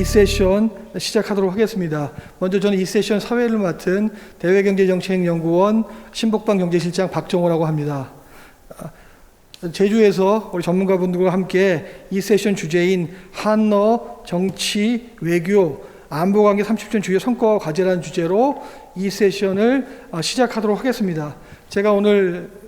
이 세션 시작하도록 하겠습니다. 먼저 저는 이 세션 사회를 맡은 대외경제정책연구원 신복방 경제실장 박정호라고 합니다. 제주에서 우리 전문가분들과 함께 이 세션 주제인 한러, 정치, 외교, 안보관계 30년 주요 성과와 과제라는 주제로 이 세션을 시작하도록 하겠습니다. 제가 오늘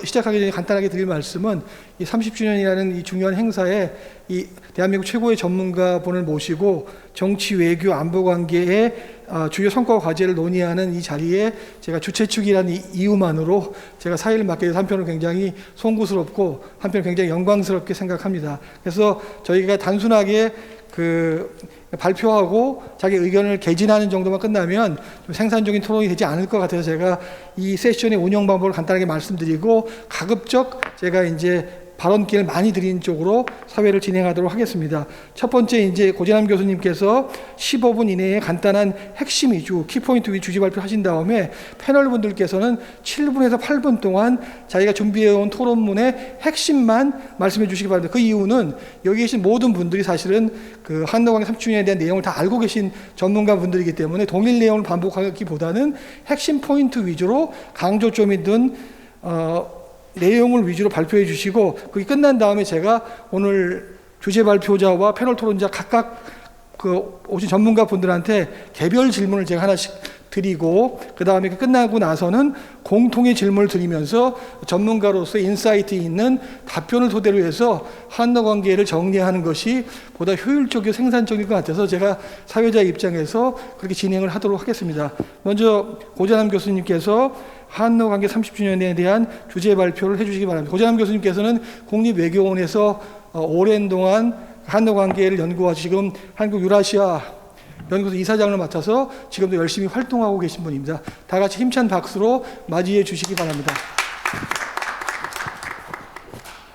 시작하기 전에 간단하게 드릴 말씀은 이 30주년이라는 이 중요한 행사에 이 대한민국 최고의 전문가분을 모시고 정치, 외교, 안보 관계의 주요 성과와 과제를 논의하는 이 자리에 제가 주최 측이라는 이유만으로 제가 사회를 맡게 돼서 한편으로 굉장히 송구스럽고 한편 굉장히 영광스럽게 생각합니다. 그래서 저희가 단순하게 발표하고 자기 의견을 개진하는 정도만 끝나면 좀 생산적인 토론이 되지 않을 것 같아서 제가 이 세션의 운영 방법을 간단하게 말씀드리고 가급적 제가 이제 발언 기회를 많이 드리는 쪽으로 사회를 진행하도록 하겠습니다. 첫 번째 이제 고재남 교수님께서 15분 이내에 간단한 핵심 위주, 키포인트 위주 주제 발표하신 다음에 패널 분들께서는 7분에서 8분 동안 자기가 준비해온 토론문의 핵심만 말씀해 주시기 바랍니다. 그 이유는 여기 계신 모든 분들이 사실은 그 한러관계 30주년에 대한 내용을 다 알고 계신 전문가 분들이기 때문에 동일 내용을 반복하기보다는 핵심 포인트 위주로 강조점이 든 내용을 위주로 발표해 주시고 그게 끝난 다음에 제가 오늘 주제 발표자와 패널 토론자 각각 오신 전문가 분들한테 개별 질문을 제가 하나씩 드리고 그 다음에 끝나고 나서는 공통의 질문을 드리면서 전문가로서 인사이트 있는 답변을 토대로 해서 한러 관계를 정리하는 것이 보다 효율적이고 생산적일 것 같아서 제가 사회자 입장에서 그렇게 진행을 하도록 하겠습니다. 먼저 고재남 교수님께서 한러 관계 30주년에 대한 주제 발표를 해주시기 바랍니다. 고재남 교수님께서는 국립외교원에서 오랜 동안 한러 관계를 연구하고 지금 한국 유라시아 연구소 이사장을 맡아서 지금도 열심히 활동하고 계신 분입니다. 다 같이 힘찬 박수로 맞이해 주시기 바랍니다.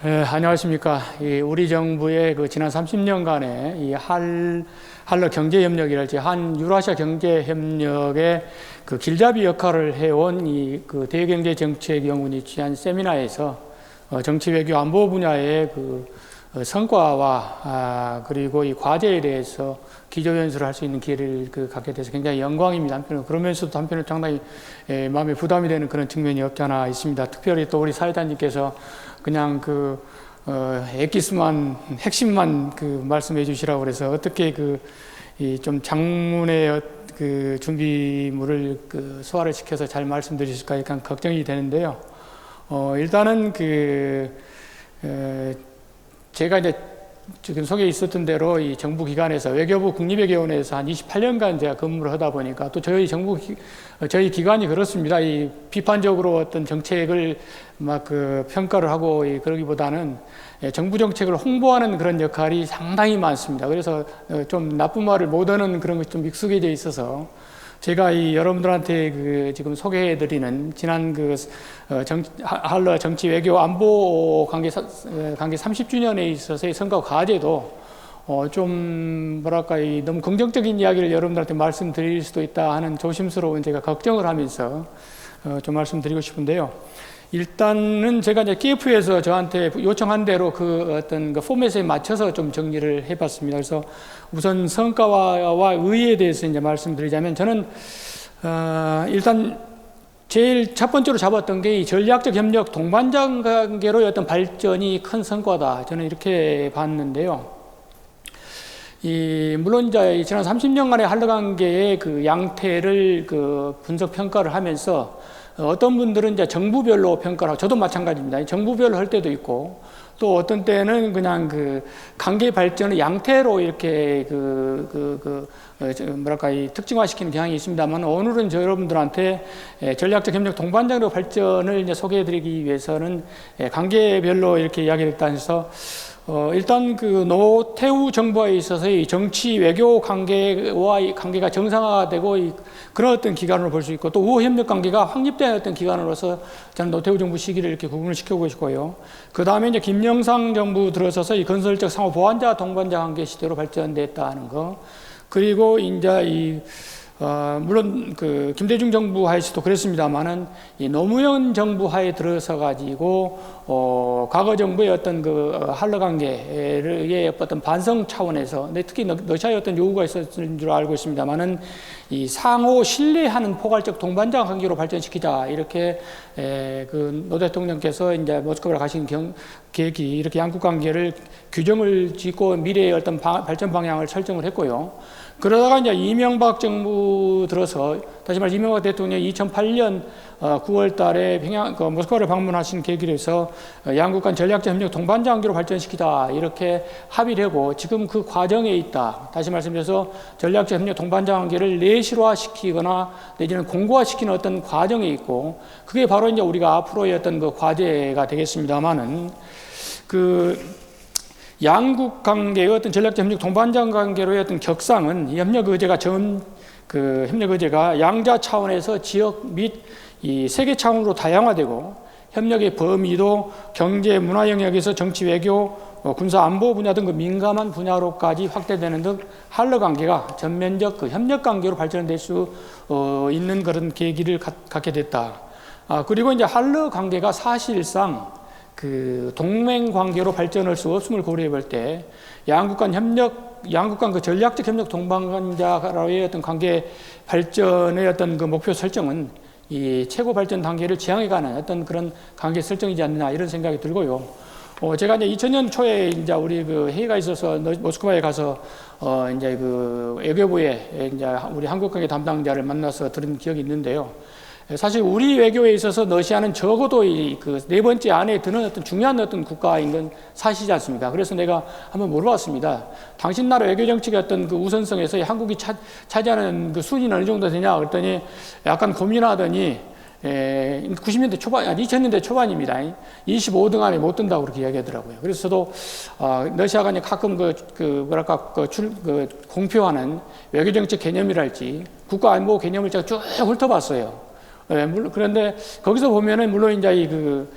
네, 안녕하십니까. 우리 정부의 지난 30년간의 이 한러 경제협력이랄지 한유라시아 경제협력의 길잡이 역할을 해온 이 대외경제정책연구원이 취한 세미나에서 정치, 외교, 안보 분야의 성과와 그리고 이 과제에 대해서 기조연설을 할 수 있는 기회를 갖게 돼서 굉장히 영광입니다. 한편으로 그러면서도 한편으로 상당히 마음에 부담이 되는 그런 측면이 없지 않아 있습니다. 특별히 또 우리 사회자님께서 그냥 엑기스만 핵심만 말씀해 주시라고 그래서 어떻게 좀 장문의 준비물을 소화를 시켜서 잘 말씀드리실까 약간 걱정이 되는데요. 일단은 제가 이제 지금 소개에 있었던 대로 이 정부 기관에서 외교부 국립외교원에서 한 28년간 제가 근무를 하다 보니까 또 저희 기관이 그렇습니다. 이 비판적으로 어떤 정책을 평가를 하고 그러기보다는 정부 정책을 홍보하는 그런 역할이 상당히 많습니다. 그래서 좀 나쁜 말을 못 하는 그런 것이 좀 익숙해져 있어서 제가 여러분들한테 지금 소개해드리는 지난 한러 정치 외교 안보 관계 30주년에 있어서의 성과 과제도 좀 너무 긍정적인 이야기를 여러분들한테 말씀드릴 수도 있다 하는 조심스러운 제가 걱정을 하면서 좀 말씀드리고 싶은데요. 일단은 제가 이제 KF에서 저한테 요청한 대로 어떤 포맷에 맞춰서 좀 정리를 해봤습니다. 그래서 우선 성과와 의의에 대해서 이제 말씀드리자면 저는 일단 제일 첫 번째로 잡았던 게 이 전략적 협력 동반자 관계로의 어떤 발전이 큰 성과다. 저는 이렇게 봤는데요. 물론 이제 지난 30년간의 한러 관계의 양태를 분석 평가를 하면서 어떤 분들은 이제 정부별로 평가를 하고 저도 마찬가지입니다. 정부별로 할 때도 있고 또 어떤 때는 그냥 관계 발전의 양태로 이렇게 특징화시키는 경향이 있습니다만 오늘은 여러분들한테 전략적 협력 동반자로 발전을 이제 소개해드리기 위해서는 관계별로 이렇게 이야기를 했다 해서 일단 노태우 정부에 있어서의 정치 외교 관계가 정상화되고 그런 어떤 기간으로 볼 수 있고 또 우호 협력 관계가 확립된 어떤 기간으로서 저는 노태우 정부 시기를 이렇게 구분을 시켜보고 싶고요. 그 다음에 이제 김영삼 정부 들어서서 이 건설적 상호 보완자 동반자 관계 시대로 발전됐다는 거. 그리고 이제 물론 그 김대중 정부 하에서도 그랬습니다만은 이 노무현 정부 하에 들어서 가지고 과거 정부의 어떤 그 한러 관계의 어떤 반성 차원에서, 근데 특히 러시아의 어떤 요구가 있었을 줄 알고 있습니다만은 이 상호 신뢰하는 포괄적 동반자 관계로 발전시키자, 이렇게 그 노 대통령께서 이제 모스크바를 가신 계획이 이렇게 양국 관계를 규정을 짓고 미래의 어떤 발전 방향을 설정을 했고요. 그러다가 이제 이명박 정부 들어서, 다시 말해 이명박 대통령이 2008년 9월 달에 모스크바를 방문하신 계기로 해서 양국 간 전략적 협력 동반자 관계로 발전시키다, 이렇게 합의를 하고 지금 그 과정에 있다. 다시 말씀드려서 전략적 협력 동반자 관계를 내실화시키거나 내지는 공고화시키는 어떤 과정에 있고, 그게 바로 이제 우리가 앞으로의 어떤 그 과제가 되겠습니다만은, 그 양국 관계의 어떤 전략적 협력 동반자 관계로의 어떤 격상은, 이 협력 의제가 협력 의제가 양자 차원에서 지역 및 이 세계 차원으로 다양화되고, 협력의 범위도 경제, 문화 영역에서 정치, 외교, 군사, 안보 분야 등 그 민감한 분야로까지 확대되는 등 한러 관계가 전면적 그 협력 관계로 발전될 수 있는 그런 계기를 갖게 됐다. 그리고 이제 한러 관계가 사실상 그 동맹 관계로 발전할 수 없음을 고려해 볼 때, 양국 간 그 전략적 협력 동반자로의 어떤 관계 발전의 어떤 그 목표 설정은 이 최고 발전 단계를 지향해가는 어떤 그런 관계 설정이지 않느냐, 이런 생각이 들고요. 제가 이제 2000년 초에 이제 우리 그 회의가 있어서 모스크바에 가서 이제 그 외교부에 이제 우리 한국 관계 담당자를 만나서 들은 기억이 있는데요. 사실 우리 외교에 있어서 러시아는 적어도 이 그 네 번째 안에 드는 어떤 중요한 어떤 국가인 건 사실이지 않습니까? 그래서 내가 한번 물어봤습니다. 당신 나라 외교 정책의 어떤 그 우선성에서 한국이 차지하는 그 순위는 어느 정도 되냐? 그랬더니 약간 고민하더니 90년대 초반, 2000년대 초반입니다. 25등 안에 못 든다고 그렇게 이야기하더라고요. 그래서 저도 러시아가 이제 가끔 공표하는 외교 정책 개념이랄지 국가 안보 개념을 제가 쭉 훑어봤어요. 그런데 거기서 보면은 물론 이제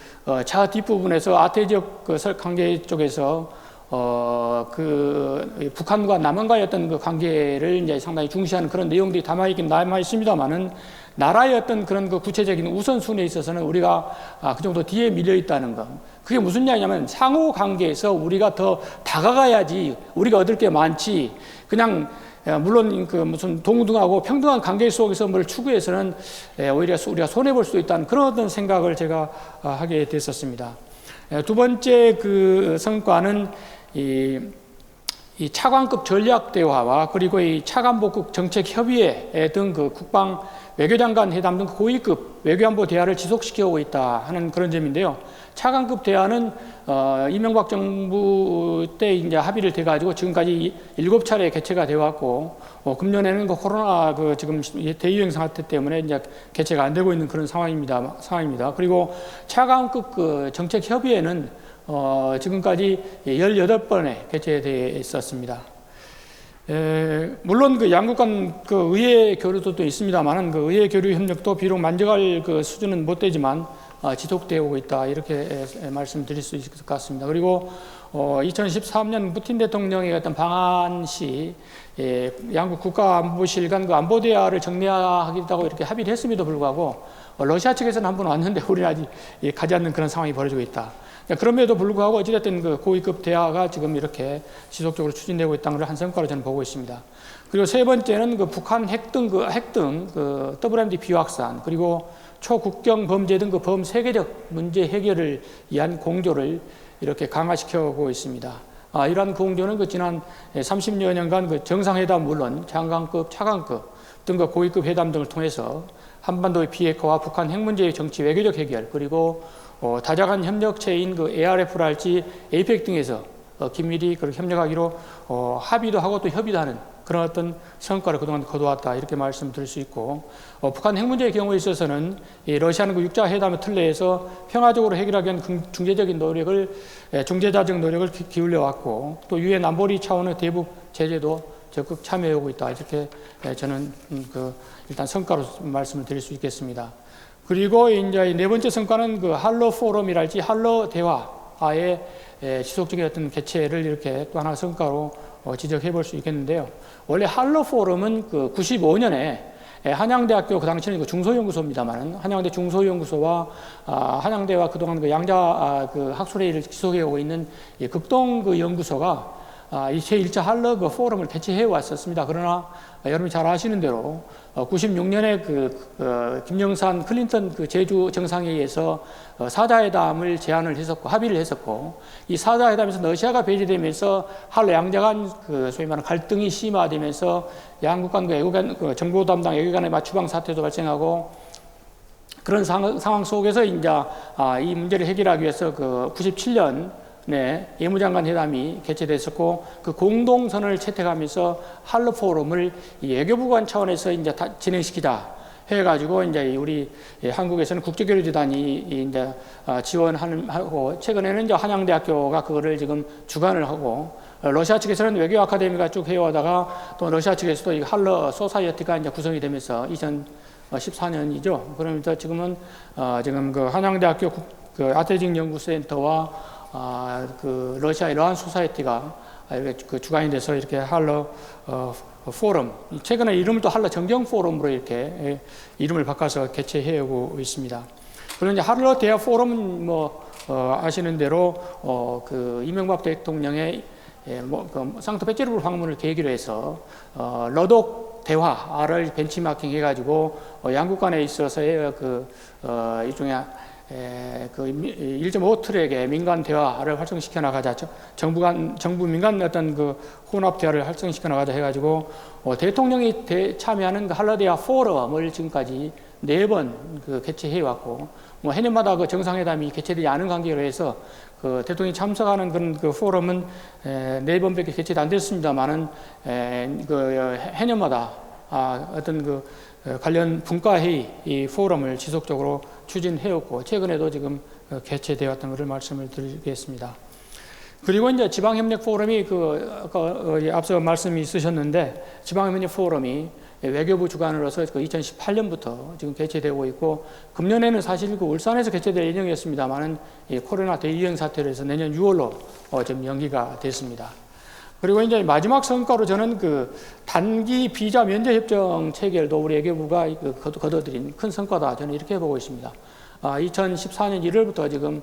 차 뒷부분에서 아태 지역 관계 쪽에서 북한과 남한과의 어떤 그 관계를 이제 상당히 중시하는 그런 내용들이 남아 있습니다만은, 나라의 어떤 그런 그 구체적인 우선순위에 있어서는 우리가 그 정도 뒤에 밀려 있다는 것. 그게 무슨 이야기냐면, 상호 관계에서 우리가 더 다가가야지 우리가 얻을 게 많지, 그냥 물론 그 무슨 동등하고 평등한 관계 속에서 뭘 추구해서는 오히려 우리가 손해볼 수도 있다는 그런 어떤 생각을 제가 하게 됐었습니다. 두 번째 그 성과는 이 차관급 전략 대화와 그리고 이 차관보급 정책 협의회 등 그 국방 외교장관 회담 등 고위급 외교안보 대화를 지속시켜오고 있다 하는 그런 점인데요. 차관급 대화는 이명박 정부 때 이제 합의를 돼가지고 지금까지 7차례 개최가 되어 왔고, 금년에는 그 코로나 지금 대유행 사태 때문에 이제 개최가 안 되고 있는 그런 상황입니다. 그리고 차관급 그 정책 협의회는 지금까지 18번에 개최되어 있었습니다. 물론 그 양국 간 그 의회 교류도 있습니다만은, 그 의회 교류 협력도 비록 만족할 그 수준은 못 되지만 지속되어 오고 있다, 이렇게 말씀드릴 수 있을 것 같습니다. 그리고 2013년 푸틴 대통령의 어떤 방한 시 양국 국가안보실 간 그 안보 대화를 정리하겠다고 이렇게 합의를 했음에도 불구하고 러시아 측에서는 한 번 왔는데 우리는 아직 가지 않는 그런 상황이 벌어지고 있다. 그럼에도 불구하고 어찌됐든 그 고위급 대화가 지금 이렇게 지속적으로 추진되고 있다는 걸 한 성과로 저는 보고 있습니다. 그리고 세 번째는 그 북한 핵 등 그 WMD 비확산, 그리고 초국경 범죄 등 그 범세계적 문제 해결을 위한 공조를 이렇게 강화시켜오고 있습니다. 이러한 공조는 그 지난 30여 년간 그 정상회담 물론 장관급, 차관급 등 그 고위급 회담 등을 통해서 한반도의 비핵화와 북한 핵 문제의 정치 외교적 해결, 그리고 다자간 협력체인 그 ARF랄지 APEC 등에서 긴밀히 그렇게 협력하기로 합의도 하고 또 협의도 하는 그런 어떤 성과를 그동안 거두었다, 이렇게 말씀드릴 수 있고, 북한 핵 문제의 경우에 있어서는 러시아는 그 육자 회담의 틀내에서 평화적으로 해결하기 위한 중재자적 노력을 기울여 왔고, 또 유엔 안보리 차원의 대북 제재도 적극 참여하고 있다, 이렇게 저는 일단 성과로 말씀을 드릴 수 있겠습니다. 그리고 이제 네 번째 성과는 그 할러 포럼이랄지 할러 대화의 지속적인 어떤 개최를 이렇게 또 하나 성과로 지적해 볼 수 있겠는데요. 원래 할러 포럼은 그 95년에 한양대학교 그 당시에는 그 중소연구소입니다만 한양대 중소연구소와 한양대와 그동안 그 양자 그 학술회의를 지속해 오고 있는 이 극동 그 연구소가 이 제1차 할러 그 포럼을 개최해 왔었습니다. 그러나 여러분이 잘 아시는 대로 96년에 김영삼 클린턴 그 제주 정상회의에서 사자회담을 제안을 했었고 합의를 했었고 이 사자회담에서 러시아가 배제되면서 한러 양자 간 그 소위 말하는 갈등이 심화되면서 양국 간 그 외교관 그 정보 담당 외교관의 맞추방 사태도 발생하고 그런 상황 속에서 이제 이 문제를 해결하기 위해서 그 97년 예무장관 회담이 개최됐었고 그 공동선언을 채택하면서 할러 포럼을 외교부관 차원에서 이제 진행시키자 해가지고 이제 우리 한국에서는 국제교류재단이 이제 지원하고 최근에는 이제 한양대학교가 그거를 지금 주관을 하고 러시아 측에서는 외교 아카데미가 쭉 해오다가 또 러시아 측에서도 이 할러 소사이어티가 이제 구성이 되면서 2014년이죠. 그러면서 지금은 지금 그 한양대학교 그 아태징 연구센터와 그 러시아의 러한 소사이어티가 그 주관이 돼서 이렇게 할러 포럼, 최근에 이름을 또 할러 정경 포럼으로 이렇게 이름을 바꿔서 개최해 오고 있습니다. 그리고 이제 할러 대화 포럼은 아시는 대로 그 이명박 대통령의 그 상트페테르부르크 방문을 계기로 해서 러독 대화를 벤치마킹 해가지고 양국 간에 있어서의 일종의 그 1.5트랙의 민간 대화를 활성시켜 나가자, 정부 민간 어떤 그 혼합 대화를 활성시켜 나가자 해가지고 대통령이 참여하는 그 할러 대화 포럼을 지금까지 4번 그 개최해 왔고 해년마다 그 정상회담이 개최되지 않은 관계로 해서 그 대통령이 참석하는 그런 그 포럼은 4번밖에 개최도 안 됐습니다만은 그 해년마다 어떤 그 관련 분과회의 이 포럼을 지속적으로 추진해왔고 최근에도 지금 개최되었던 것을 말씀을 드리겠습니다. 그리고 이제 지방협력 포럼이 앞서 말씀이 있으셨는데 지방협력 포럼이 외교부 주관으로서 그 2018년부터 지금 개최되고 있고 금년에는 사실 그 울산에서 개최될 예정이었습니다만은 이 코로나 대유행 사태로 해서 내년 6월로 좀 연기가 됐습니다. 그리고 이제 마지막 성과로 저는 그 단기 비자 면제 협정 체결도 우리 외교부가 거둬들인 큰 성과다 저는 이렇게 보고 있습니다. 2014년 1월부터 지금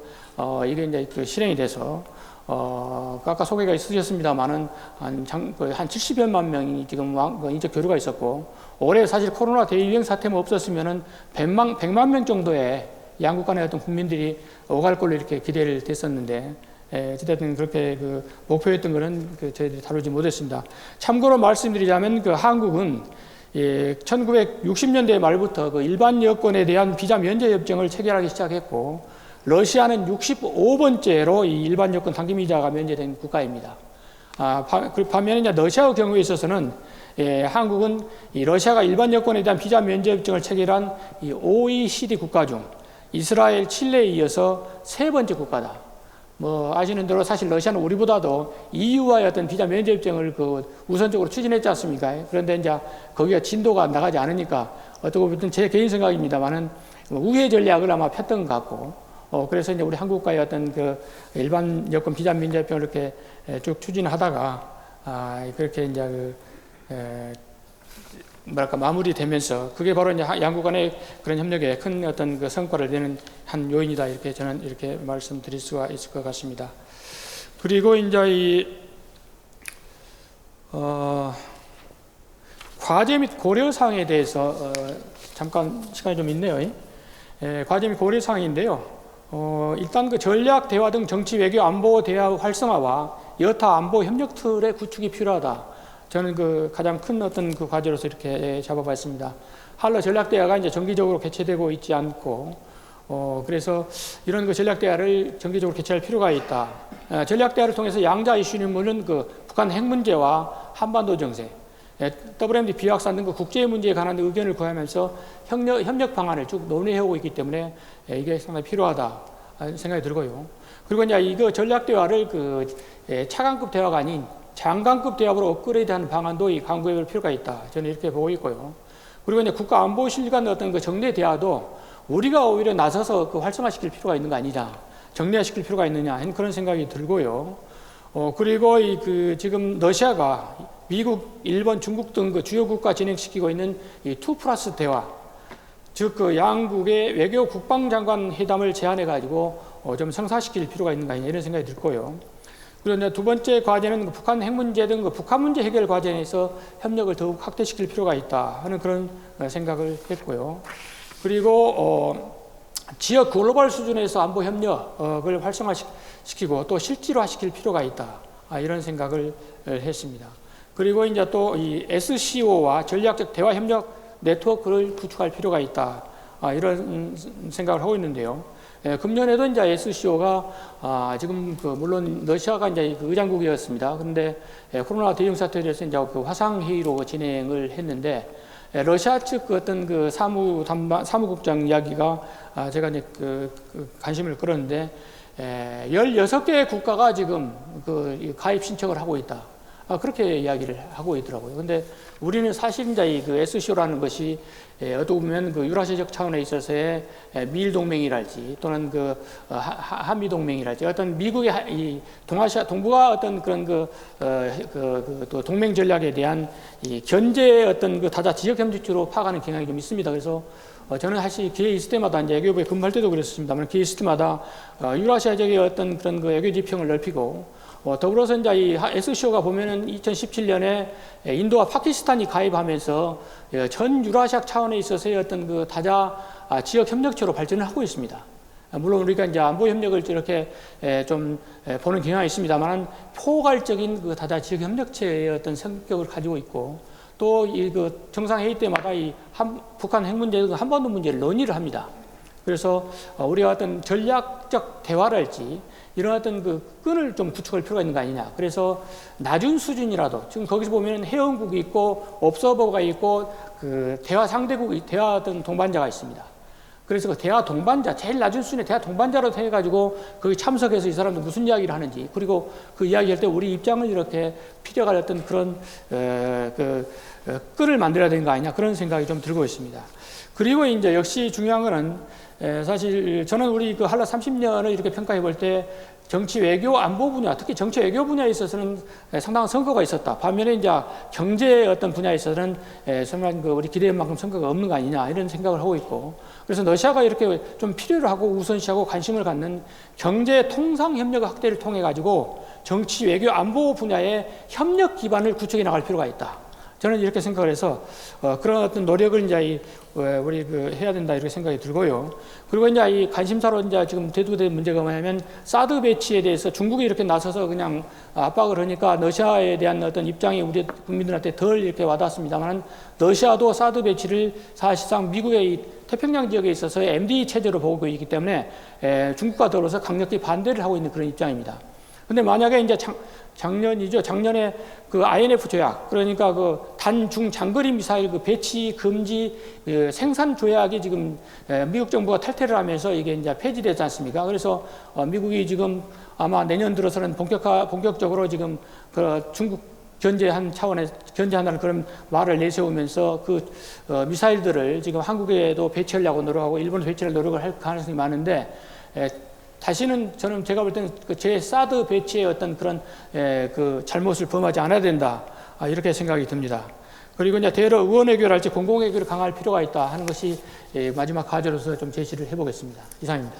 이게 이제 그 실행이 돼서 아까 소개가 있으셨습니다만은 한 70여만 명이 지금 인적 교류가 있었고 올해 사실 코로나 대유행 사태만 없었으면은 100만 명 정도의 양국 간의 어떤 국민들이 오갈 걸로 이렇게 기대를 됐었는데 어쨌든 그렇게 그 목표했던 것은 저희들이 다루지 못했습니다. 참고로 말씀드리자면 그 한국은 1960년대 말부터 그 일반 여권에 대한 비자 면제 협정을 체결하기 시작했고 러시아는 65번째로 이 일반 여권 단기 비자가 면제된 국가입니다. 반면에 이제 러시아 경우에 있어서는 한국은 이 러시아가 일반 여권에 대한 비자 면제 협정을 체결한 이 OECD 국가 중 이스라엘, 칠레에 이어서 3번째 국가다. 아시는 대로 사실 러시아는 우리보다도 EU와의 어떤 비자 면제 협정을 우선적으로 추진했지 않습니까? 그런데 이제 거기가 진도가 나가지 않으니까 어떻게 보면 제 개인 생각입니다만은 우회 전략을 아마 폈던 것 같고, 그래서 이제 우리 한국과의 어떤 그 일반 여권 비자 면제 협정을 이렇게 쭉 추진하다가 그렇게 이제 마무리되면서 그게 바로 이제 양국 간의 그런 협력에 큰 어떤 그 성과를 내는 한 요인이다 이렇게 저는 이렇게 말씀드릴 수가 있을 것 같습니다. 그리고 이제 과제 및 고려 사항에 대해서 잠깐 시간이 좀 있네요. 과제 및 고려 사항인데요. 일단 그 전략 대화 등 정치 외교 안보 대화 활성화와 여타 안보 협력 틀의 구축이 필요하다. 저는 가장 큰 어떤 그 과제로서 이렇게 잡아봤습니다. 할러 전략대화가 이제 정기적으로 개최되고 있지 않고, 그래서 이런 그 전략대화를 정기적으로 개최할 필요가 있다. 전략대화를 통해서 양자 이슈는 물론 북한 핵 문제와 한반도 정세, WMD 비확산 등 국제 문제에 관한 의견을 구하면서 협력 방안을 쭉 논의해오고 있기 때문에 이게 상당히 필요하다 생각이 들고요. 그리고 이제 이거 전략대화를 차관급 대화가 아닌 장관급 대화로 업그레이드하는 방안도 강구해볼 필요가 있다. 저는 이렇게 보고 있고요. 그리고 이제 국가안보실 간 어떤 정례 대화도 우리가 오히려 나서서 활성화시킬 필요가 있는 거 아니냐, 정례화시킬 필요가 있느냐 하는 그런 생각이 들고요. 그리고 지금 러시아가 미국, 일본, 중국 등 그 주요 국가 진행시키고 있는 이 2+ 대화, 즉 그 양국의 외교 국방장관 회담을 제안해 가지고 좀 성사시킬 필요가 있는 거 아니냐 이런 생각이 들고요. 그리고 이제 두 번째 과제는 그 북한 핵 문제 등 그 북한 문제 해결 과정에서 협력을 더욱 확대시킬 필요가 있다 하는 그런 생각을 했고요. 그리고 지역 글로벌 수준에서 안보 협력을 활성화시키고 또 실질화시킬 필요가 있다 이런 생각을 했습니다. 그리고 이제 또 이 SCO와 전략적 대화 협력 네트워크를 구축할 필요가 있다 이런 생각을 하고 있는데요. 금년에도 이제 SCO가 지금 그 물론 러시아가 이제 그 의장국이었습니다. 그런데 코로나 대응 사태에 대해서 이제 그 화상 회의로 진행을 했는데 러시아 측 그 어떤 그 사무국장 이야기가 제가 이제 그 관심을 끌었는데 16개 국가가 지금 그 가입 신청을 하고 있다. 그렇게 이야기를 하고 있더라고요. 근데 우리는 사실 이제 그 SCO라는 것이 어떻게 보면 그 유라시아적 차원에 있어서의 미일 동맹이랄지 또는 그 한미 동맹이랄지 어떤 미국의 이 동아시아 동북아 어떤 그런 또 동맹 전략에 대한 이 견제의 어떤 그 타자 지역 협력지로 파악하는 경향이 좀 있습니다. 그래서 저는 사실 기회 있을 때마다 이제 외교부에 근무할 때도 그랬습니다만 기회 있을 때마다 유라시아적의 어떤 그런 그 외교 지평을 넓히고 더불어서 이제 이 SCO가 보면은 2017년에 인도와 파키스탄이 가입하면서 전 유라시아 차원에 있어서의 어떤 그 다자 지역 협력체로 발전을 하고 있습니다. 물론 우리가 이제 안보 협력을 이렇게 좀 보는 경향이 있습니다만 포괄적인 그 다자 지역 협력체의 어떤 성격을 가지고 있고 또 이 그 정상회의 때마다 이 북한 핵 문제, 한반도 문제를 논의를 합니다. 그래서 우리가 어떤 전략적 대화랄지 이런 어떤 그 끈을 좀 구축할 필요가 있는 거 아니냐. 그래서 낮은 수준이라도 지금 거기서 보면 회원국이 있고 옵서버가 있고 그 대화 상대국이 대화 어떤 동반자가 있습니다. 그래서 그 대화 동반자 제일 낮은 수준의 대화 동반자로 해가지고 거기 참석해서 이 사람들 무슨 이야기를 하는지 그리고 그 이야기할 때 우리 입장을 이렇게 피력할 어떤 그런 끈을 만들어야 되는 거 아니냐 그런 생각이 좀 들고 있습니다. 그리고 이제 역시 중요한 거는 사실 저는 우리 그 한라 30년을 이렇게 평가해 볼 때 정치 외교 안보 분야, 특히 정치 외교 분야에 있어서는 상당한 성과가 있었다. 반면에 이제 경제 어떤 분야에 있어서는 정말 그 우리 기대한 만큼 성과가 없는 거 아니냐 이런 생각을 하고 있고 그래서 러시아가 이렇게 좀 필요로 하고 우선시하고 관심을 갖는 경제 통상 협력 확대를 통해 가지고 정치 외교 안보 분야의 협력 기반을 구축해 나갈 필요가 있다. 저는 이렇게 생각을 해서 그런 어떤 노력을 이제 우리 그 해야 된다 이렇게 생각이 들고요. 그리고 이제 이 관심사로 이제 지금 대두된 문제가 뭐냐면 사드 배치에 대해서 중국이 이렇게 나서서 그냥 압박을 하니까 러시아에 대한 어떤 입장이 우리 국민들한테 덜 이렇게 와닿습니다만 러시아도 사드 배치를 사실상 미국의 이 태평양 지역에 있어서 MD 체제로 보고 있기 때문에 중국과 더불어서 강력히 반대를 하고 있는 그런 입장입니다. 근데 만약에 이제 작년에 그 INF 조약, 그러니까 그 단중 장거리 미사일 그 배치 금지 생산 조약이 지금 미국 정부가 탈퇴를 하면서 이게 이제 폐지되지 않습니까? 그래서 미국이 지금 아마 내년 들어서는 본격적으로 지금 그 중국 견제한 차원에 견제한다는 그런 말을 내세우면서 그 미사일들을 지금 한국에도 배치하려고 노력하고 일본에 배치할 노력을 할 가능성이 많은데 다시는 저는 제가 볼 때는 제 사드 배치의 어떤 그런 그 잘못을 범하지 않아야 된다 이렇게 생각이 듭니다. 그리고 이제 대러 의원 외교랄지 공공 외교를 강화할 필요가 있다 하는 것이 마지막 과제로서 좀 제시를 해보겠습니다. 이상입니다.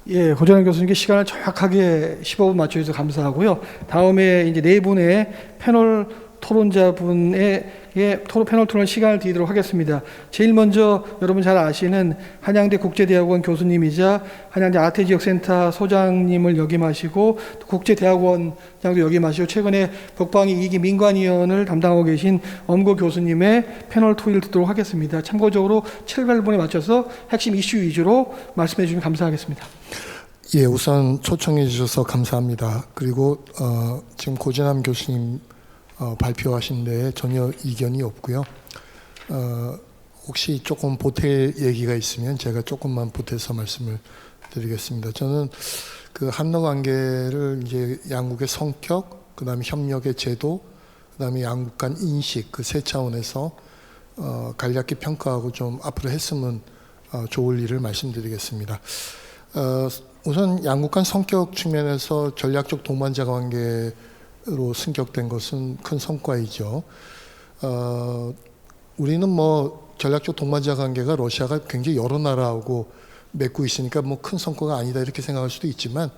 예, 고전환 교수님께 시간을 정확하게 15분 맞춰주셔서 감사하고요. 다음에 이제 네 분의 패널 토론자분의 패널 토론 시간을 드리도록 하겠습니다. 제일 먼저 여러분 잘 아시는 한양대 국제대학원 교수님이자 한양대 아태지역센터 소장님을 역임하시고 국제대학원장도 역임하시고 최근에 북방위 2기 민관위원을 담당하고 계신 엄고 교수님의 패널 토의를 듣도록 하겠습니다. 참고적으로 7분에 맞춰서 핵심 이슈 위주로 말씀해 주시면 감사하겠습니다. 예, 우선 초청해 주셔서 감사합니다. 그리고 지금 고진함 교수님 발표하신 데에 전혀 이견이 없고요. 혹시 조금 보태 얘기가 있으면 제가 조금만 보태서 말씀을 드리겠습니다. 저는 그 한러 관계를 이제 양국의 성격, 그다음에 협력의 제도, 그다음에 양국 간 인식 그 세 차원에서 간략히 평가하고 좀 앞으로 했으면 좋을 일을 말씀드리겠습니다. 우선 양국 간 성격 측면에서 전략적 동반자 관계 승격된 것은 큰 성과이죠. 우리는 뭐 전략적 동반자 관계가 러시아가 굉장히 여러 나라하고 맺고 있으니까 뭐 큰 성과가 아니다 이렇게 생각할 수도 있지만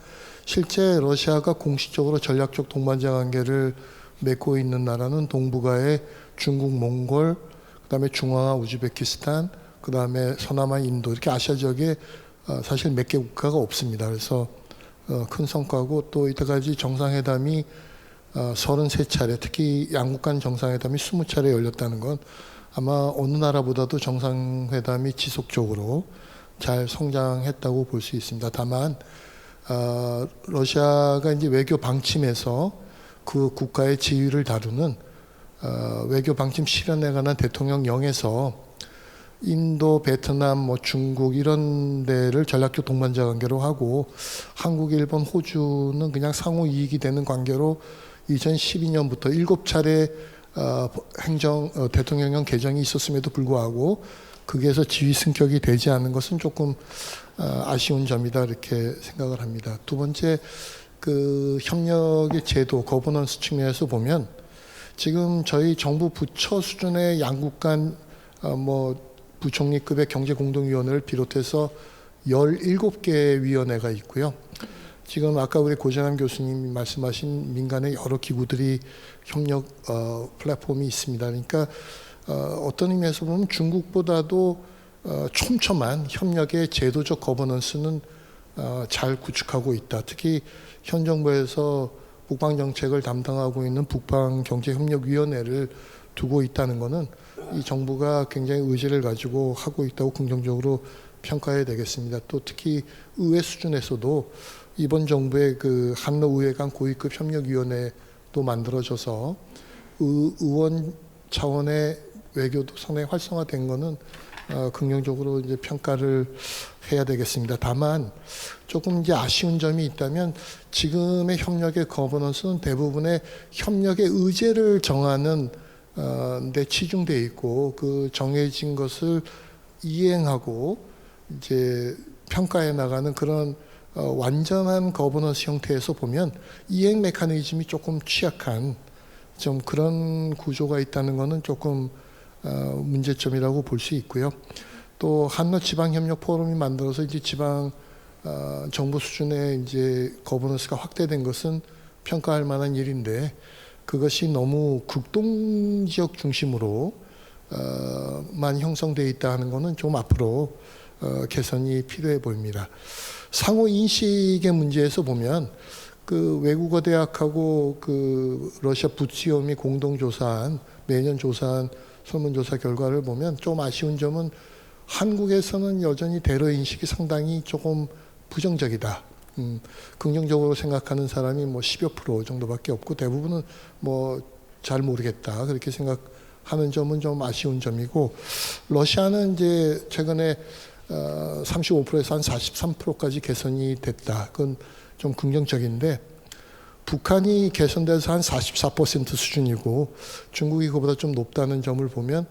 실제 러시아가 공식적으로 전략적 동반자 관계를 맺고 있는 나라는 동북아의 중국, 몽골, 그다음에 중앙아, 우즈베키스탄, 그다음에 서남아, 인도 이렇게 아시아 지역에 사실 몇 개 국가가 없습니다. 그래서 큰 성과고 또 이때까지 정상회담이 33차례, 특히 양국 간 정상회담이 20차례 열렸다는 건 아마 어느 나라보다도 정상회담이 지속적으로 잘 성장했다고 볼 수 있습니다. 다만 러시아가 이제 외교 방침에서 그 국가의 지위를 다루는 외교 방침 실현에 관한 대통령령에서 인도, 베트남, 뭐 중국 이런 데를 전략적 동반자 관계로 하고 한국, 일본, 호주는 그냥 상호 이익이 되는 관계로 2012년부터 7차례 대통령령 개정이 있었음에도 불구하고 거기에서 지위 승격이 되지 않은 것은 조금 아쉬운 점이다 이렇게 생각을 합니다. 두 번째, 그 협력의 제도, 거버넌스 측면에서 보면 지금 저희 정부 부처 수준의 양국 간 부총리급의 경제공동위원회를 비롯해서 17개 위원회가 있고요. 지금 아까 우리 고재남 교수님이 말씀하신 민간의 여러 기구들이 협력 플랫폼이 있습니다. 그러니까 어떤 의미에서 보면 중국보다도 촘촘한 협력의 제도적 거버넌스는 잘 구축하고 있다. 특히 현 정부에서 국방정책을 담당하고 있는 북방경제협력위원회를 두고 있다는 것은 이 정부가 굉장히 의지를 가지고 하고 있다고 긍정적으로 평가해야 되겠습니다. 또 특히 의회 수준에서도 이번 정부의 그 한러의회 간 고위급 협력위원회도 만들어져서 의원 차원의 외교도 상당히 활성화된 것은 긍정적으로 이제 평가를 해야 되겠습니다. 다만 조금 이제 아쉬운 점이 있다면 지금의 협력의 거버넌스는 대부분의 협력의 의제를 정하는 데 치중되어 있고 그 정해진 것을 이행하고 이제 평가해 나가는 그런 완전한 거버넌스 형태에서 보면 이행 메커니즘이 조금 취약한 좀 그런 구조가 있다는 것은 조금 문제점이라고 볼 수 있고요. 또 한러 지방협력 포럼이 만들어서 이제 지방 정부 수준의 이제 거버넌스가 확대된 것은 평가할 만한 일인데 그것이 너무 극동 지역 중심으로 만 형성되어 있다 하는 것은 좀 앞으로 개선이 필요해 보입니다. 상호 인식의 문제에서 보면 그 외국어 대학하고 그 러시아 부츠이엄이 공동 조사한 매년 조사한 설문조사 결과를 보면 좀 아쉬운 점은 한국에서는 여전히 대러 인식이 상당히 조금 부정적이다. 긍정적으로 생각하는 사람이 뭐 10여 % 정도밖에 없고 대부분은 뭐 잘 모르겠다 그렇게 생각하는 점은 좀 아쉬운 점이고 러시아는 이제 최근에 35%에서 한 43%까지 개선이 됐다. 그건 좀 긍정적인데 북한이 개선돼서 한 44% 수준이고 중국이 그보다 좀 높다는 점을 보면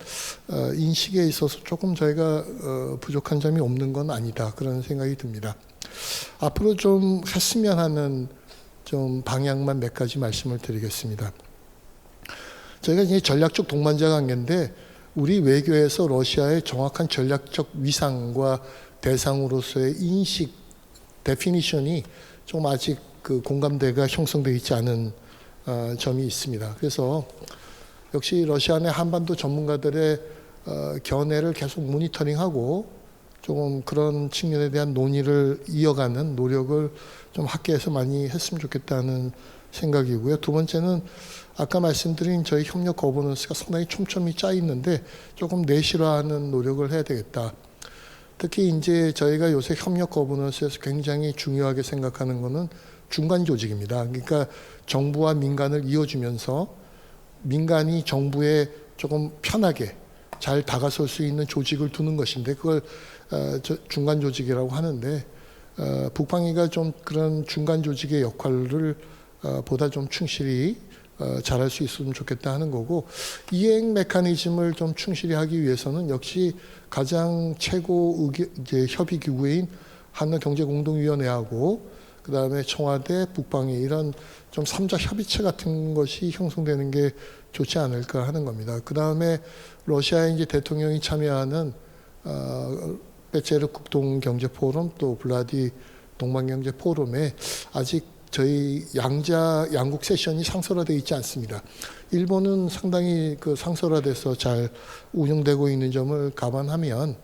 인식에 있어서 조금 저희가 부족한 점이 없는 건 아니다 그런 생각이 듭니다. 앞으로 좀 했으면 하는 좀 방향만 몇 가지 말씀을 드리겠습니다. 저희가 이제 전략적 동반자 관계인데 우리 외교에서 러시아의 정확한 전략적 위상과 대상으로서의 인식, 데피니션이 좀 아직 그 공감대가 형성되어 있지 않은 점이 있습니다. 그래서 역시 러시아 내 한반도 전문가들의 견해를 계속 모니터링하고 조금 그런 측면에 대한 논의를 이어가는 노력을 좀 학계에서 많이 했으면 좋겠다는 생각이고요. 두 번째는 아까 말씀드린 저희 협력 거버넌스가 상당히 촘촘히 짜 있는데 조금 내실화하는 노력을 해야 되겠다. 특히 이제 저희가 요새 협력 거버넌스에서 굉장히 중요하게 생각하는 것은 중간 조직입니다. 그러니까 정부와 민간을 이어주면서 민간이 정부에 조금 편하게 잘 다가설 수 있는 조직을 두는 것인데 그걸 중간 조직이라고 하는데 북방위가 좀 그런 중간 조직의 역할을 보다 좀 충실히 잘할 수 있으면 좋겠다 하는 거고 이행 메커니즘을 좀 충실히 하기 위해서는 역시 가장 최고 이제 협의 기구인 한러경제공동위원회하고 그다음에 청와대, 북방위 이런 좀 3자 협의체 같은 것이 형성되는 게 좋지 않을까 하는 겁니다. 그다음에 러시아의 이제 대통령이 참여하는 베체르 국동경제 포럼 또 블라디 동방경제 포럼에 아직 저희 양국 세션이 상설화되어 있지 않습니다. 일본은 상당히 그 상설화돼서 잘 운영되고 있는 점을 감안하면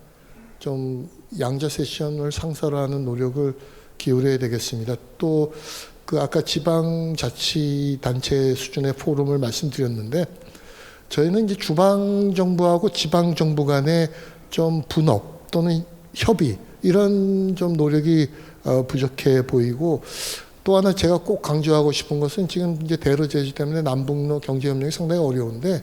좀 양자 세션을 상설화하는 노력을 기울여야 되겠습니다. 또 그 아까 지방자치단체 수준의 포럼을 말씀드렸는데 저희는 이제 주방정부하고 지방정부 간의 좀 분업 또는 협의 이런 좀 노력이 부족해 보이고 또 하나 제가 꼭 강조하고 싶은 것은 지금 이제 대러 제재 때문에 남북로 경제협력이 상당히 어려운데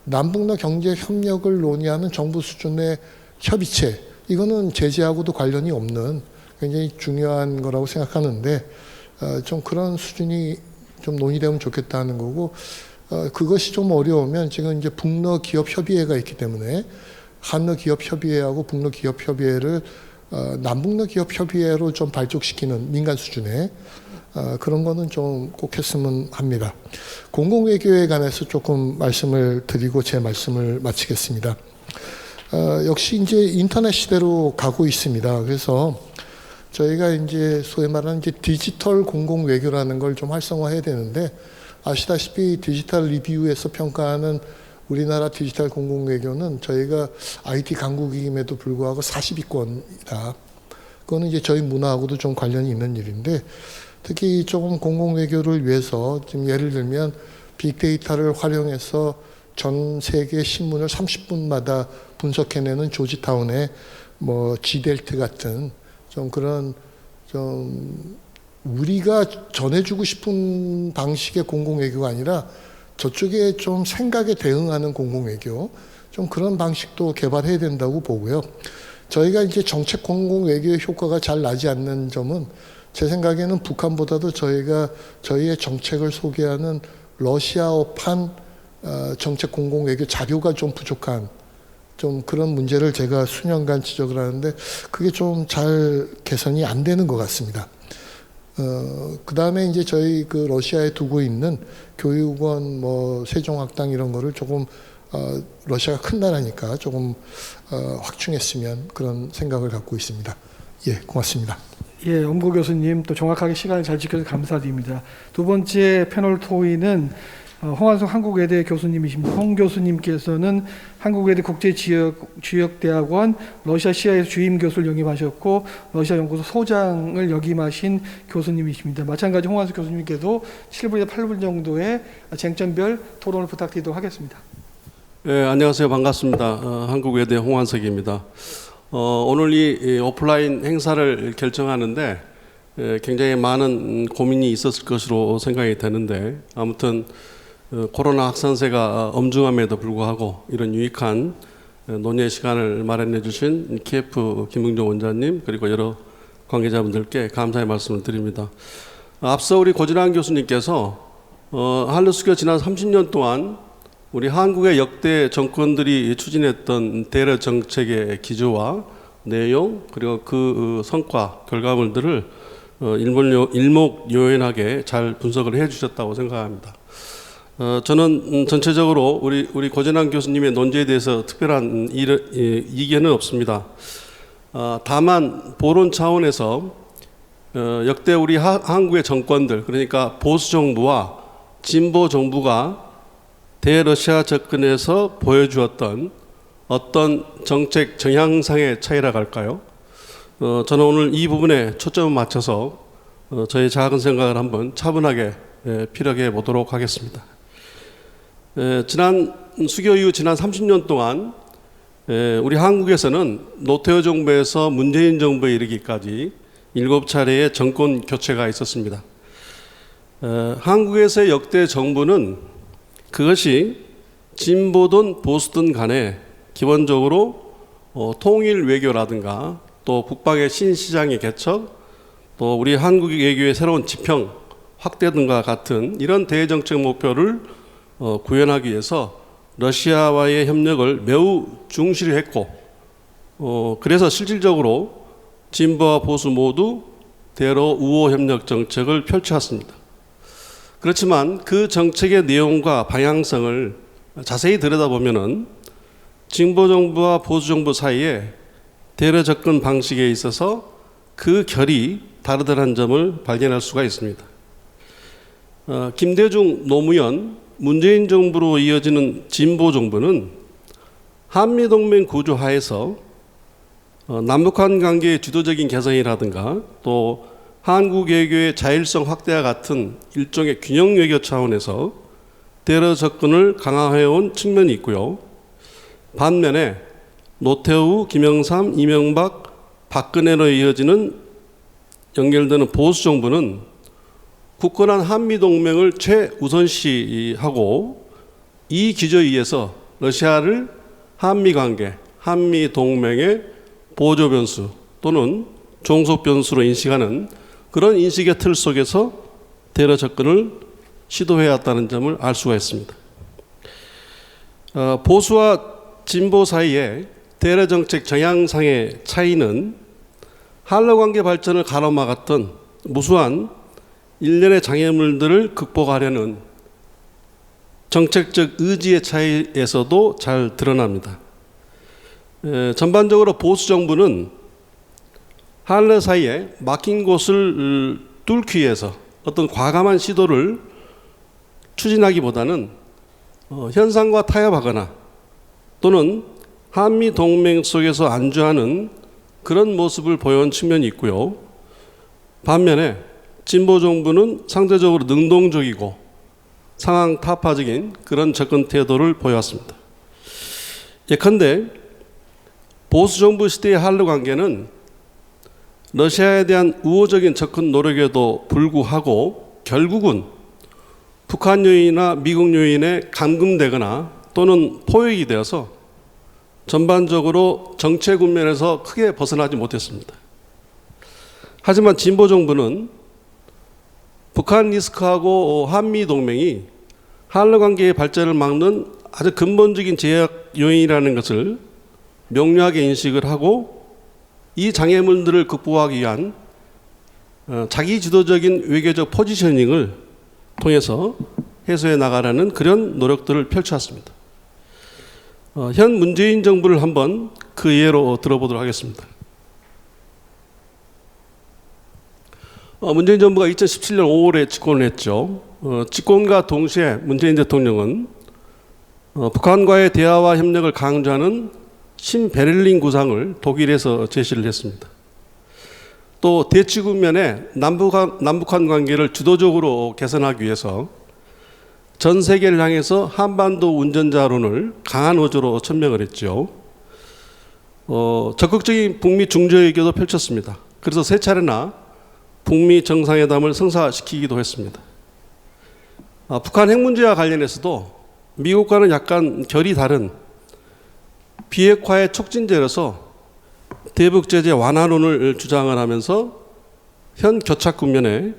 남북로 경제협력을 논의하는 정부 수준의 협의체 이거는 제재하고도 관련이 없는 굉장히 중요한 거라고 생각하는데 좀 그런 수준이 좀 논의되면 좋겠다는 거고 그것이 좀 어려우면 지금 이제 북러 기업 협의회가 있기 때문에 한러 기업 협의회하고 북러 기업 협의회를 남북러 기업 협의회로 좀 발족시키는 민간 수준의 그런 거는 좀 꼭 했으면 합니다. 공공외교에 관해서 조금 말씀을 드리고 제 말씀을 마치겠습니다. 역시 이제 인터넷 시대로 가고 있습니다. 그래서 저희가 이제 소위 말하는 이제 디지털 공공외교라는 걸 좀 활성화해야 되는데 아시다시피 디지털 리뷰에서 평가하는 우리나라 디지털 공공외교는 저희가 IT 강국임에도 불구하고 40위권이다. 그거는 이제 저희 문화하고도 좀 관련이 있는 일인데 특히 조금 공공외교를 위해서 지금 예를 들면 빅데이터를 활용해서 전 세계 신문을 30분마다 분석해내는 조지타운의 뭐 지델트 같은 좀 그런 좀 우리가 전해주고 싶은 방식의 공공외교가 아니라 저쪽에 좀 생각에 대응하는 공공외교 좀 그런 방식도 개발해야 된다고 보고요. 저희가 이제 정책 공공외교의 효과가 잘 나지 않는 점은 제 생각에는 북한보다도 저희가 저희의 정책을 소개하는 러시아어판 정책 공공외교 자료가 좀 부족한 좀 그런 문제를 제가 수년간 지적을 하는데 그게 좀 잘 개선이 안 되는 것 같습니다. 그 다음에 이제 저희 그 러시아에 두고 있는 교육원 뭐 세종학당 이런 거를 조금 러시아가 큰 나라니까 조금 확충했으면 그런 생각을 갖고 있습니다. 예, 고맙습니다. 예, 엄고 교수님 또 정확하게 시간을 잘 지켜서 감사드립니다. 두 번째 패널 토의는 홍한석 한국외대 교수님이십니다. 홍 교수님께서는 한국외대 국제지역대학원 러시아 시아에서 주임 교수를 역임하셨고 러시아 연구소 소장을 역임하신 교수님이십니다. 마찬가지 홍한석 교수님께도 7분에서 8분 정도의 쟁점별 토론을 부탁드리도록 하겠습니다. 네, 안녕하세요. 반갑습니다. 한국외대 홍한석입니다. 오늘 이 오프라인 행사를 결정하는데 굉장히 많은 고민이 있었을 것으로 생각이 되는데 아무튼 코로나 확산세가 엄중함에도 불구하고 이런 유익한 논의 시간을 마련해 주신 KF 김응종 원장님 그리고 여러 관계자분들께 감사의 말씀을 드립니다. 앞서 우리 고진환 교수님께서 한루수교 지난 30년 동안 우리 한국의 역대 정권들이 추진했던 대러 정책의 기조와 내용 그리고 그 성과 결과물들을 일목요연하게 잘 분석을 해 주셨다고 생각합니다. 저는 전체적으로 우리 고진환 교수님의 논제에 대해서 특별한 이견은 없습니다. 다만 보론 차원에서 역대 우리 한국의 정권들 그러니까 보수 정부와 진보 정부가 대러시아 접근에서 보여주었던 어떤 정책 정향상의 차이라고 할까요? 저는 오늘 이 부분에 초점을 맞춰서 저의 작은 생각을 한번 차분하게 피력해 보도록 하겠습니다. 지난 수교 이후 지난 30년 동안 우리 한국에서는 노태우 정부에서 문재인 정부에 이르기까지 7차례의 정권 교체가 있었습니다. 한국에서의 역대 정부는 그것이 진보든 보수든 간에 기본적으로 통일 외교라든가 또 북방의 신시장의 개척 또 우리 한국 외교의 새로운 지평 확대 등과 같은 이런 대정책 목표를 구현하기 위해서 러시아와의 협력을 매우 중시를 했고 그래서 실질적으로 진보와 보수 모두 대러 우호 협력 정책을 펼쳐왔습니다. 그렇지만 그 정책의 내용과 방향성을 자세히 들여다보면은 진보 정부와 보수 정부 사이에 대러 접근 방식에 있어서 그 결이 다르다는 점을 발견할 수가 있습니다. 김대중, 노무현, 문재인 정부로 이어지는 진보 정부는 한미동맹 구조 하에서 남북한 관계의 주도적인 개선이라든가 또 한국 외교의 자율성 확대와 같은 일종의 균형 외교 차원에서 대러 접근을 강화해온 측면이 있고요. 반면에 노태우, 김영삼, 이명박, 박근혜로 이어지는 연결되는 보수 정부는 굳건한 한미동맹을 최우선시하고 이 기조에 의해서 러시아를 한미관계, 한미동맹의 보조 변수 또는 종속 변수로 인식하는 그런 인식의 틀 속에서 대러 접근을 시도해왔다는 점을 알 수가 있습니다. 보수와 진보 사이에 대러 정책 정향상의 차이는 한러 관계 발전을 가로막았던 무수한 일련의 장애물들을 극복하려는 정책적 의지의 차이에서도 잘 드러납니다. 전반적으로 보수 정부는 한러 사이에 막힌 곳을 뚫기 위해서 어떤 과감한 시도를 추진하기보다는 현상과 타협하거나 또는 한미 동맹 속에서 안주하는 그런 모습을 보여온 측면이 있고요. 반면에 진보 정부는 상대적으로 능동적이고 상황 타파적인 그런 접근 태도를 보여왔습니다. 예컨대 보수 정부 시대의 한러 관계는 러시아에 대한 우호적인 접근 노력에도 불구하고 결국은 북한 요인이나 미국 요인에 감금되거나 또는 포획이 되어서 전반적으로 정체 국면에서 크게 벗어나지 못했습니다. 하지만 진보 정부는 북한 리스크하고 한미 동맹이 한러 관계의 발전을 막는 아주 근본적인 제약 요인이라는 것을 명료하게 인식을 하고 이 장애물들을 극복하기 위한 자기 주도적인 외교적 포지셔닝을 통해서 해소해 나가라는 그런 노력들을 펼쳐왔습니다. 현 문재인 정부를 한번 그 예로 들어보도록 하겠습니다. 문재인 정부가 2017년 5월에 집권을 했죠. 집권과 동시에 문재인 대통령은 북한과의 대화와 협력을 강조하는 신베를린 구상을 독일에서 제시를 했습니다. 또 대치 국면에 남북한 관계를 주도적으로 개선하기 위해서 전 세계를 향해서 한반도 운전자론을 강한 어조로 천명을 했죠. 적극적인 북미 중재 외교도 펼쳤습니다. 그래서 세 차례나 북미 정상회담을 성사시키기도 했습니다. 북한 핵 문제와 관련해서도 미국과는 약간 결이 다른 비핵화의 촉진제로서 대북 제재 완화론을 주장을 하면서 현 교착 국면에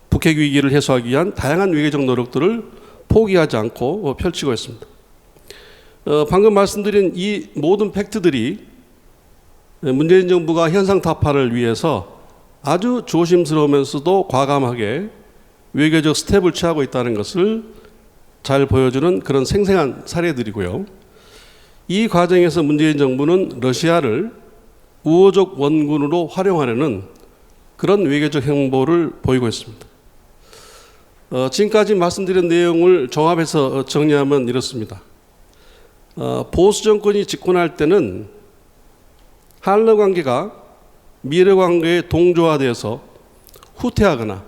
북핵 위기를 해소하기 위한 다양한 외교적 노력들을 포기하지 않고 펼치고 있습니다. 방금 말씀드린 이 모든 팩트들이 문재인 정부가 현상 타파를 위해서 아주 조심스러우면서도 과감하게 외교적 스텝을 취하고 있다는 것을 잘 보여주는 그런 생생한 사례들이고요. 이 과정에서 문재인 정부는 러시아를 우호적 원군으로 활용하려는 그런 외교적 행보를 보이고 있습니다. 지금까지 말씀드린 내용을 종합해서 정리하면 이렇습니다. 보수 정권이 집권할 때는 한러 관계가 미래 관계에 동조화되어서 후퇴하거나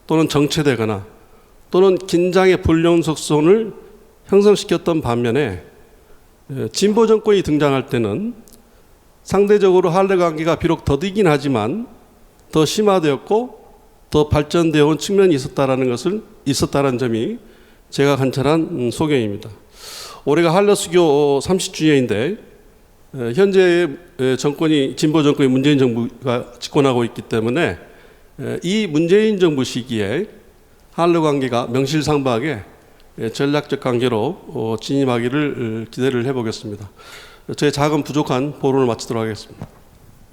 또는 정체되거나 또는 긴장의 불량 속성을 형성시켰던 반면에 진보 정권이 등장할 때는 상대적으로 한러 관계가 비록 더디긴 하지만 더 심화되었고 더 발전되어 온 측면이 있었다는 점이 제가 관찰한 소견입니다. 올해가 한러 수교 30주년인데 현재 정권이 진보 정권이 문재인 정부가 집권하고 있기 때문에 이 문재인 정부 시기에 한러 관계가 명실상부하게 전략적 관계로 진입하기를 기대를 해보겠습니다. 제 작은 부족한 보론을 마치도록 하겠습니다.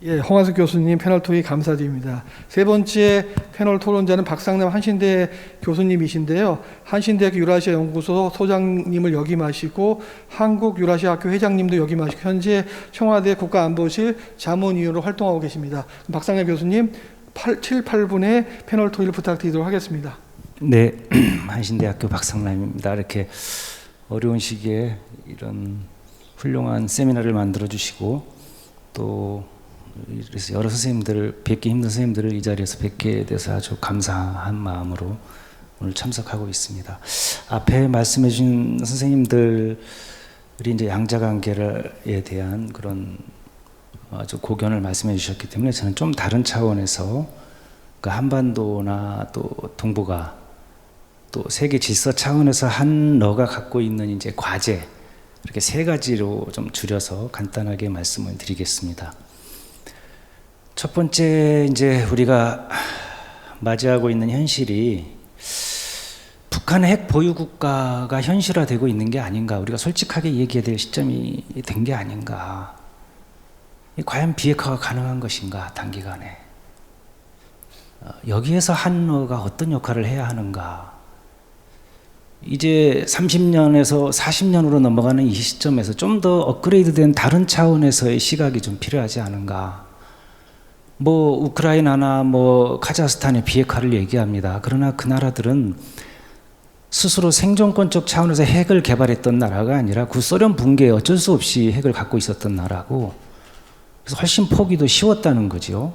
예, 홍한석 교수님 패널 토의 감사드립니다. 세 번째 패널 토론자는 박상남 한신대 교수님이신데요. 한신대학교 유라시아 연구소 소장님을 역임하시고 한국 유라시아학교 회장님도 역임하시고 현재 청와대 국가안보실 자문위원으로 활동하고 계십니다. 박상남 교수님 7, 8분의 패널 토의를 부탁드리도록 하겠습니다. 네, 한신대학교 박상남입니다. 이렇게 어려운 시기에 이런 훌륭한 세미나를 만들어 주시고 또 그래서 여러 선생님들을 뵙기 힘든 선생님들을 이 자리에서 뵙게 돼서 아주 감사한 마음으로 오늘 참석하고 있습니다. 앞에 말씀해 주신 선생님들이 이제 양자관계에 대한 그런 아주 고견을 말씀해 주셨기 때문에 저는 좀 다른 차원에서 그 한반도나 또 동북아 또 세계 질서 차원에서 한러가 갖고 있는 이제 과제 이렇게 세 가지로 좀 줄여서 간단하게 말씀을 드리겠습니다. 첫 번째 이제 우리가 맞이하고 있는 현실이 북한의 핵 보유 국가가 현실화되고 있는 게 아닌가, 우리가 솔직하게 얘기해야 될 시점이 된 게 아닌가. 과연 비핵화가 가능한 것인가 단기간에. 여기에서 한러가 어떤 역할을 해야 하는가. 이제 30년에서 40년으로 넘어가는 이 시점에서 좀 더 업그레이드된 다른 차원에서의 시각이 좀 필요하지 않은가. 뭐 우크라이나나 뭐 카자흐스탄의 비핵화를 얘기합니다. 그러나 그 나라들은 스스로 생존권적 차원에서 핵을 개발했던 나라가 아니라 구소련 붕괴에 어쩔 수 없이 핵을 갖고 있었던 나라고, 그래서 훨씬 포기도 쉬웠다는 거죠.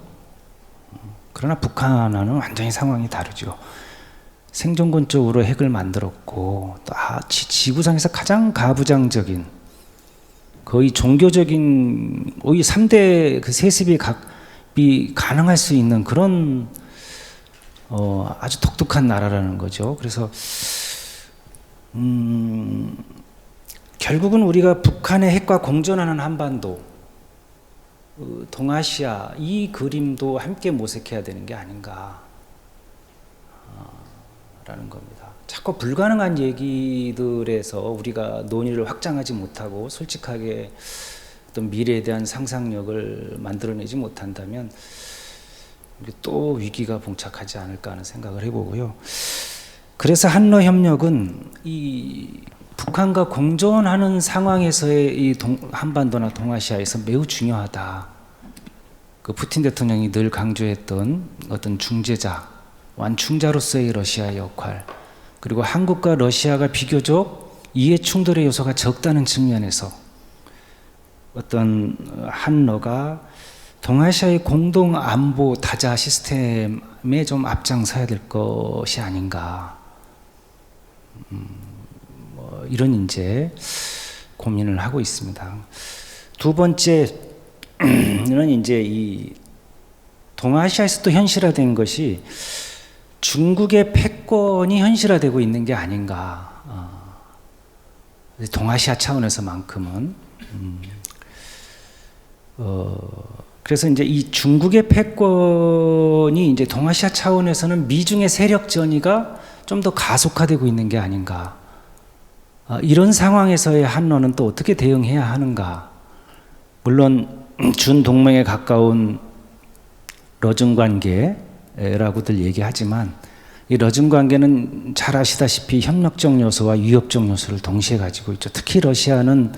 그러나 북한과는 완전히 상황이 다르죠. 생존권적으로 핵을 만들었고 또 지구상에서 가장 가부장적인 거의 종교적인 거의 3대 그 세습이 가능할 수 있는 그런 아주 독특한 나라라는 거죠. 그래서 결국은 우리가 북한의 핵과 공존하는 한반도, 동아시아 이 그림도 함께 모색해야 되는 게 아닌가 라는 겁니다. 자꾸 불가능한 얘기들에서 우리가 논의를 확장하지 못하고 솔직하게 어떤 미래에 대한 상상력을 만들어내지 못한다면 또 위기가 봉착하지 않을까 하는 생각을 해보고요. 그래서 한러 협력은 이 북한과 공존하는 상황에서의 이 한반도나 동아시아에서 매우 중요하다. 그 푸틴 대통령이 늘 강조했던 어떤 중재자, 완충자로서의 러시아의 역할, 그리고 한국과 러시아가 비교적 이해 충돌의 요소가 적다는 측면에서 어떤 한러가 동아시아의 공동 안보 다자 시스템에 좀 앞장서야 될 것이 아닌가, 뭐 이런 이제 고민을 하고 있습니다. 두 번째는 이제 이 동아시아에서 또 현실화된 것이 중국의 패권이 현실화되고 있는 게 아닌가. 동아시아 차원에서만큼은. 그래서 이제 이 중국의 패권이 이제 동아시아 차원에서는 미중의 세력 전이가 좀 더 가속화되고 있는 게 아닌가. 이런 상황에서의 한러는 또 어떻게 대응해야 하는가. 물론 준동맹에 가까운 러중 관계라고들 얘기하지만 이 러중 관계는 잘 아시다시피 협력적 요소와 위협적 요소를 동시에 가지고 있죠. 특히 러시아는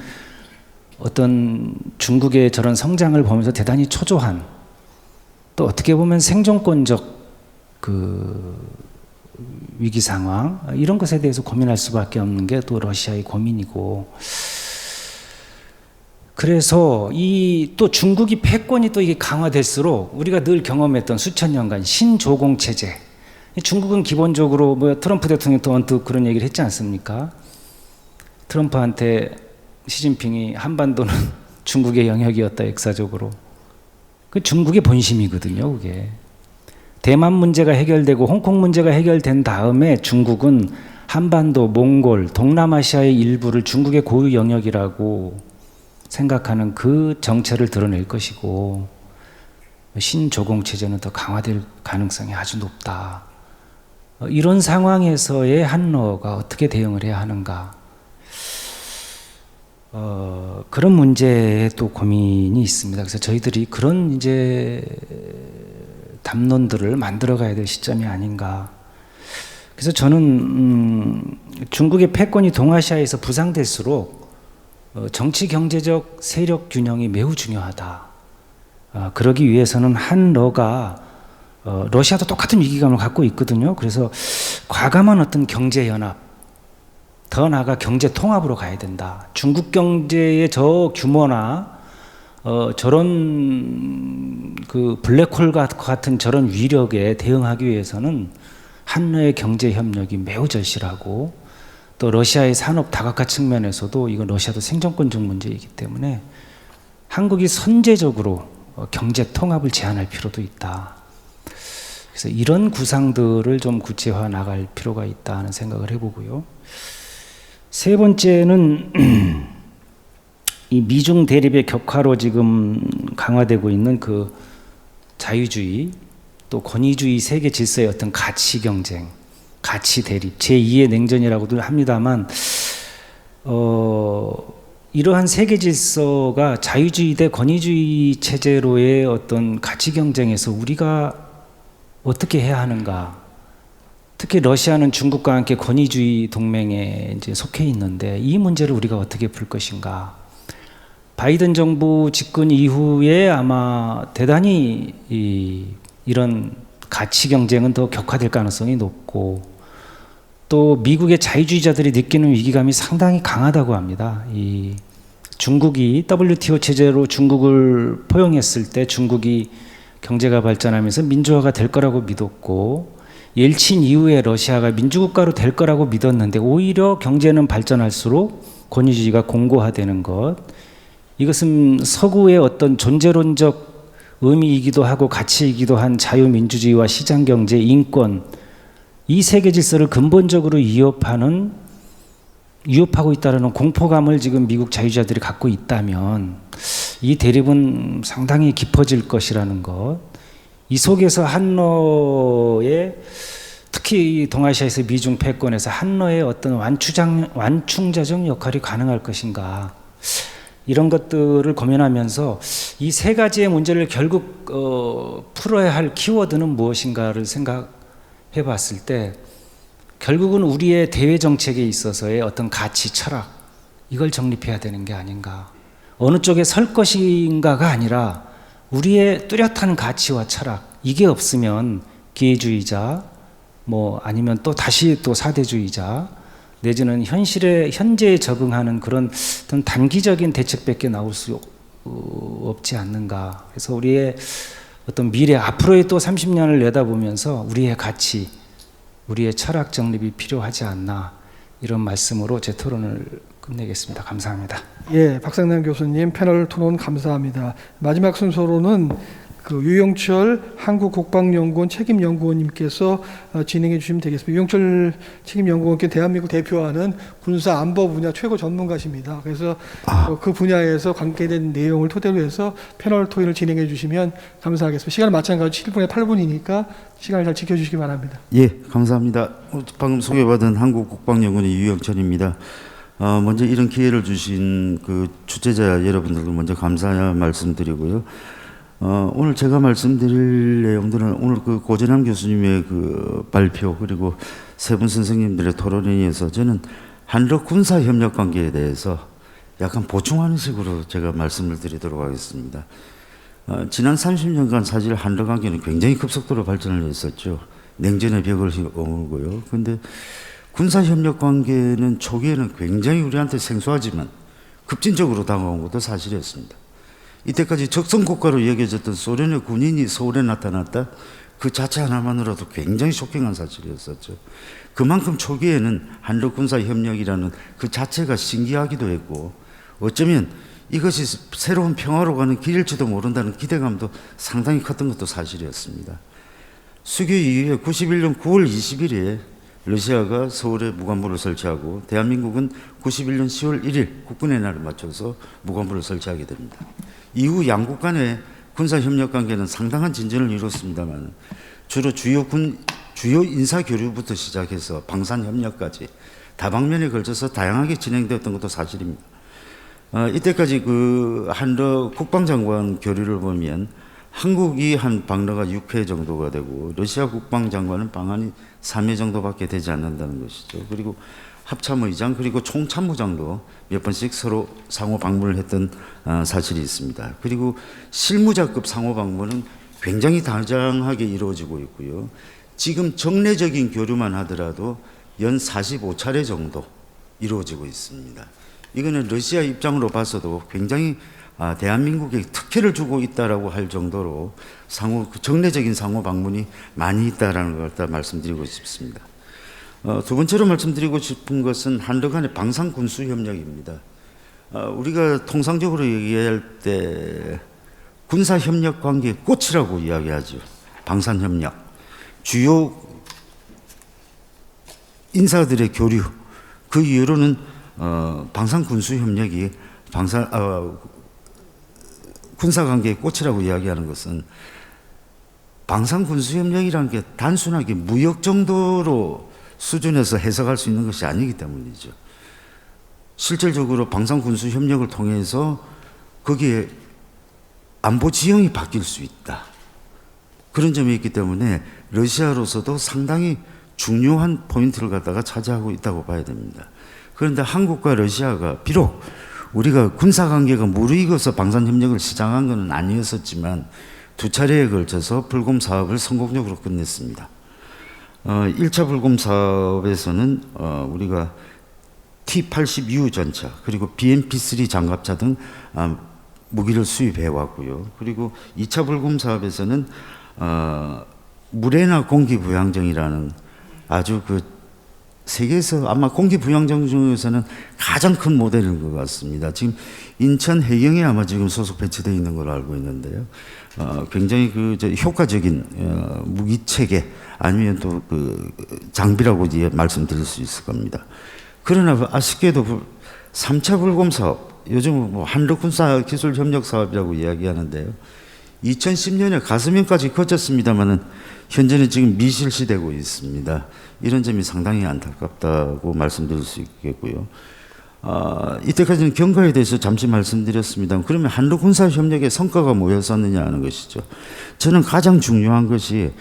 어떤 중국의 저런 성장을 보면서 대단히 초조한, 또 어떻게 보면 생존권적 그 위기 상황, 이런 것에 대해서 고민할 수밖에 없는 게 또 러시아의 고민이고, 그래서 이 또 중국이 패권이 또 이게 강화될수록 우리가 늘 경험했던 수천 년간 신조공 체제, 중국은 기본적으로 뭐 트럼프 대통령도 언뜻 그런 얘기를 했지 않습니까? 트럼프한테 시진핑이 한반도는 중국의 영역이었다, 역사적으로. 그 중국의 본심이거든요, 그게. 대만 문제가 해결되고 홍콩 문제가 해결된 다음에 중국은 한반도, 몽골, 동남아시아의 일부를 중국의 고유 영역이라고 생각하는 그 정체를 드러낼 것이고, 신조공 체제는 더 강화될 가능성이 아주 높다. 이런 상황에서의 한러가 어떻게 대응을 해야 하는가. 그런 문제에 또 고민이 있습니다. 그래서 저희들이 그런 이제 담론들을 만들어가야 될 시점이 아닌가. 그래서 저는 중국의 패권이 동아시아에서 부상될수록 정치 경제적 세력 균형이 매우 중요하다. 그러기 위해서는 한러가 러시아도 똑같은 위기감을 갖고 있거든요. 그래서 과감한 어떤 경제 연합, 더 나아가 경제 통합으로 가야 된다. 중국 경제의 저 규모나 저런 그 블랙홀 같은 저런 위력에 대응하기 위해서는 한러의 경제 협력이 매우 절실하고, 또 러시아의 산업 다각화 측면에서도 이건 러시아도 생존권적 문제이기 때문에 한국이 선제적으로 경제 통합을 제한할 필요도 있다. 그래서 이런 구상들을 좀 구체화 나갈 필요가 있다는 생각을 해보고요. 세 번째는 이 미중 대립의 격화로 지금 강화되고 있는 그 자유주의 또 권위주의 세계 질서의 어떤 가치 경쟁, 가치 대립, 제2의 냉전이라고도 합니다만, 이러한 세계 질서가 자유주의 대 권위주의 체제로의 어떤 가치 경쟁에서 우리가 어떻게 해야 하는가. 특히 러시아는 중국과 함께 권위주의 동맹에 이제 속해 있는데 이 문제를 우리가 어떻게 풀 것인가. 바이든 정부 집권 이후에 아마 대단히 이런 가치 경쟁은 더 격화될 가능성이 높고, 또 미국의 자유주의자들이 느끼는 위기감이 상당히 강하다고 합니다. 이 중국이 WTO 체제로 중국을 포용했을 때 중국이 경제가 발전하면서 민주화가 될 거라고 믿었고, 옐친 이후에 러시아가 민주국가로 될 거라고 믿었는데 오히려 경제는 발전할수록 권위주의가 공고화되는 것, 이것은 서구의 어떤 존재론적 의미이기도 하고 가치이기도 한 자유민주주의와 시장경제, 인권, 이 세계 질서를 근본적으로 위협하고 있다는 공포감을 지금 미국 자유주의자들이 갖고 있다면 이 대립은 상당히 깊어질 것이라는 것, 이 속에서 한러의, 특히 동아시아에서 미중 패권에서 한러의 어떤 완충자적 역할이 가능할 것인가, 이런 것들을 고민하면서 이 세 가지의 문제를 결국 풀어야 할 키워드는 무엇인가를 생각해 봤을 때, 결국은 우리의 대외 정책에 있어서의 어떤 가치, 철학, 이걸 정립해야 되는 게 아닌가. 어느 쪽에 설 것인가가 아니라 우리의 뚜렷한 가치와 철학, 이게 없으면 기회주의자, 뭐 아니면 또 다시 또 사대주의자, 내지는 현재에 적응하는 그런 어떤 단기적인 대책밖에 나올 수 없지 않는가. 그래서 우리의 어떤 미래, 앞으로의 또 30년을 내다보면서 우리의 가치, 우리의 철학 정립이 필요하지 않나, 이런 말씀으로 제 토론을 끝내겠습니다. 감사합니다. 예, 박상남 교수님 패널 토론 감사합니다. 마지막 순서로는 그 유영철 한국국방연구원 책임연구원님께서 진행해 주시면 되겠습니다. 유영철 책임연구원께 대한민국 대표하는 군사 안보 분야 최고 전문가십니다. 그래서 그 분야에서 관계된 내용을 토대로 해서 패널 토의를 진행해 주시면 감사하겠습니다. 시간은 마찬가지 7분에 8분이니까 시간을 잘 지켜주시기 바랍니다. 예, 감사합니다. 방금 소개받은 한국국방연구원의 유영철입니다. 먼저 이런 기회를 주신 그 주최자 여러분들도 먼저 감사 말씀드리고요. 오늘 제가 말씀드릴 내용들은 오늘 그 고전함 교수님의 그 발표, 그리고 세 분 선생님들의 토론에 의해서 저는 한러 군사 협력 관계에 대해서 약간 보충하는 식으로 제가 말씀을 드리도록 하겠습니다. 지난 30년간 사실 한러 관계는 굉장히 급속도로 발전을 했었죠. 냉전의 벽을 오르고요. 그런데 군사 협력 관계는 초기에는 굉장히 우리한테 생소하지만 급진적으로 다가온 것도 사실이었습니다. 이때까지 적성국가로 여겨졌던 소련의 군인이 서울에 나타났다, 그 자체 하나만으로도 굉장히 쇼킹한 사실이었었죠. 그만큼 초기에는 한러 군사 협력이라는 그 자체가 신기하기도 했고, 어쩌면 이것이 새로운 평화로 가는 길일지도 모른다는 기대감도 상당히 컸던 것도 사실이었습니다. 수교 이후에 91년 9월 20일에 러시아가 서울에 무관부를 설치하고 대한민국은 91년 10월 1일 국군의 날을 맞춰서 무관부를 설치하게 됩니다. 이후 양국 간의 군사협력 관계는 상당한 진전을 이뤘습니다만 주로 주요 인사 교류부터 시작해서 방산협력까지 다방면에 걸쳐서 다양하게 진행되었던 것도 사실입니다. 이때까지 그 한러 국방장관 교류를 보면 한국이 한 방러가 6회 정도가 되고 러시아 국방장관은 방한이 3회 정도밖에 되지 않는다는 것이죠. 그리고 합참의장 그리고 총참모장도 몇 번씩 서로 상호 방문을 했던 사실이 있습니다. 그리고 실무자급 상호 방문은 굉장히 다장하게 이루어지고 있고요. 지금 정례적인 교류만 하더라도 연 45차례 정도 이루어지고 있습니다. 이거는 러시아 입장으로 봐서도 굉장히 대한민국에 특혜를 주고 있다라고 할 정도로 정례적인 상호 방문이 많이 있다라는 걸 갖다 말씀드리고 싶습니다. 두 번째로 말씀드리고 싶은 것은 한러 간의 방산 군수 협력입니다. 우리가 통상적으로 얘기할 때 군사 협력 관계의 꽃이라고 이야기하죠. 방산 협력. 주요 인사들의 교류. 그 이유로는 방산 군수 협력이 군사 관계의 꽃이라고 이야기하는 것은 방산 군수 협력이라는 게 단순하게 무역 정도로 수준에서 해석할 수 있는 것이 아니기 때문이죠. 실질적으로 방산 군수 협력을 통해서 거기에 안보 지형이 바뀔 수 있다. 그런 점이 있기 때문에 러시아로서도 상당히 중요한 포인트를 갖다가 차지하고 있다고 봐야 됩니다. 그런데 한국과 러시아가 비록 우리가 군사관계가 무르익어서 방산협력을 시작한 것은 아니었었지만 두 차례에 걸쳐서 불곰 사업을 성공적으로 끝냈습니다. 1차 불곰 사업에서는 우리가 T-82U 전차 그리고 BMP-3 장갑차 등 무기를 수입해 왔고요. 그리고 2차 불곰 사업에서는 무레나 공기부양정이라는 아주 그 세계에서 아마 공기부양정 중에서는 가장 큰 모델인 것 같습니다. 지금 인천 해경에 아마 지금 소속 배치되어 있는 걸로 알고 있는데요. 굉장히 효과적인 무기 체계 아니면 또 그 장비라고 이제 말씀드릴 수 있을 겁니다. 그러나 아쉽게도 3차 불곰 사업, 요즘 뭐 한러군사 기술 협력 사업이라고 이야기하는데요. 2010년에 가스면까지 거쳤습니다만은 현재는 지금 미실시되고 있습니다. 이런 점이 상당히 안타깝다고 말씀드릴 수 있겠고요. 이때까지는 경과에 대해서 잠시 말씀드렸습니다. 그러면 한러 군사 협력의 성과가 뭐였었느냐 하는 것이죠. 저는 가장 중요한 것이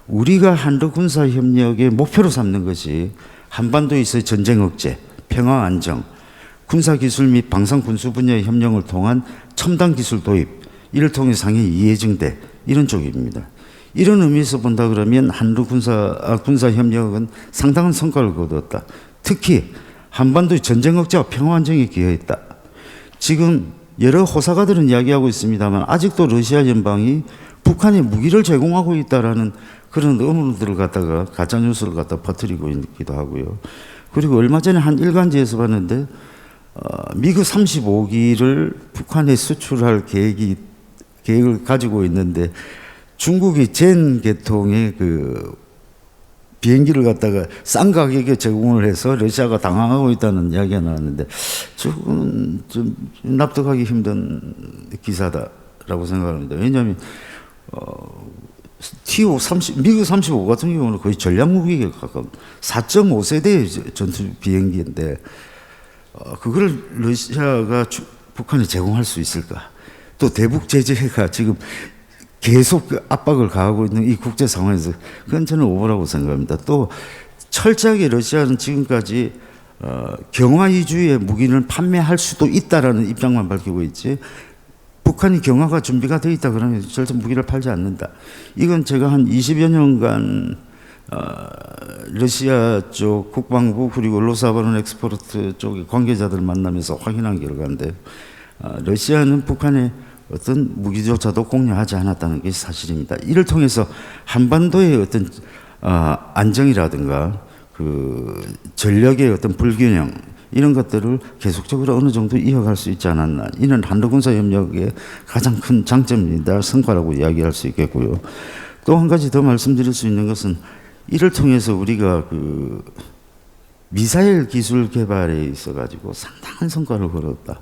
우리가 한러 군사 협력의 목표로 삼는 것이 한반도에서의 전쟁 억제, 평화 안정, 군사 기술 및 방산 군수 분야의 협력을 통한 첨단 기술 도입, 이를 통해 상해 이해 증대 이런 쪽입니다. 이런 의미에서 본다 그러면 한러 군사 협력은 상당한 성과를 거두었다. 특히 한반도의 전쟁 억제와 평화 안정에 기여했다. 지금 여러 호사가들은 이야기하고 있습니다만 아직도 러시아 연방이 북한에 무기를 제공하고 있다라는 그런 의문들을 갖다가 가짜 뉴스를 갖다 퍼뜨리고 있기도 하고요. 그리고 얼마 전에 한 일간지에서 봤는데 미그 35기를 북한에 수출할 계획을 가지고 있는데 중국이 젠 계통의 그 비행기를 갖다가 싼 가격에 제공을 해서 러시아가 당황하고 있다는 이야기가 나왔는데 조금 좀 납득하기 힘든 기사다라고 생각합니다. 왜냐하면 미그 35 같은 경우는 거의 전략무기에 가까운 4.5세대의 전투 비행기인데 그걸 러시아가 북한에 제공할 수 있을까? 또 대북 제재가 지금 계속 압박을 가하고 있는 이 국제 상황에서 그건 저는 오버라고 생각합니다. 또 철저하게 러시아는 지금까지 경화 위주의 무기를 판매할 수도 있다라는 입장만 밝히고 있지 북한이 경화가 준비가 되어 있다 그러면 절대 무기를 팔지 않는다. 이건 제가 한 20여 년간 러시아 쪽 국방부 그리고 로스아바론 엑스포르트 쪽의 관계자들 만나면서 확인한 결과인데 러시아는 북한의 어떤 무기조차도 공유하지 않았다는 게 사실입니다. 이를 통해서 한반도의 어떤 안정이라든가 그 전력의 어떤 불균형 이런 것들을 계속적으로 어느 정도 이어갈 수 있지 않았나. 이는 한러군사 협력의 가장 큰 장점이다, 성과라고 이야기할 수 있겠고요. 또 한 가지 더 말씀드릴 수 있는 것은 이를 통해서 우리가 그 미사일 기술 개발에 있어가지고 상당한 성과를 거뒀다.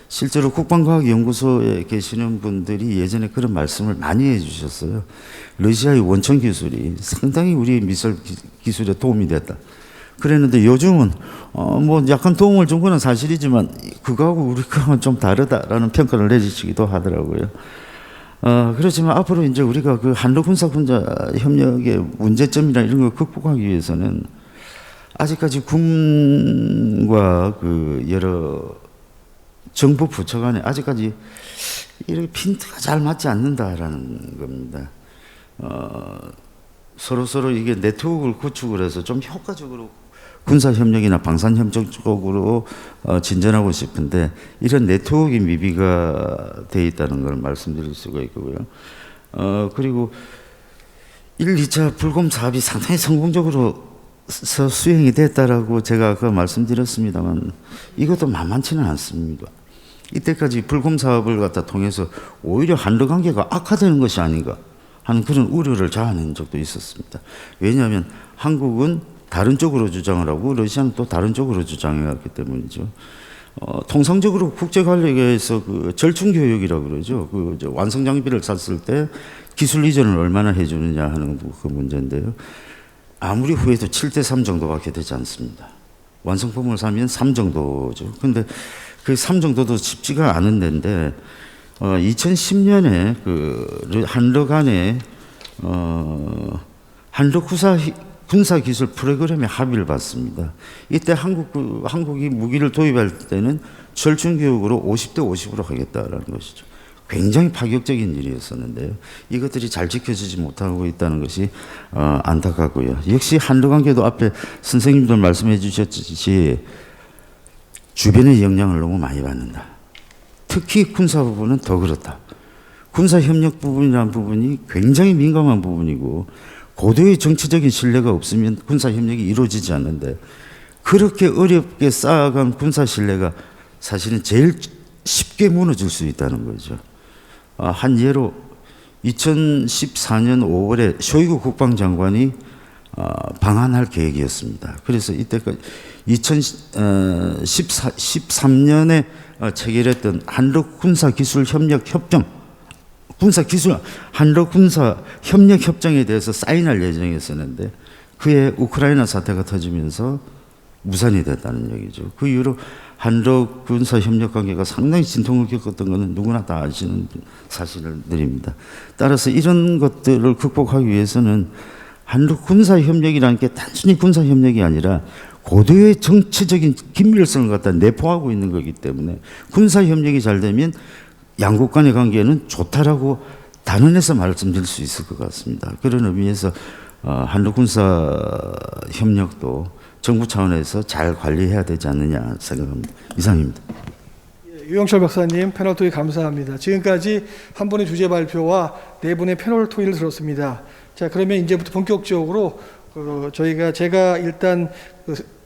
실제로 국방과학연구소에 계시는 분들이 예전에 그런 말씀을 많이 해주셨어요. 러시아의 원천 기술이 상당히 우리 미사일 기술에 도움이 됐다. 그랬는데 요즘은 뭐 약간 도움을 준 거는 사실이지만 그거하고 우리 거는 좀 다르다라는 평가를 내리시기도 하더라고요. 그렇지만 앞으로 이제 우리가 그 한러 군사 협력의 문제점이나 이런 걸 극복하기 위해서는 아직까지 군과 그 여러 정부 부처 간에 아직까지 이렇게 핀트가 잘 맞지 않는다라는 겁니다. 서로 이게 네트워크를 구축을 해서 좀 효과적으로 군사 협력이나 방산 협력 쪽으로 진전하고 싶은데 이런 네트워크 미비가 돼 있다는 걸 말씀드릴 수가 있고요. 그리고 1, 2차 불곰 사업이 상당히 성공적으로 수행이 됐다라고 제가 아까 말씀드렸습니다만 이것도 만만치는 않습니다. 이때까지 불곰 사업을 갖다 통해서 오히려 한러 관계가 악화되는 것이 아닌가 하는 그런 우려를 자아낸 적도 있었습니다. 왜냐하면 한국은 다른 쪽으로 주장을 하고 러시아는 또 다른 쪽으로 주장해왔기 때문이죠. 통상적으로 국제관리에서 그 절충교육이라고 그러죠. 그 완성 장비를 샀을 때 기술 이전을 얼마나 해주느냐 하는 그 문제인데요. 아무리 후회도 7대3 정도밖에 되지 않습니다. 완성품을 사면 3 정도죠. 근데 그 3 정도도 쉽지가 않은 데인데 2010년에 그 한러 간에 한러 군사 기술 프로그램에 합의를 받습니다. 이때 한국이 무기를 도입할 때는 절충 교육으로 50대 50으로 하겠다라는 것이죠. 굉장히 파격적인 일이었었는데요. 이것들이 잘 지켜지지 못하고 있다는 것이 안타깝고요. 역시 한러 관계도 앞에 선생님들 말씀해 주셨듯이 주변의 영향을 너무 많이 받는다. 특히 군사 부분은 더 그렇다. 군사 협력 부분이라는 부분이 굉장히 민감한 부분이고 고도의 정치적인 신뢰가 없으면 군사 협력이 이루어지지 않는데 그렇게 어렵게 쌓아간 군사 신뢰가 사실은 제일 쉽게 무너질 수 있다는 거죠. 한 예로 2014년 5월에 쇼이구 국방장관이 방한할 계획이었습니다. 그래서 이때까지 2013년에 체결했던 한러 군사 기술 협력 협정, 한러 군사 협력 협정에 대해서 사인할 예정이었었는데 그해 우크라이나 사태가 터지면서 무산이 됐다는 얘기죠. 그 이후로 한러 군사 협력 관계가 상당히 진통을 겪었던 것은 누구나 다 아시는 사실들입니다. 따라서 이런 것들을 극복하기 위해서는 한러 군사 협력이라는 게 단순히 군사 협력이 아니라 고도의 정치적인 긴밀성을 갖다 내포하고 있는 거기 때문에 군사 협력이 잘 되면 양국 간의 관계는 좋다라고 단언해서 말씀드릴 수 있을 것 같습니다. 그런 의미에서 한러 군사 협력도 정부 차원에서 잘 관리해야 되지 않느냐 생각합니다. 이상입니다. 유영철 박사님 패널 토의 감사합니다. 지금까지 한 분의 주제 발표와 4분의 패널 토의를 들었습니다. 자, 그러면 이제부터 본격적으로 제가 일단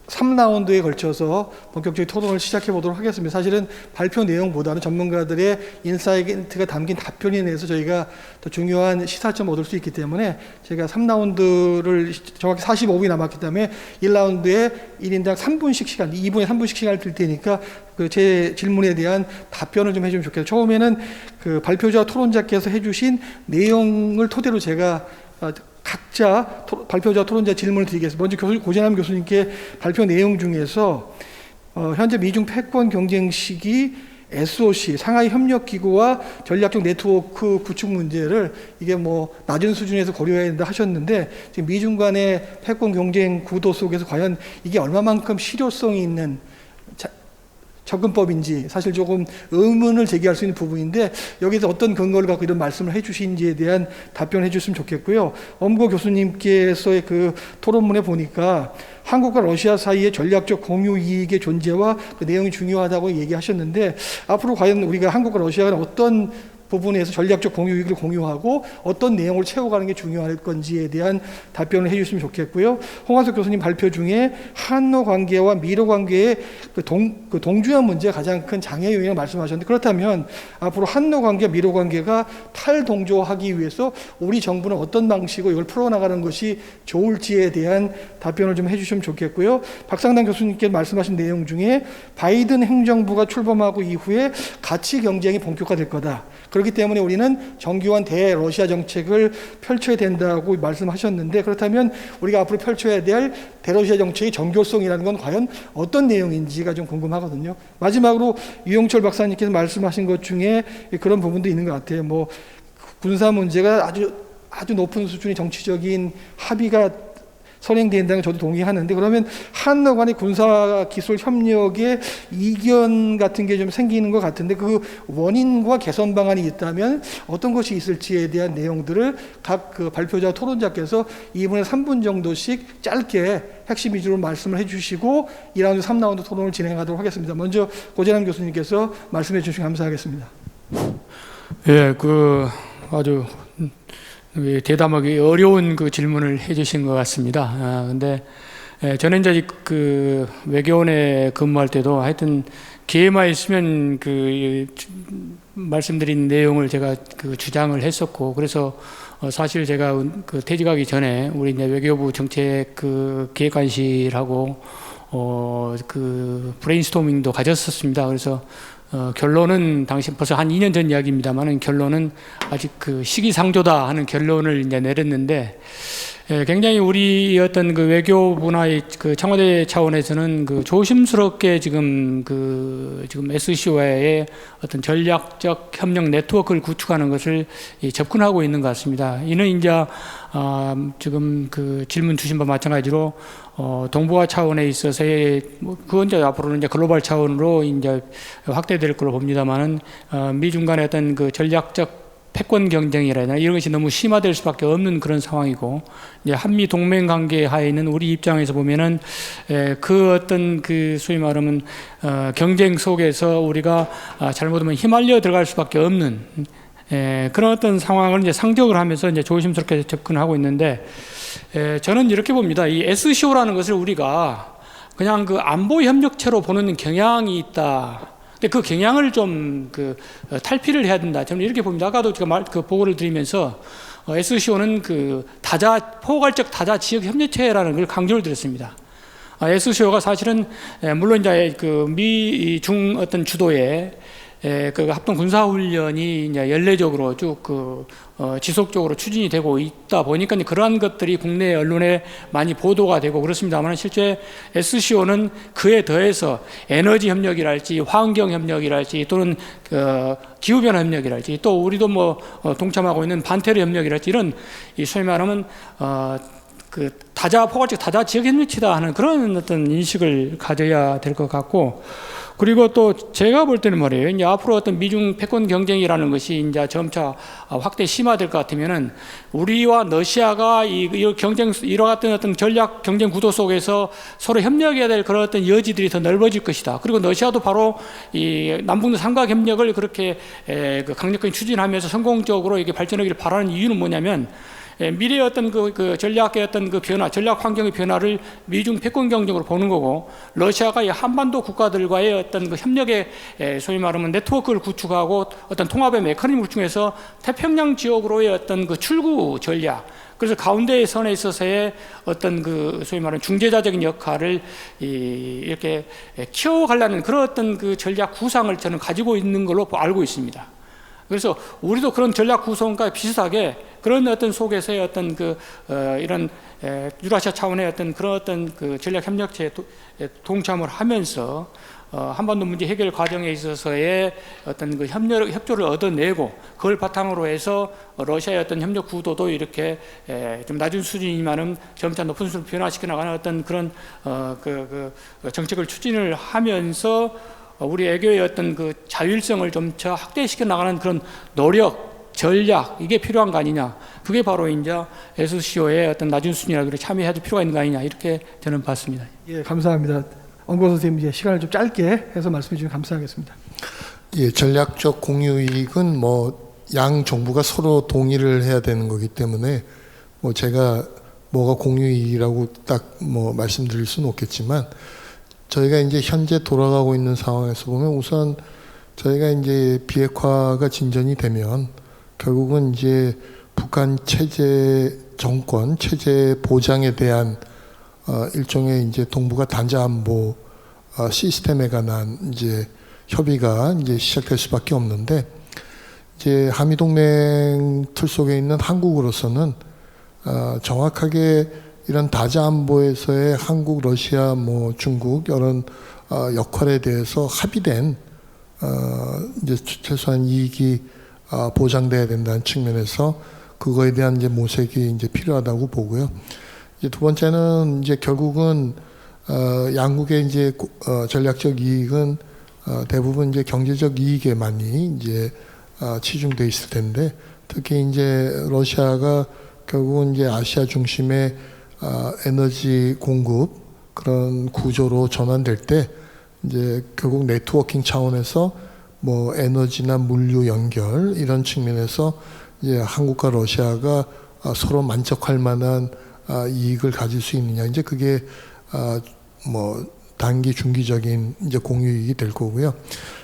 3라운드에 걸쳐서 본격적인 토론을 시작해 보도록 하겠습니다. 사실은 발표 내용보다는 전문가들의 인사이트가 담긴 답변에 대해서 저희가 더 중요한 시사점을 얻을 수 있기 때문에 제가 3라운드를 정확히 45분이 남았기 때문에 1라운드에 1인당 3분씩 시간, 2분에 3분씩 시간을 드릴 테니까 제 질문에 대한 답변을 좀 해주면 좋겠어요. 처음에는 그 발표자 토론자께서 해주신 내용을 토대로 제가 각자 발표자 토론자 질문을 드리겠습니다. 먼저 고재남 교수님께 발표 내용 중에서 현재 미중 패권 경쟁 시기 SOC 상하이 협력기구와 전략적 네트워크 구축 문제를 이게 뭐 낮은 수준에서 고려해야 된다 하셨는데 지금 미중 간의 패권 경쟁 구도 속에서 과연 이게 얼마만큼 실효성이 있는 접근법인지 사실 조금 의문을 제기할 수 있는 부분인데 여기서 어떤 근거를 갖고 이런 말씀을 해주신지에 대한 답변을 해주셨으면 좋겠고요. 엄고 교수님께서의 그 토론문에 보니까 한국과 러시아 사이의 전략적 공유 이익의 존재와 그 내용이 중요하다고 얘기하셨는데 앞으로 과연 우리가 한국과 러시아가 어떤 부분에서 전략적 공유 이익을 공유하고 어떤 내용을 채워가는 게 중요할 건지에 대한 답변을 해주시면 좋겠고요. 홍한석 교수님 발표 중에 한러 관계와 미러 관계의 그 동주한 문제가 가장 큰 장애 요인을 말씀하셨는데 그렇다면 앞으로 한러 관계와 미러 관계가 탈동조하기 위해서 우리 정부는 어떤 방식으로 이걸 풀어나가는 것이 좋을지에 대한 답변을 좀 해주시면 좋겠고요. 박상당 교수님께 말씀하신 내용 중에 바이든 행정부가 출범하고 이후에 가치 경쟁이 본격화될 거다. 그렇기 때문에 우리는 정교한 대러시아 정책을 펼쳐야 된다고 말씀하셨는데, 그렇다면 우리가 앞으로 펼쳐야 될 대러시아 정책의 정교성이라는 건 과연 어떤 내용인지가 좀 궁금하거든요. 마지막으로 유영철 박사님께서 말씀하신 것 중에 그런 부분도 있는 것 같아요. 뭐 군사 문제가 아주 높은 수준의 정치적인 합의가 선행된다는 저도 동의하는데, 그러면 한러 간의 군사 기술 협력에 이견 같은 게 좀 생기는 것 같은데, 그 원인과 개선 방안이 있다면 어떤 것이 있을지에 대한 내용들을 각 그 발표자 토론자께서 2분에 3분 정도씩 짧게 핵심 위주로 말씀을 해주시고 2라운드 3라운드 토론을 진행하도록 하겠습니다. 먼저 고재남 교수님께서 말씀해 주시면 감사하겠습니다. 예, 그 아주 대담하게 어려운 그 질문을 해주신 것 같습니다. 근데 저는 이제 그 외교원에 근무할 때도 하여튼 기회만 있으면 그 말씀드린 내용을 제가 그 주장을 했었고, 그래서 사실 제가 그 퇴직하기 전에 우리 이제 외교부 정책 그 기획관실하고 그 브레인스토밍도 가졌었습니다. 그래서 결론은 당시 벌써 한 2년 전 이야기입니다만은 결론은 아직 그 시기상조다 하는 결론을 이제 내렸는데, 굉장히 우리 어떤 그 외교부나 그 청와대 차원에서는 그 조심스럽게 지금 SCO와의 어떤 전략적 협력 네트워크를 구축하는 것을 접근하고 있는 것 같습니다. 이는 이제 지금 그 질문 주신 바와 마찬가지로 동북아 차원에 있어서의 그건 이제 앞으로는 이제 글로벌 차원으로 이제 확대될 걸로 봅니다만은 미중 간의 어떤 그 전략적 패권 경쟁이라나 이런 것이 너무 심화될 수밖에 없는 그런 상황이고, 이제 한미 동맹 관계 하에 있는 우리 입장에서 보면은 그 어떤 그 소위 말하면 경쟁 속에서 우리가 잘못하면 휘말려 들어갈 수밖에 없는 그런 어떤 상황을 이제 상정을 하면서 이제 조심스럽게 접근하고 있는데, 저는 이렇게 봅니다. 이 SCO라는 것을 우리가 그냥 그 안보 협력체로 보는 경향이 있다. 근데 그 경향을 좀 그 탈피를 해야 된다. 저는 이렇게 봅니다. 아까도 제가 그 보고를 드리면서 SCO는 그 포괄적 다자 지역 협력체라는 걸 강조를 드렸습니다. SCO가 사실은 물론 이제 그 미중 어떤 주도의 그 합동 군사 훈련이 이제 연례적으로 쭉 지속적으로 추진이 되고 있다 보니까 그러한 것들이 국내 언론에 많이 보도가 되고 그렇습니다만, 실제 SCO는 그에 더해서 에너지 협력이랄지 환경 협력이랄지 또는 기후 변화 협력이랄지 또 우리도 뭐 동참하고 있는 반테러 협력이랄지 이런 이 소위 말하면 그 포괄적 다자 지역 협력체다 하는 그런 어떤 인식을 가져야 될 것 같고, 그리고 또 제가 볼 때는 말이에요. 이제 앞으로 어떤 미중 패권 경쟁이라는 것이 이제 점차 확대 심화될 것 같으면은 우리와 러시아가 이 경쟁 이와 같은 어떤 전략 경쟁 구도 속에서 서로 협력해야 될 그런 어떤 여지들이 더 넓어질 것이다. 그리고 러시아도 바로 이 남북 삼각 협력을 그렇게 강력하게 추진하면서 성공적으로 이게 발전하기를 바라는 이유는 뭐냐면, 미래의 어떤 그 전략의 어떤 그 변화, 전략 환경의 변화를 미중 패권 경쟁으로 보는 거고, 러시아가 이 한반도 국가들과의 어떤 그 협력의 소위 말하면 네트워크를 구축하고 어떤 통합의 메커니즘을 구축해서 태평양 지역으로의 어떤 그 출구 전략, 그래서 가운데의 선에 있어서의 어떤 그 소위 말하는 중재자적인 역할을 이렇게 키워가려는 그런 어떤 그 전략 구상을 저는 가지고 있는 걸로 알고 있습니다. 그래서 우리도 그런 전략 구성과 비슷하게 그런 어떤 속에서의 어떤 이런 유라시아 차원의 어떤 그런 어떤 그 전략 협력체에 동참을 하면서 한반도 문제 해결 과정에 있어서의 어떤 그 협조를 얻어내고, 그걸 바탕으로 해서 러시아의 어떤 협력 구도도 이렇게 좀 낮은 수준이지만은 점차 높은 수준으로 변화시켜 나가는 어떤 그런 정책을 추진을 하면서 우리 외교의 어떤 그 자율성을 좀 더 확대시켜 나가는 그런 노력, 전략, 이게 필요한 거 아니냐. 그게 바로 이제 SCO의 어떤 낮은 수준이라도 참여해야 될 필요가 있는 거 아니냐. 이렇게 저는 봤습니다. 예, 감사합니다. 원고 선생님 이제 시간을 좀 짧게 해서 말씀해 주시면 감사하겠습니다. 예, 전략적 공유 이익은 뭐 양 정부가 서로 동의를 해야 되는 거기 때문에 뭐 제가 뭐가 공유 이익이라고 딱 뭐 말씀드릴 수는 없겠지만, 저희가 이제 현재 돌아가고 있는 상황에서 보면 우선 저희가 이제 비핵화가 진전이 되면 결국은 이제 북한 체제 정권 체제 보장에 대한 일종의 이제 동북아 단자 안보 시스템에 관한 이제 협의가 이제 시작될 수밖에 없는데, 이제 한미동맹 틀 속에 있는 한국으로서는 정확하게 이런 다자안보에서의 한국, 러시아, 뭐 중국 이런 역할에 대해서 합의된 이제 최소한 이익이 보장돼야 된다는 측면에서 그거에 대한 이제 모색이 이제 필요하다고 보고요. 이제 두 번째는 이제 결국은 양국의 이제 전략적 이익은 대부분 이제 경제적 이익에 많이 이제 치중돼 있을 텐데, 특히 이제 러시아가 결국은 이제 아시아 중심의 에너지 공급 그런 구조로 전환될 때 이제 결국 네트워킹 차원에서 뭐 에너지나 물류 연결 이런 측면에서 이제 한국과 러시아가 서로 만족할 만한 이익을 가질 수 있느냐, 이제 그게 뭐 단기 중기적인 이제 공유이익이 될 거고요.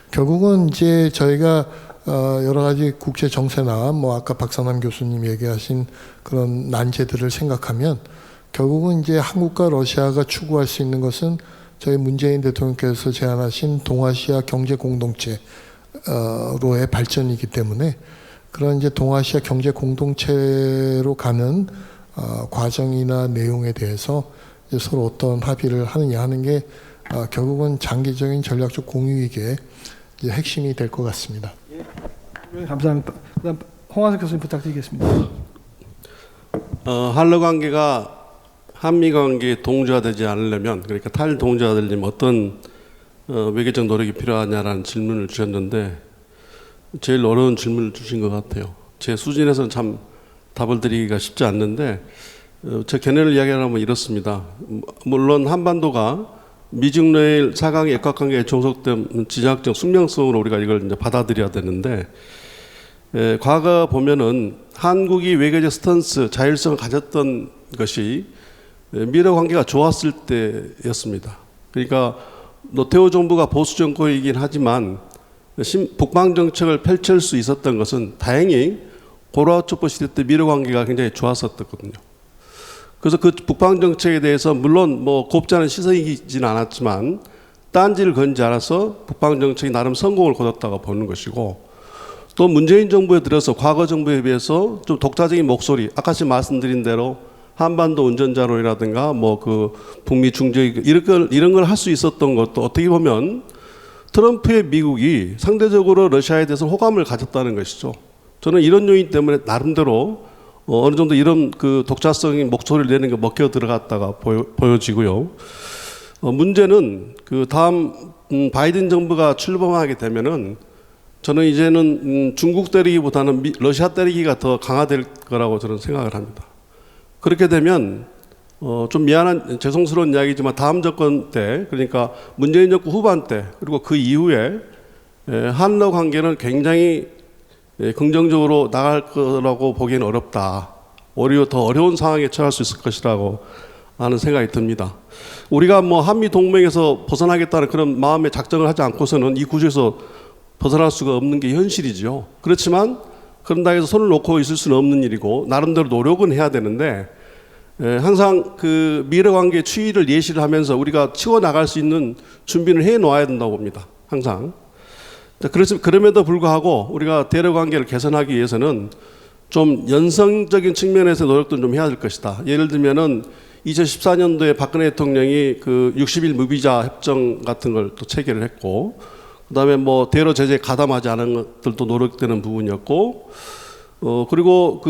결국은 이제 저희가 여러 가지 국제 정세나 뭐 아까 박상남 교수님 얘기하신 그런 난제들을 생각하면 결국은 이제 한국과 러시아가 추구할 수 있는 것은 저희 문재인 대통령께서 제안하신 동아시아 경제 공동체로의 발전이기 때문에 그런 이제 동아시아 경제 공동체로 가는 과정이나 내용에 대해서 이제 서로 어떤 합의를 하느냐 하는 게 결국은 장기적인 전략적 공유이익의 이제 핵심이 될 것 같습니다. 네, 감사합니다. 그다음 홍한석 교수님 부탁드리겠습니다. 한러 관계가 한미 관계에 동조화되지 않으려면, 그러니까 탈동조화되려면 어떤 외교적 노력이 필요하냐라는 질문을 주셨는데 제일 어려운 질문을 주신 것 같아요. 제 수준에서는 참 답을 드리기가 쉽지 않는데 제 견해를 이야기하면 이렇습니다. 물론 한반도가 미중러일 4강의 역학관계에 종속된 지정학적 숙명성으로 우리가 이걸 이제 받아들여야 되는데, 과거 보면은 한국이 외교적 스턴스, 자율성을 가졌던 것이 미러 관계가 좋았을 때였습니다. 그러니까 노태우 정부가 보수 정권이긴 하지만 북방 정책을 펼칠 수 있었던 것은 다행히 고라우초포 시대 때 미러 관계가 굉장히 좋았었거든요. 그래서 그 북방 정책에 대해서 물론 뭐 곱지 않은 시선이지는 않았지만 딴지를 건지 않아서 북방 정책이 나름 성공을 거뒀다고 보는 것이고, 또 문재인 정부에 들어서 과거 정부에 비해서 좀 독자적인 목소리, 아까 말씀드린 대로 한반도 운전자로라든가 뭐 그 북미 중재 이런 걸 할 수 있었던 것도 어떻게 보면 트럼프의 미국이 상대적으로 러시아에 대해서 호감을 가졌다는 것이죠. 저는 이런 요인 때문에 나름대로 어느 정도 이런 그 독자적인 목소리를 내는 게 먹혀 들어갔다가 보여지고요. 문제는 그 다음 바이든 정부가 출범하게 되면은 저는 이제는 중국 때리기보다는 러시아 때리기가 더 강화될 거라고 저는 생각을 합니다. 그렇게 되면 좀 미안한 죄송스러운 이야기지만 다음 정권 때, 그러니까 문재인 정부 후반 때 그리고 그 이후에 한러 관계는 굉장히 긍정적으로 나갈 거라고 보기는 어렵다. 오히려 더 어려운 상황에 처할 수 있을 것이라고 하는 생각이 듭니다. 우리가 뭐 한미 동맹에서 벗어나겠다는 그런 마음의 작정을 하지 않고서는 이 구조에서 벗어날 수가 없는 게 현실이죠. 그렇지만 그런다 해서 손을 놓고 있을 수는 없는 일이고 나름대로 노력은 해야 되는데, 항상 그 미래 관계 추이를 예시를 하면서 우리가 치고 나갈 수 있는 준비를 해 놓아야 된다고 봅니다. 항상. 그럼에도 불구하고 우리가 대러 관계를 개선하기 위해서는 좀 연성적인 측면에서 노력도 좀 해야 될 것이다. 예를 들면은 2014년도에 박근혜 대통령이 그 60일 무비자 협정 같은 걸 또 체결을 했고, 그다음에 뭐 대러 제재에 가담하지 않은 것들도 노력되는 부분이었고, 그리고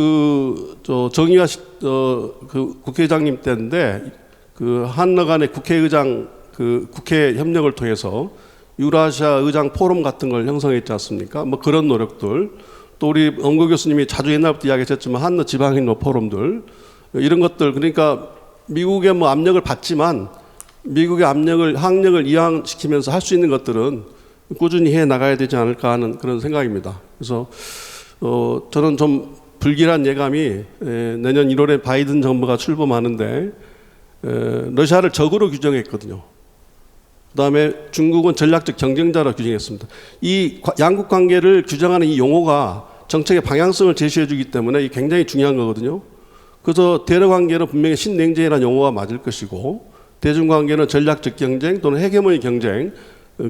정의화 그 국회의장님 때인데 그 한러 간의 국회의장 그 국회 협력을 통해서 유라시아 의장 포럼 같은 걸 형성했지 않습니까? 뭐 그런 노력들, 또 우리 엄구 교수님이 자주 옛날부터 이야기하셨지만 한러 지방인로 포럼들, 이런 것들, 그러니까 미국의 뭐 압력을 받지만 미국의 항력을 이양시키면서 할 수 있는 것들은 꾸준히 해 나가야 되지 않을까 하는 그런 생각입니다. 그래서 저는 좀 불길한 예감이 내년 1월에 바이든 정부가 출범하는데 러시아를 적으로 규정했거든요. 그다음에 중국은 전략적 경쟁자로 규정했습니다. 이 양국 관계를 규정하는 이 용어가 정책의 방향성을 제시해 주기 때문에 이게 굉장히 중요한 거거든요. 그래서 대러 관계는 분명히 신냉전이라는 용어가 맞을 것이고, 대중 관계는 전략적 경쟁 또는 헤게모니 경쟁,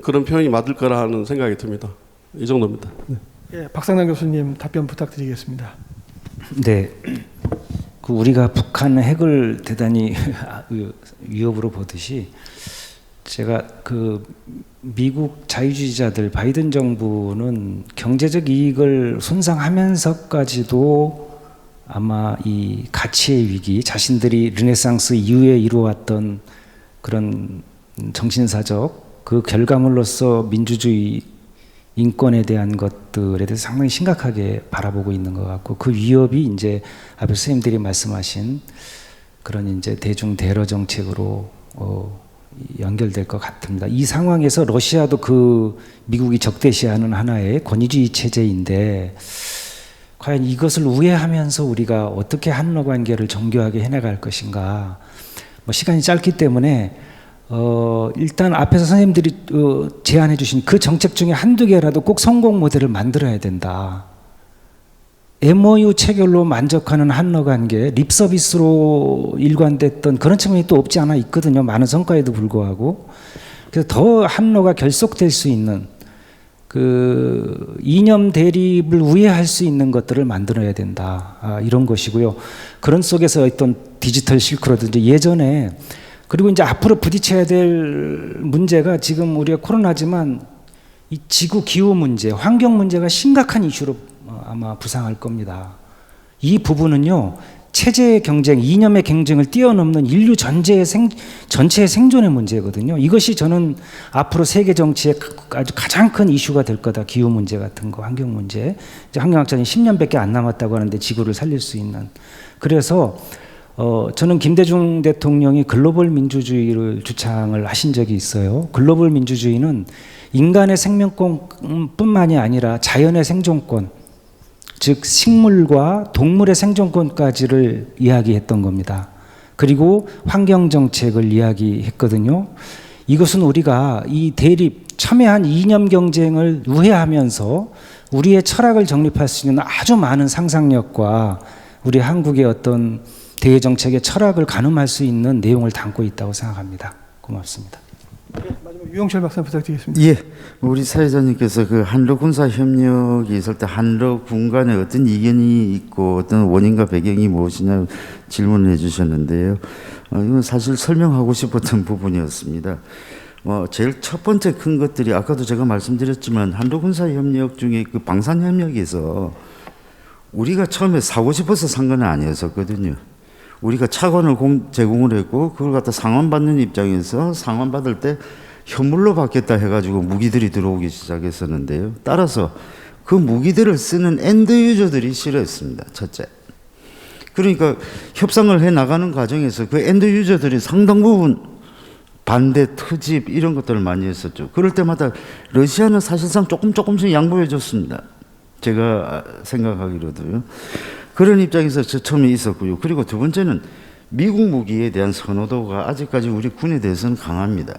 그런 표현이 맞을 거라는 생각이 듭니다. 이 정도입니다. 네. 예, 박상남 교수님 답변 부탁드리겠습니다. 네, 그 우리가 북한 핵을 대단히 위협으로 보듯이 제가 그 미국 자유주의자들 바이든 정부는 경제적 이익을 손상하면서까지도 아마 이 가치의 위기, 자신들이 르네상스 이후에 이루어왔던 그런 정신사적 그 결과물로서 민주주의 인권에 대한 것들에 대해서 상당히 심각하게 바라보고 있는 것 같고, 그 위협이 이제 앞에 선생님들이 말씀하신 그런 이제 대중 대러 정책으로 연결될 것 같습니다. 이 상황에서 러시아도 그 미국이 적대시하는 하나의 권위주의 체제인데, 과연 이것을 우회하면서 우리가 어떻게 한러 관계를 정교하게 해나갈 것인가. 뭐 시간이 짧기 때문에 일단 앞에서 선생님들이 제안해 주신 그 정책 중에 한두 개라도 꼭 성공 모델을 만들어야 된다. MOU 체결로 만족하는 한러 관계, 립 서비스로 일관됐던 그런 측면이 또 없지 않아 있거든요. 많은 성과에도 불구하고. 그래서 더 한러가 결속될 수 있는 그 이념 대립을 우회할 수 있는 것들을 만들어야 된다. 이런 것이고요. 그런 속에서 어떤 디지털 실크로드 이제 예전에, 그리고 이제 앞으로 부딪혀야 될 문제가 지금 우리가 코로나지만 이 지구 기후 문제, 환경 문제가 심각한 이슈로 아마 부상할 겁니다. 이 부분은요, 체제의 경쟁, 이념의 경쟁을 뛰어넘는 인류 전체의 생존의 문제거든요. 이것이 저는 앞으로 세계 정치의 아주 가장 큰 이슈가 될 거다. 기후 문제 같은 거, 환경 문제. 이제 환경학자는 10년밖에 안 남았다고 하는데 지구를 살릴 수 있는. 그래서 저는 김대중 대통령이 글로벌 민주주의를 주창을 하신 적이 있어요. 글로벌 민주주의는 인간의 생명권뿐만이 아니라 자연의 생존권, 즉 식물과 동물의 생존권까지를 이야기했던 겁니다. 그리고 환경정책을 이야기했거든요. 이것은 우리가 이 대립, 첨예한 이념 경쟁을 우회하면서 우리의 철학을 정립할 수 있는 아주 많은 상상력과 우리 한국의 어떤 대외정책의 철학을 가늠할 수 있는 내용을 담고 있다고 생각합니다. 고맙습니다. 마지막 유영철 박사 부탁드리겠습니다. 예, 우리 사회자님께서 그 한러 군사 협력이 있을 때 한러 군 간에 어떤 이견이 있고 어떤 원인과 배경이 무엇이냐 질문을 해주셨는데요. 이건 사실 설명하고 싶었던 부분이었습니다. 제일 첫 번째 큰 것들이 아까도 제가 말씀드렸지만 한러 군사 협력 중에 그 방산 협력에서 우리가 처음에 사고 싶어서 산 건 아니었었거든요. 우리가 차관을 제공을 했고 그걸 갖다 상환받는 입장에서 상환받을 때 현물로 받겠다 해가지고 무기들이 들어오기 시작했었는데요. 따라서 그 무기들을 쓰는 엔드 유저들이 싫어했습니다. 첫째. 그러니까 협상을 해 나가는 과정에서 그 엔드 유저들이 상당 부분 반대, 트집 이런 것들을 많이 했었죠. 그럴 때마다 러시아는 사실상 조금씩 양보해 줬습니다. 제가 생각하기로도요. 그런 입장에서 저 처음에 있었고요. 그리고 두 번째는 미국 무기에 대한 선호도가 아직까지 우리 군에 대해서는 강합니다.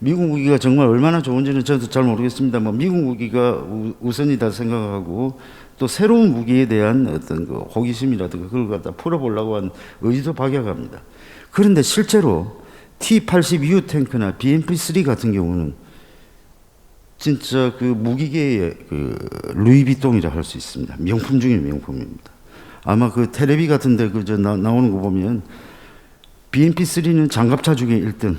미국 무기가 정말 얼마나 좋은지는 저도 잘 모르겠습니다만 미국 무기가 우선이다 생각하고 또 새로운 무기에 대한 어떤 그 호기심이라든가 그걸 갖다 풀어보려고 한 의지도 박약합니다. 그런데 실제로 T-82U 탱크나 BMP-3 같은 경우는 진짜 그 무기계의 그 루이비통이라 할 수 있습니다. 명품 중에 명품입니다. 아마 그 텔레비 같은데 그 나오는 거 보면 BMP-3는 장갑차 중에 1등,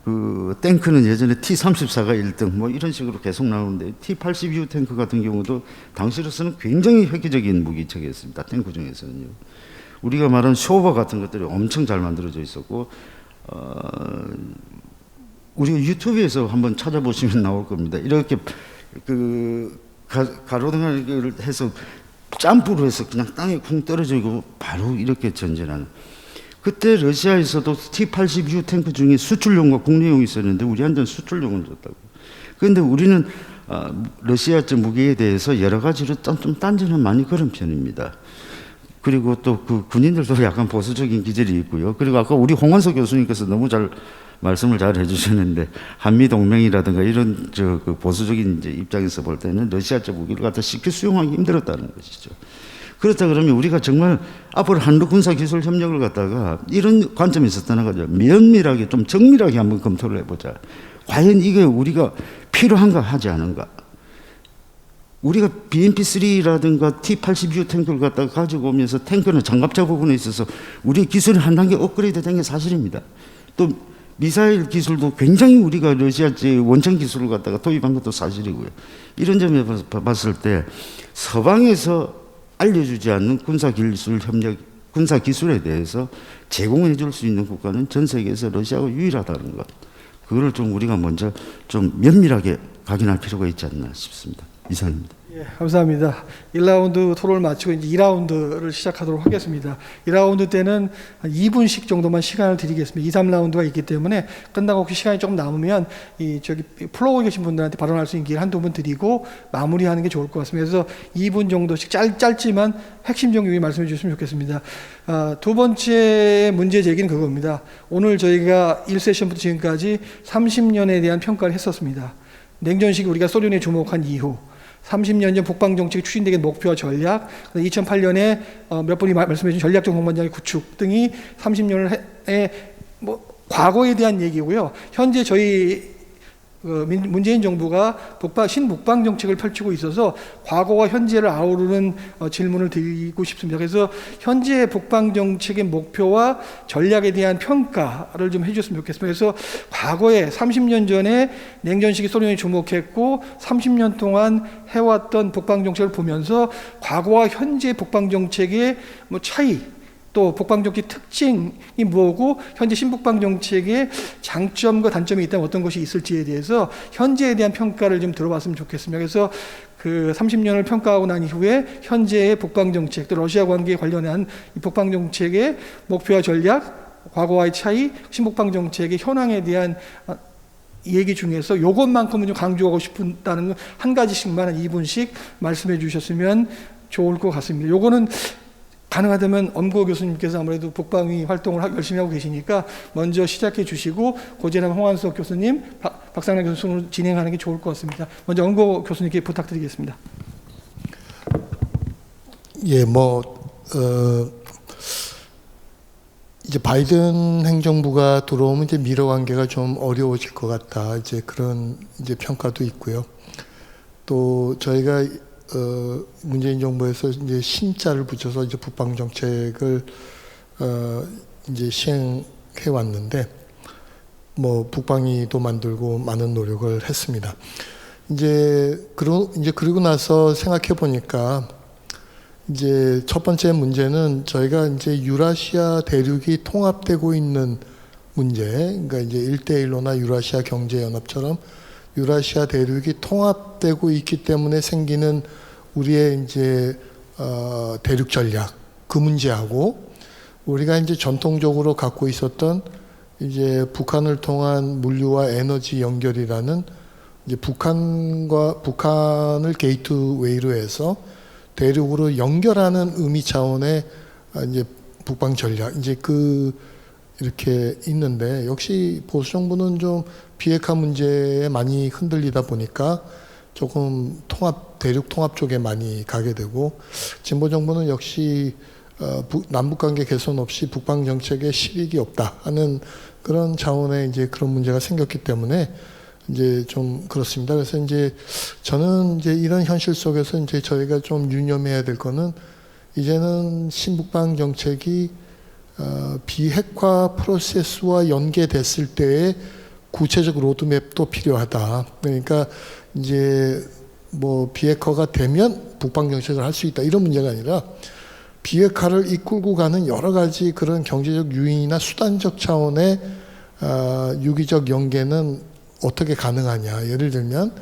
그 탱크는 예전에 T-34가 1등, 뭐 이런 식으로 계속 나오는데 T-82U 탱크 같은 경우도 당시로서는 굉장히 획기적인 무기체계였습니다. 탱크 중에서는요. 우리가 말하는 쇼버 같은 것들이 엄청 잘 만들어져 있었고, 우리가 유튜브에서 한번 찾아보시면 나올 겁니다. 이렇게 그 가로등을 해서 점프로 해서 그냥 땅에 쿵 떨어지고 바로 이렇게 전진하는. 그때 러시아에서도 T-82U 탱크 중에 수출용과 국내용이 있었는데 우리한테는 수출용을 줬다고. 그런데 우리는 러시아 무기에 대해서 여러 가지로 좀 딴지는 많이 그런 편입니다. 그리고 또 그 군인들도 약간 보수적인 기질이 있고요. 그리고 아까 우리 홍한석 교수님께서 너무 잘 말씀을 잘 해주셨는데 한미 동맹이라든가 이런 그 보수적인 이제 입장에서 볼 때는 러시아 쪽 무기를 갖다 쉽게 수용하기 힘들었다는 것이죠. 그렇다 그러면 우리가 정말 앞으로 한러 군사 기술 협력을 갖다가 이런 관점에서 떠나가지고 면밀하게 좀 정밀하게 한번 검토를 해보자. 과연 이게 우리가 필요한가 하지 않은가. 우리가 BMP-3라든가 T-82 탱크를 갖다가 가지고 오면서 탱크는 장갑차 부분에 있어서 우리 기술이 한 단계 업그레이드 된 게 사실입니다. 또 미사일 기술도 굉장히 우리가 러시아 원천 기술을 갖다가 도입한 것도 사실이고요. 이런 점에 봤을 때 서방에서 알려주지 않는 군사 기술에 대해서 제공해 줄 수 있는 국가는 전 세계에서 러시아가 유일하다는 것. 그거를 좀 우리가 먼저 좀 면밀하게 확인할 필요가 있지 않나 싶습니다. 이상입니다. 예, 감사합니다. 1라운드 토론을 마치고 이제 2라운드를 시작하도록 하겠습니다. 2라운드 때는 한 2분씩 정도만 시간을 드리겠습니다. 2, 3라운드가 있기 때문에 끝나고 혹시 시간이 조금 남으면 저기 플로어에 계신 분들한테 발언할 수 있는 기회를 한두 분 드리고 마무리하는 게 좋을 것 같습니다. 그래서 2분 정도씩 짧지만 핵심적인 말씀해 주셨으면 좋겠습니다. 두 번째 문제 제기는 그겁니다. 오늘 저희가 1세션부터 지금까지 30년에 대한 평가를 했었습니다. 냉전시기 우리가 소련에 주목한 이후 30년 전 북방정책이 추진되는 목표와 전략, 2008년에 몇 분이 말씀해 주신 전략적 동반장의 구축 등이 30년의 과거에 대한 얘기고요. 현재 저희 문재인 정부가 신북방 정책을 펼치고 있어서 과거와 현재를 아우르는 질문을 드리고 싶습니다. 그래서 현재 북방 정책의 목표와 전략에 대한 평가를 좀 해주셨으면 좋겠습니다. 그래서 과거에 30년 전에 냉전 시기 소련이 주목했고 30년 동안 해왔던 북방 정책을 보면서 과거와 현재 북방 정책의 차이, 또 북방정책 특징이 뭐고 현재 신북방정책의 장점과 단점이 있다면 어떤 것이 있을지에 대해서 현재에 대한 평가를 좀 들어봤으면 좋겠습니다. 그래서 그 30년을 평가하고 난 이후에 현재의 북방정책, 또 러시아 관계에 관련한 이 북방정책의 목표와 전략, 과거와의 차이, 신북방정책의 현황에 대한 얘기 중에서 요것만큼은 좀 강조하고 싶다는 한 가지씩만 한 2분씩 말씀해 주셨으면 좋을 것 같습니다. 요거는 가능하다면 엄고 교수님께서 아무래도 북방위 활동을 열심히 하고 계시니까 먼저 시작해 주시고 고재남 홍한석 교수님, 박상남 교수 순으로 진행하는 게 좋을 것 같습니다. 먼저 엄고 교수님께 부탁드리겠습니다. 예, 이제 바이든 행정부가 들어오면 이제 미러 관계가 좀 어려워질 것 같다. 이제 그런 이제 평가도 있고요. 또 저희가 문재인 정부에서 이제 신자를 붙여서 이제 북방 정책을 이제 시행해 왔는데 북방위도 만들고 많은 노력을 했습니다. 그러고 나서 생각해 보니까 이제 첫 번째 문제는 저희가 이제 유라시아 대륙이 통합되고 있는 문제, 그러니까 이제 1대1로나 유라시아 경제연합처럼 유라시아 대륙이 통합되고 있기 때문에 생기는 우리의 이제 대륙 전략, 그 문제하고 우리가 이제 전통적으로 갖고 있었던 이제 북한을 통한 물류와 에너지 연결이라는 이제 북한을 게이트웨이로 해서 대륙으로 연결하는 의미 차원의 이제 북방 전략, 이제 이렇게 있는데 역시 보수 정부는 좀 비핵화 문제에 많이 흔들리다 보니까 조금 대륙 통합 쪽에 많이 가게 되고, 진보 정부는 역시 남북 관계 개선 없이 북방 정책에 실익이 없다 하는 그런 차원의 이제 그런 문제가 생겼기 때문에 이제 좀 그렇습니다. 그래서 이제 저는 이제 이런 현실 속에서 이제 저희가 좀 유념해야 될 거는 이제는 신북방 정책이 비핵화 프로세스와 연계됐을 때의 구체적 로드맵도 필요하다. 그러니까 이제 비핵화가 되면 북방 정책을 할 수 있다 이런 문제가 아니라 비핵화를 이끌고 가는 여러 가지 그런 경제적 유인이나 수단적 차원의 유기적 연계는 어떻게 가능하냐. 예를 들면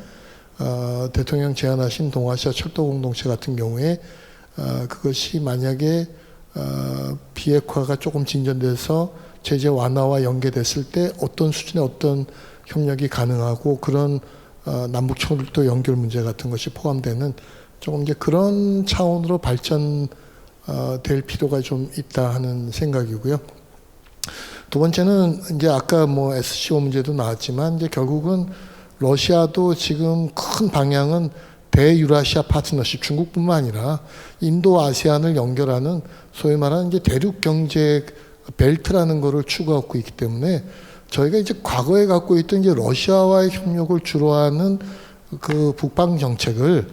대통령 제안하신 동아시아 철도 공동체 같은 경우에 그것이 만약에 비핵화가 조금 진전돼서 제재 완화와 연계됐을 때 어떤 수준의 어떤 협력이 가능하고 그런 남북 철도 연결 문제 같은 것이 포함되는 조금 이제 그런 차원으로 발전될 필요가 좀 있다 하는 생각이고요. 두 번째는 이제 아까 SCO 문제도 나왔지만 이제 결국은 러시아도 지금 큰 방향은 대유라시아 파트너십, 중국뿐만 아니라 인도 아세안을 연결하는 소위 말하는 이제 대륙 경제 벨트라는 거를 추구하고 있기 때문에 저희가 이제 과거에 갖고 있던 이제 러시아와의 협력을 주로 하는 그 북방 정책을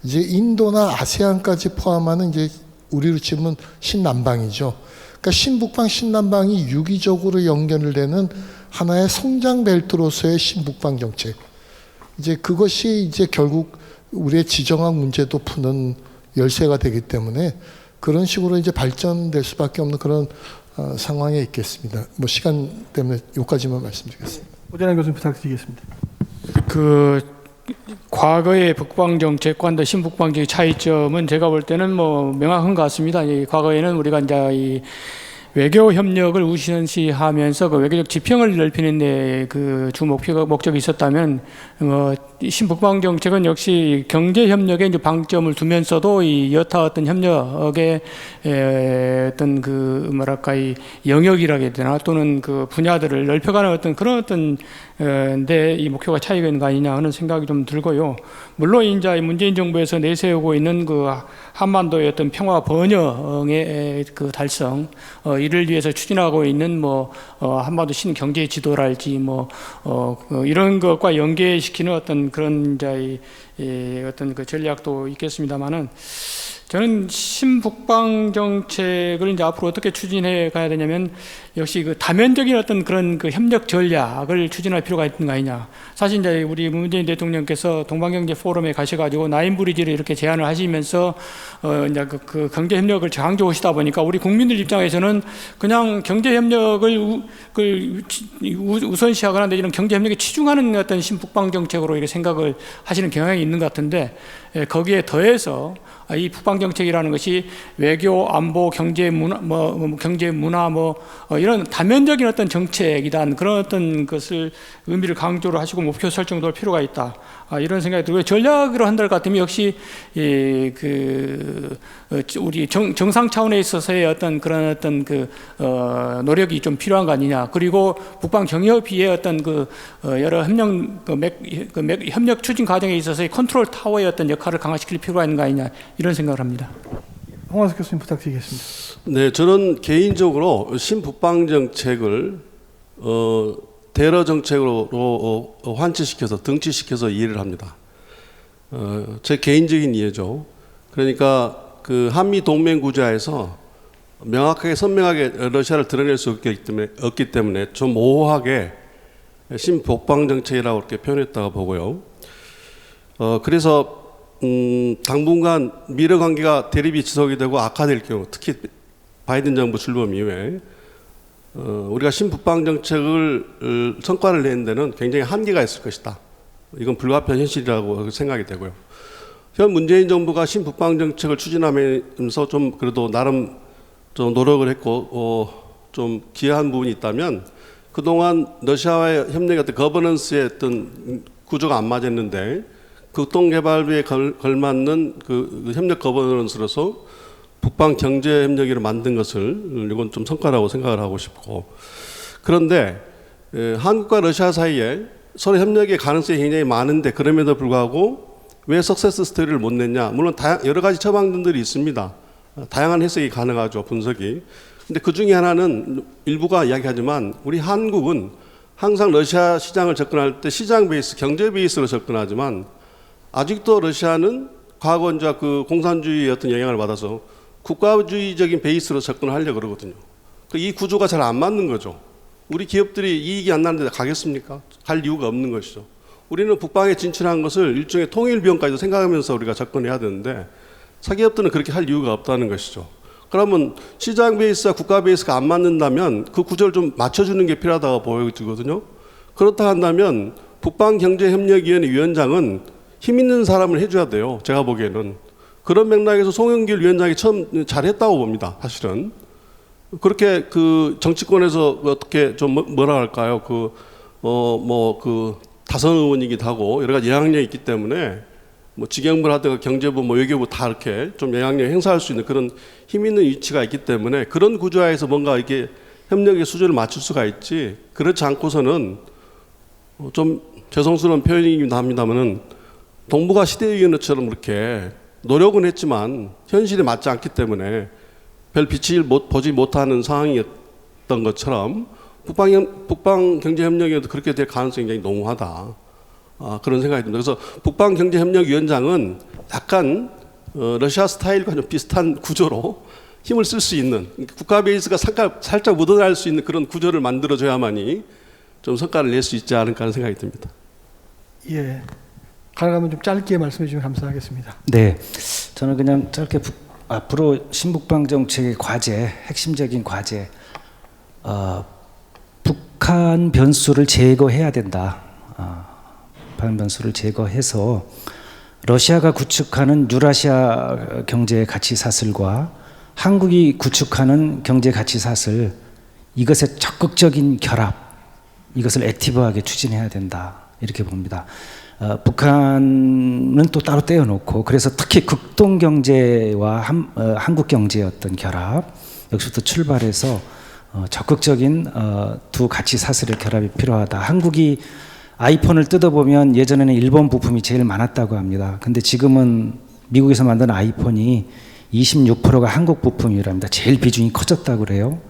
이제 인도나 아세안까지 포함하는 이제 우리로 치면 신남방이죠. 그러니까 신북방, 신남방이 유기적으로 연결되는 하나의 성장 벨트로서의 신북방 정책. 이제 그것이 이제 결국 우리의 지정학 문제도 푸는 열쇠가 되기 때문에 그런 식으로 이제 발전될 수밖에 없는 그런 상황에 있겠습니다. 뭐 시간 때문에 여기까지만 말씀드리겠습니다. 오전환 교수님 부탁드리겠습니다. 그 과거의 북방 정책과 신북방 정책 차이점은 제가 볼 때는 뭐 명확한 것 같습니다. 이 과거에는 우리가 이제 이 외교 협력을 우선시하면서 그 외교적 지평을 넓히는 데 그 주 목적이 있었다면 신북방 정책은 역시 경제 협력에 이제 방점을 두면서도 이 여타 어떤 협력의 어떤 그 뭐랄까 이 영역이라고 해야 되나 또는 그 분야들을 넓혀가는 어떤 그런 어떤 데 이 목표가 차이가 있는 거 아니냐 하는 생각이 좀 들고요. 물론 이제 문재인 정부에서 내세우고 있는 그 한반도의 어떤 평화 번영의 그 달성 이를 위해서 추진하고 있는 뭐 한반도 신경제 지도랄지 뭐 이런 것과 연계시키는 어떤 그런 이제 어떤 그 전략도 있겠습니다만은 저는 신북방 정책을 이제 앞으로 어떻게 추진해 가야 되냐면 역시 그 다면적인 어떤 그런 그 협력 전략을 추진할 필요가 있는 거 아니냐. 사실 이제 우리 문재인 대통령께서 동방경제 포럼에 가셔가지고 나인 브리지를 이렇게 제안을 하시면서 이제 그 경제 협력을 강조하시다 보니까 우리 국민들 입장에서는 그냥 경제 협력을 우선시하거나 이런 경제 협력에 치중하는 어떤 신북방 정책으로 이렇게 생각을 하시는 경향이 있는 것 같은데 거기에 더해서 이 북방 정책이라는 것이 외교, 안보, 경제, 문화, 경제, 문화, 이런 다면적인 어떤 정책이다. 그런 어떤 것을 의미를 강조를 하시고 목표 설정도 할 필요가 있다. 이런 생각이 들고요. 전략으로 한다 같으면 역시 우리 정상 차원에 있어서의 어떤 그런 어떤 노력이 좀 필요한 거 아니냐. 그리고 북방 경협의의 어떤 여러 협력 추진 과정에 있어서의 컨트롤 타워의 어떤 역할을 강화시킬 필요가 있는 거 아니냐. 이런 생각을 합니다. 홍원석 교수님 부탁드리겠습니다. 네, 저는 개인적으로 신북방 정책을 대러 정책으로 환치시켜서 등치시켜서 이해를 합니다. 제 개인적인 이해죠. 그러니까 그 한미 동맹 구조에서 명확하게 선명하게 러시아를 드러낼 수 없기 때문에 좀 모호하게 신북방 정책이라고 이렇게 표현했다고 보고요. 그래서 당분간 미러 관계가 대립이 지속이 되고 악화될 경우, 특히 바이든 정부 출범 이후에 우리가 신북방 정책을 성과를 내는 데는 굉장히 한계가 있을 것이다. 이건 불가피한 현실이라고 생각이 되고요. 현 문재인 정부가 신북방 정책을 추진하면서 좀 그래도 나름 좀 노력을 했고 좀 기여한 부분이 있다면 그동안 러시아와의 협력의 어떤 거버넌스의 어떤 구조가 안 맞았는데 극동개발비에 걸맞는 그 협력 거버넌스로서 북방 경제 협력을 만든 것을 이건 좀 성과라고 생각을 하고 싶고, 그런데 한국과 러시아 사이에 서로 협력의 가능성이 굉장히 많은데 그럼에도 불구하고 왜 석세스 스토리를 못 냈냐. 물론 여러 가지 처방전들이 있습니다. 다양한 해석이 가능하죠, 분석이. 근데 그 중에 하나는 일부가 이야기하지만 우리 한국은 항상 러시아 시장을 접근할 때 시장 베이스, 경제 베이스로 접근하지만 아직도 러시아는 과거 이제 그 공산주의의 어떤 영향을 받아서 국가주의적인 베이스로 접근을 하려고 그러거든요. 이 구조가 잘 안 맞는 거죠. 우리 기업들이 이익이 안 나는데 가겠습니까? 갈 이유가 없는 것이죠. 우리는 북방에 진출한 것을 일종의 통일 비용까지도 생각하면서 우리가 접근해야 되는데 사기업들은 그렇게 할 이유가 없다는 것이죠. 그러면 시장 베이스와 국가 베이스가 안 맞는다면 그 구조를 좀 맞춰주는 게 필요하다고 보여지거든요. 그렇다 한다면 북방경제협력위원회 위원장은 힘 있는 사람을 해줘야 돼요. 제가 보기에는. 그런 맥락에서 송영길 위원장이 처음 잘했다고 봅니다. 사실은. 그렇게 그 정치권에서 어떻게 좀 뭐라 할까요? 다선 의원이기도 하고 여러 가지 영향력이 있기 때문에 뭐 직영부를 하든가 경제부, 외교부 다 이렇게 좀 영향력 행사할 수 있는 그런 힘 있는 위치가 있기 때문에 그런 구조화에서 뭔가 이게 협력의 수준을 맞출 수가 있지, 그렇지 않고서는 좀 죄송스러운 표현이긴 합니다만은 동북아 시대위원회처럼 그렇게 노력은 했지만 현실에 맞지 않기 때문에 별 빛을 보지 못하는 상황이었던 것처럼 북방 경제협력에도 그렇게 될 가능성이 굉장히 농후하다. 그런 생각이 듭니다. 그래서 북방경제협력위원장은 약간 러시아 스타일과 좀 비슷한 구조로 힘을 쓸 수 있는, 국가 베이스가 살짝 묻어날 수 있는 그런 구조를 만들어줘야만이 좀 성과를 낼 수 있지 않을까 하는 생각이 듭니다. 예, 가능하면 좀 짧게 말씀해 주시면 감사하겠습니다. 네, 저는 그냥 짧게 앞으로 신북방 정책의 과제, 핵심적인 과제, 북한 변수를 제거해야 된다. 북한 변수를 제거해서 러시아가 구축하는 유라시아 경제 가치 사슬과 한국이 구축하는 경제 가치 사슬, 이것의 적극적인 결합, 이것을 액티브하게 추진해야 된다, 이렇게 봅니다. 북한은 또 따로 떼어놓고, 그래서 특히 극동 경제와 한국 경제의 어떤 결합, 여기서부터 출발해서 적극적인 두 가치 사슬의 결합이 필요하다. 한국이 아이폰을 뜯어보면 예전에는 일본 부품이 제일 많았다고 합니다. 근데 지금은 미국에서 만든 아이폰이 26%가 한국 부품이랍니다. 제일 비중이 커졌다고 그래요.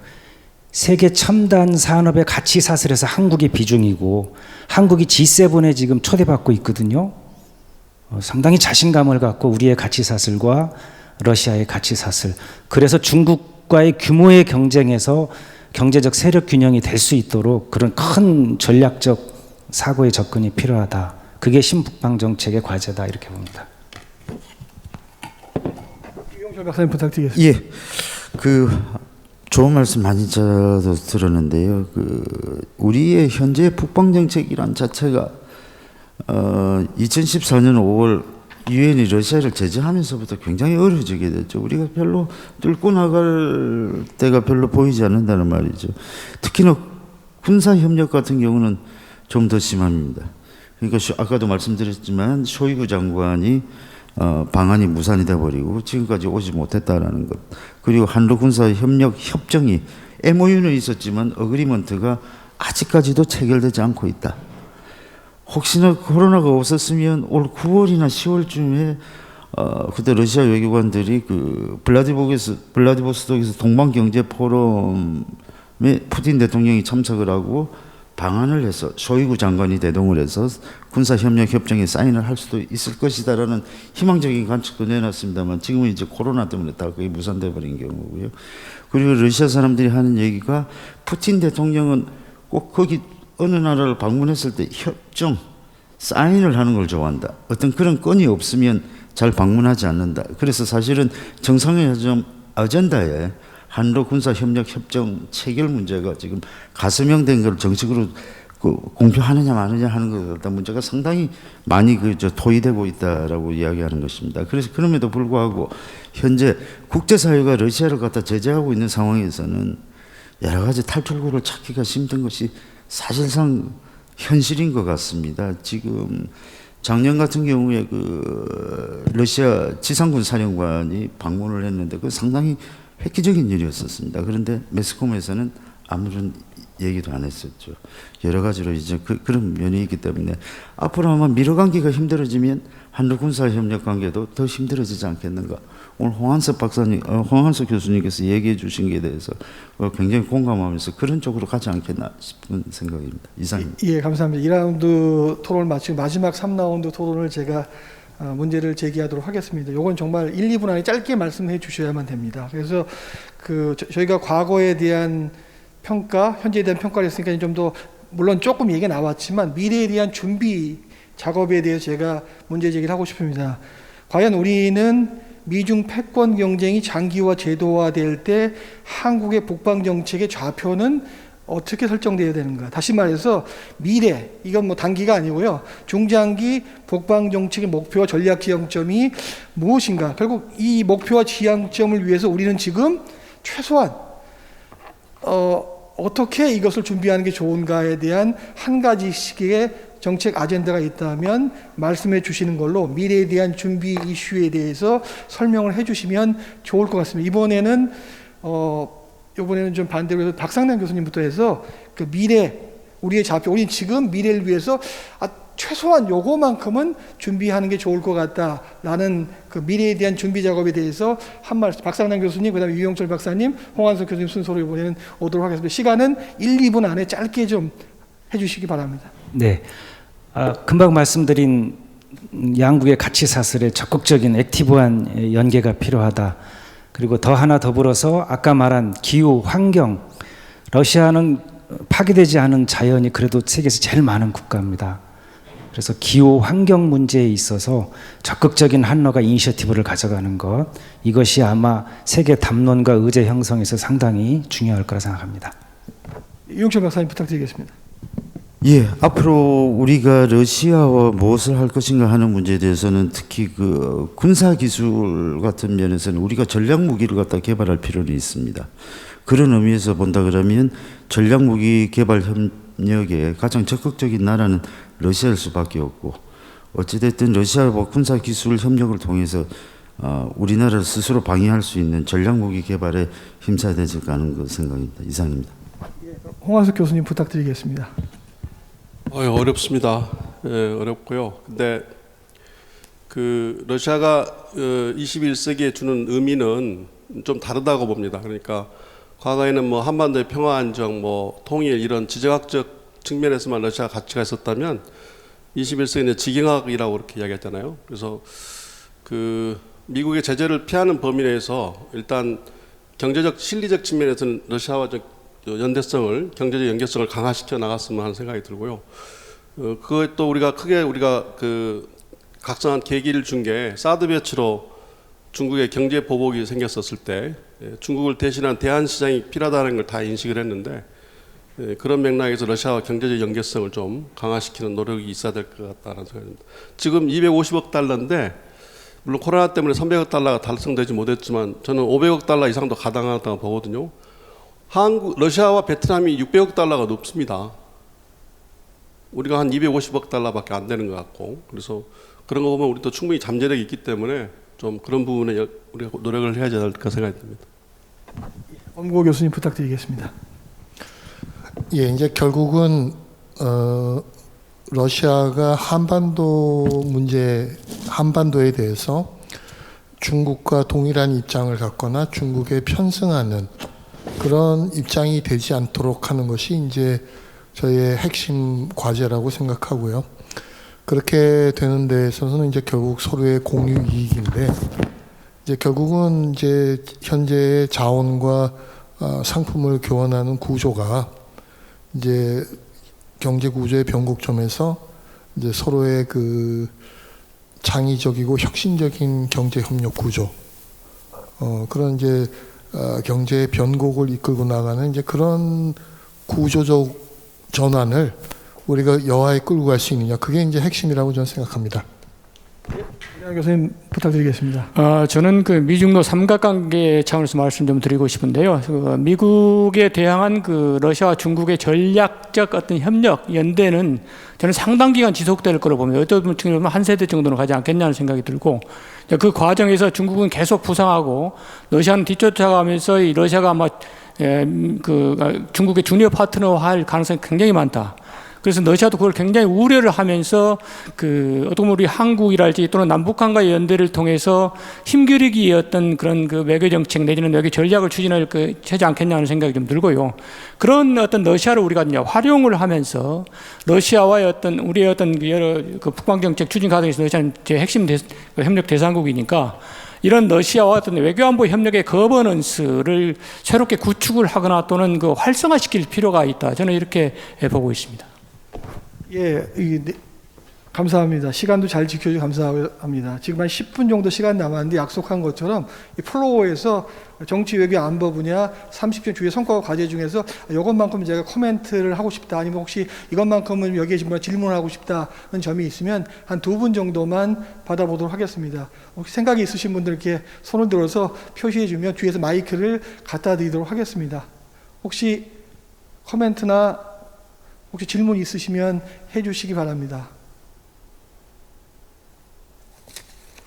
세계 첨단 산업의 가치 사슬에서 한국의 비중이고, 한국이 G7에 지금 초대받고 있거든요. 상당히 자신감을 갖고 우리의 가치 사슬과 러시아의 가치 사슬, 그래서 중국과의 규모의 경쟁에서 경제적 세력 균형이 될 수 있도록 그런 큰 전략적 사고의 접근이 필요하다. 그게 신북방 정책의 과제다, 이렇게 봅니다. 이용철 박사님 부탁드리겠습니다. 예, 좋은 말씀 많이 저도 들었는데요. 우리의 현재 북방 정책이란 자체가 2014년 5월 유엔이 러시아를 제재하면서부터 굉장히 어려워지게 됐죠. 우리가 별로 뚫고 나갈 때가 별로 보이지 않는다는 말이죠. 특히나 군사 협력 같은 경우는 좀 더 심합니다. 그러니까 아까도 말씀드렸지만 쇼이구 장관이 방한이 무산이 돼버리고 지금까지 오지 못했다라는 것. 그리고 한러 군사 협력 협정이 MOU는 있었지만 어그리먼트가 아직까지도 체결되지 않고 있다. 혹시나 코로나가 없었으면 올 9월이나 10월쯤에 그때 러시아 외교관들이 블라디보스톡에서 동방경제 포럼에 푸틴 대통령이 참석을 하고 방한을 해서 쇼이구 장관이 대동을 해서 군사협력 협정에 사인을 할 수도 있을 것이다라는 희망적인 관측도 내놨습니다만 지금은 이제 코로나 때문에 다 그게 무산돼 버린 경우고요. 그리고 러시아 사람들이 하는 얘기가 푸틴 대통령은 꼭 거기 어느 나라를 방문했을 때 협정 사인을 하는 걸 좋아한다. 어떤 그런 건이 없으면 잘 방문하지 않는다. 그래서 사실은 정상회담 아젠다에 한러 군사협력 협정 체결 문제가 지금 가서명된 걸 정식으로 공표하느냐 마느냐 하는 것 같다 문제가 상당히 많이 토의되고 있다라고 이야기하는 것입니다. 그래서 그럼에도 불구하고 현재 국제사회가 러시아를 갖다 제재하고 있는 상황에서는 여러 가지 탈출구를 찾기가 힘든 것이 사실상 현실인 것 같습니다. 지금 작년 같은 경우에 러시아 지상군 사령관이 방문을 했는데 그 상당히 획기적인 일이었었습니다. 그런데 매스컴에서는 아무런 얘기도 안 했었죠. 여러 가지로 이제 그런 면이 있기 때문에 앞으로 아마 미러 관계가 힘들어지면 한러 군사 협력 관계도 더 힘들어지지 않겠는가. 오늘 홍한석 교수님께서 얘기해 주신 것에 대해서 굉장히 공감하면서 그런 쪽으로 가지 않겠나 싶은 생각입니다. 이상입니다. 예, 감사합니다. 2라운드 토론을 마치고 마지막 3라운드 토론을 제가 문제를 제기하도록 하겠습니다. 이건 정말 1, 2분 안에 짧게 말씀해 주셔야만 됩니다. 그래서 저희가 과거에 대한 평가, 현재에 대한 평가를 했으니까 좀 더 물론 조금 얘기가 나왔지만 미래에 대한 준비 작업에 대해서 제가 문제 제기를 하고 싶습니다. 과연 우리는 미중 패권 경쟁이 장기화 제도화될 때 한국의 북방 정책의 좌표는 어떻게 설정되어야 되는가? 다시 말해서 미래, 이건 뭐 단기가 아니고요. 중장기 북방 정책의 목표와 전략 지향점이 무엇인가? 결국 이 목표와 지향점을 위해서 우리는 지금 최소한 어떻게 이것을 준비하는 게 좋은가에 대한 한 가지씩의 정책 아젠다가 있다면 말씀해 주시는 걸로 미래에 대한 준비 이슈에 대해서 설명을 해 주시면 좋을 것 같습니다. 이번에는 좀 반대로 해서 박상남 교수님부터 해서 그 미래, 우리의 좌표, 우리는 지금 미래를 위해서 최소한 요거만큼은 준비하는 게 좋을 것 같다라는 그 미래에 대한 준비 작업에 대해서 한 말씀, 박상남 교수님, 그 다음에 유영철 박사님, 홍한석 교수님 순서로 이번에는 오도록 하겠습니다. 시간은 1, 2분 안에 짧게 좀 해주시기 바랍니다. 네. 금방 말씀드린 양국의 가치 사슬에 적극적인 액티브한 연계가 필요하다. 그리고 더 하나 더불어서 아까 말한 기후, 환경, 러시아는 파괴되지 않은 자연이 그래도 세계에서 제일 많은 국가입니다. 그래서 기후, 환경 문제에 있어서 적극적인 한러가 이니셔티브를 가져가는 것, 이것이 아마 세계 담론과 의제 형성에서 상당히 중요할 거라 생각합니다. 이용철 박사님 부탁드리겠습니다. 예, 앞으로 우리가 러시아와 무엇을 할 것인가 하는 문제에 대해서는 특히 그 군사 기술 같은 면에서는 우리가 전략 무기를 갖다 개발할 필요는 있습니다. 그런 의미에서 본다 그러면 전략 무기 개발 협력에 가장 적극적인 나라는 러시아일 수밖에 없고, 어찌됐든 러시아와 군사 기술 협력을 통해서 우리나라를 스스로 방해할 수 있는 전략 무기 개발에 힘써야 되지 않은 그 생각입니다. 이상입니다. 홍한석 교수님 부탁드리겠습니다. 어렵습니다. 어렵고요. 근데 그 러시아가 21세기에 주는 의미는 좀 다르다고 봅니다. 그러니까 과거에는 뭐 한반도의 평화 안정, 뭐 통일 이런 지정학적 측면에서만 러시아 가치가 있었다면 21세기는 지경학이라고 그렇게 이야기했잖아요. 그래서 그 미국의 제재를 피하는 범위 내에서 일단 경제적 실리적 측면에서는 러시아와 연대성을, 경제적 연계성을 강화시켜 나갔으면 하는 생각이 들고요. 그거에 또 우리가 그 각성한 계기를 준 게 사드 배치로 중국의 경제 보복이 생겼었을 때 중국을 대신한 대안 시장이 필요하다는 걸 다 인식을 했는데, 그런 맥락에서 러시아와 경제적 연계성을 좀 강화시키는 노력이 있어야 될 것 같다는 생각입니다. 지금 250억 달러인데 물론 코로나 때문에 300억 달러가 달성되지 못했지만 저는 500억 달러 이상도 가당하다고 보거든요. 러시아와 베트남이 600억 달러가 높습니다. 우리가 한 250억 달러밖에 안 되는 것 같고, 그래서 그런 거 보면 우리도 충분히 잠재력이 있기 때문에 좀 그런 부분에 우리가 노력을 해야 될까 생각이 듭니다. 엄고 교수님 부탁드리겠습니다. 예, 이제 결국은 러시아가 한반도에 대해서 중국과 동일한 입장을 갖거나 중국에 편승하는 그런 입장이 되지 않도록 하는 것이 이제 저희의 핵심 과제라고 생각하고요. 그렇게 되는 데 있어서는 이제 결국 서로의 공유 이익인데, 이제 결국은 이제 현재의 자원과 상품을 교환하는 구조가 이제 경제 구조의 변곡점에서 이제 서로의 그 창의적이고 혁신적인 경제 협력 구조, 그런 이제 경제의 변곡을 이끌고 나가는 이제 그런 구조적 전환을 우리가 여하에 끌고 갈 수 있느냐, 그게 이제 핵심이라고 저는 생각합니다. 이낙연 교수님 부탁드리겠습니다. 저는 그 미중로 삼각관계 차원에서 말씀 좀 드리고 싶은데요. 그 미국에 대항한 그 러시아와 중국의 전략적 어떤 협력, 연대는 저는 상당 기간 지속될 거로 봅니다. 어떤 측면에서 한 세대 정도는 가지 않겠냐는 생각이 들고, 그 과정에서 중국은 계속 부상하고 러시아는 뒤쫓아가면서 이 러시아가 아마 중국의 주니어 파트너 할 가능성이 굉장히 많다. 그래서 러시아도 그걸 굉장히 우려를 하면서 어떻게 보면 우리 한국이랄지 또는 남북한과의 연대를 통해서 힘겨루기 어떤 그런 그 외교 정책 내지는 외교 전략을 추진할 하지 않겠냐는 생각이 좀 들고요. 그런 어떤 러시아를 우리가 이제 활용을 하면서 러시아와의 어떤 우리의 어떤 여러 그 북방 정책 추진 과정에서 러시아는 제 핵심 협력 대상국이니까 이런 러시아와 어떤 외교안보 협력의 거버넌스를 새롭게 구축을 하거나 또는 그 활성화시킬 필요가 있다. 저는 이렇게 보고 있습니다. 예, 감사합니다. 시간도 잘 지켜주셔서 감사합니다. 지금 한 10분 정도 시간 남았는데 약속한 것처럼 이 플로어에서 정치 외교 안보 분야 30년 주요 성과 과제 중에서 이것만큼 제가 코멘트를 하고 싶다, 아니면 혹시 이것만큼은 여기에 질문하고 싶다는 점이 있으면 한 2분 정도만 받아보도록 하겠습니다. 혹시 생각이 있으신 분들 이렇게 손을 들어서 표시해주면 뒤에서 마이크를 갖다 드리도록 하겠습니다. 혹시 코멘트나 혹시 질문 있으시면 해주시기 바랍니다.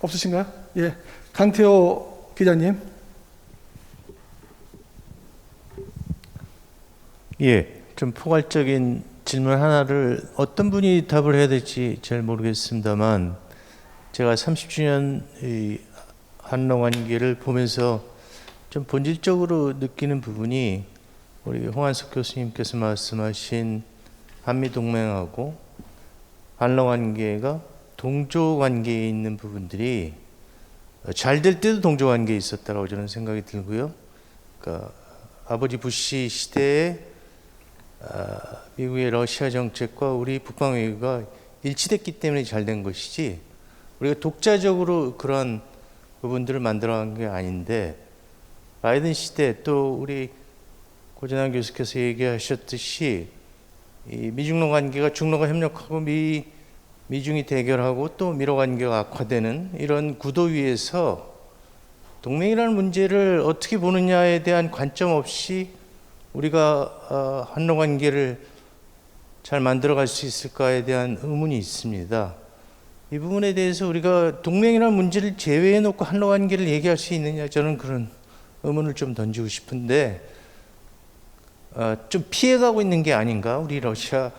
없으신가요? 예, 강태호 기자님. 예, 좀 포괄적인 질문 하나를 어떤 분이 답을 해야 될지 잘 모르겠습니다만, 제가 30주년 이 한러 관계를 보면서 좀 본질적으로 느끼는 부분이 우리 홍한석 교수님께서 말씀하신 한미 동맹하고 한러 관계가 동조 관계에 있는 부분들이 잘 될 때도 동조 관계에 있었다라고 저는 생각이 들고요. 그러니까 아버지 부시 시대에 미국의 러시아 정책과 우리 북방 외교가 일치됐기 때문에 잘 된 것이지 우리가 독자적으로 그런 부분들을 만들어간 게 아닌데, 바이든 시대 또 우리 고전환 교수께서 얘기하셨듯이 이 미중러 관계가 중러가 협력하고 미중이 대결하고 또 미러 관계가 악화되는 이런 구도 위에서 동맹이라는 문제를 어떻게 보느냐에 대한 관점 없이 우리가 한러 관계를 잘 만들어갈 수 있을까에 대한 의문이 있습니다. 이 부분에 대해서 우리가 동맹이라는 문제를 제외해 놓고 한러 관계를 얘기할 수 있느냐, 저는 그런 의문을 좀 던지고 싶은데 좀 피해가고 있는 게 아닌가, 우리 러시아를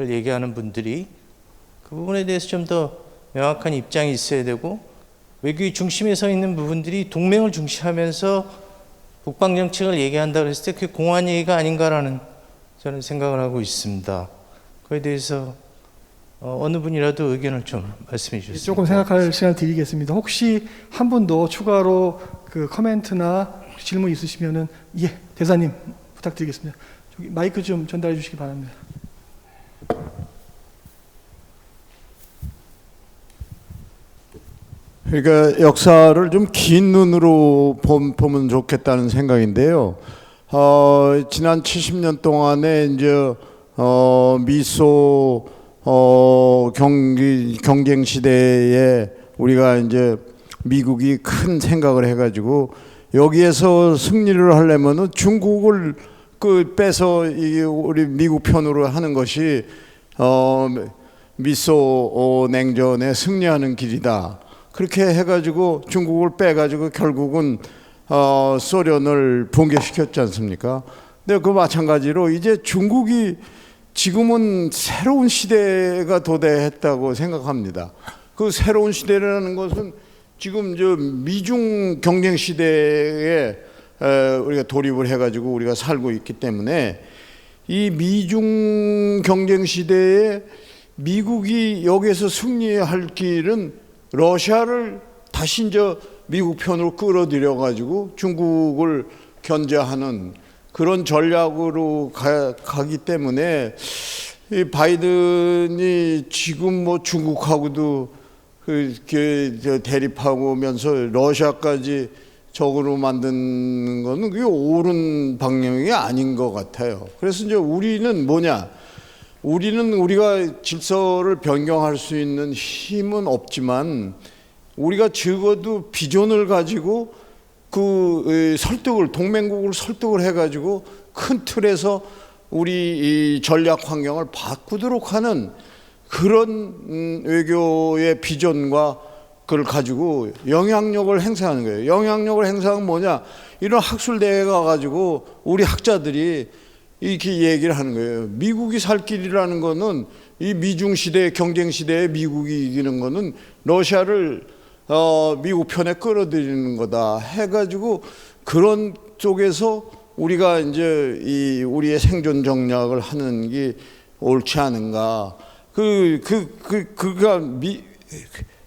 얘기하는 분들이. 그 부분에 대해서 좀 더 명확한 입장이 있어야 되고, 외교의 중심에 서 있는 부분들이 동맹을 중시하면서 국방정책을 얘기한다 그랬을 때 그게 공안 얘기가 아닌가라는 저는 생각을 하고 있습니다. 그에 대해서 어느 분이라도 의견을 좀 말씀해 주셨습니다. 조금 생각할 시간을 드리겠습니다. 혹시 한 분 더 추가로 그 코멘트나 질문 있으시면은, 예, 대사님 부탁드리겠습니다. 저기 마이크 좀 전달해 주시기 바랍니다. 그러니까 역사를 좀 긴 눈으로 보면 좋겠다는 생각인데요. 지난 70년 동안에 이제 미소 경쟁 시대에 우리가 이제 미국이 큰 생각을 해가지고 여기에서 승리를 하려면은 중국을 빼서 우리 미국 편으로 하는 것이 미소 냉전에 승리하는 길이다. 그렇게 해가지고 중국을 빼가지고 결국은 소련을 붕괴시켰지 않습니까? 근데 그 마찬가지로 이제 중국이 지금은 새로운 시대가 도래했다고 생각합니다. 그 새로운 시대라는 것은 지금 저 미중 경쟁 시대에 우리가 돌입을 해가지고 우리가 살고 있기 때문에 이 미중 경쟁 시대에 미국이 여기에서 승리할 길은 러시아를 다시 이제 미국 편으로 끌어들여 가지고 중국을 견제하는 그런 전략으로 가기 때문에 이 바이든이 지금 뭐 중국하고도 대립하고면서 러시아까지 적으로 만드는 거는 그게 옳은 방향이 아닌 것 같아요. 그래서 이제 우리는 뭐냐? 우리는 우리가 질서를 변경할 수 있는 힘은 없지만 우리가 적어도 비전을 가지고 그 설득을, 동맹국을 설득을 해가지고 큰 틀에서 우리 이 전략 환경을 바꾸도록 하는 그런 외교의 비전과 그걸 가지고 영향력을 행사하는 거예요. 영향력을 행사하는 뭐냐? 이런 학술대회가 가지고 우리 학자들이 이렇게 얘기를 하는 거예요. 미국이 살 길이라는 거는 이 미중 시대, 경쟁 시대에 미국이 이기는 거는 러시아를 미국 편에 끌어들이는 거다 해가지고 그런 쪽에서 우리가 이제 이 우리의 생존 전략을 하는 게 옳지 않은가. 그가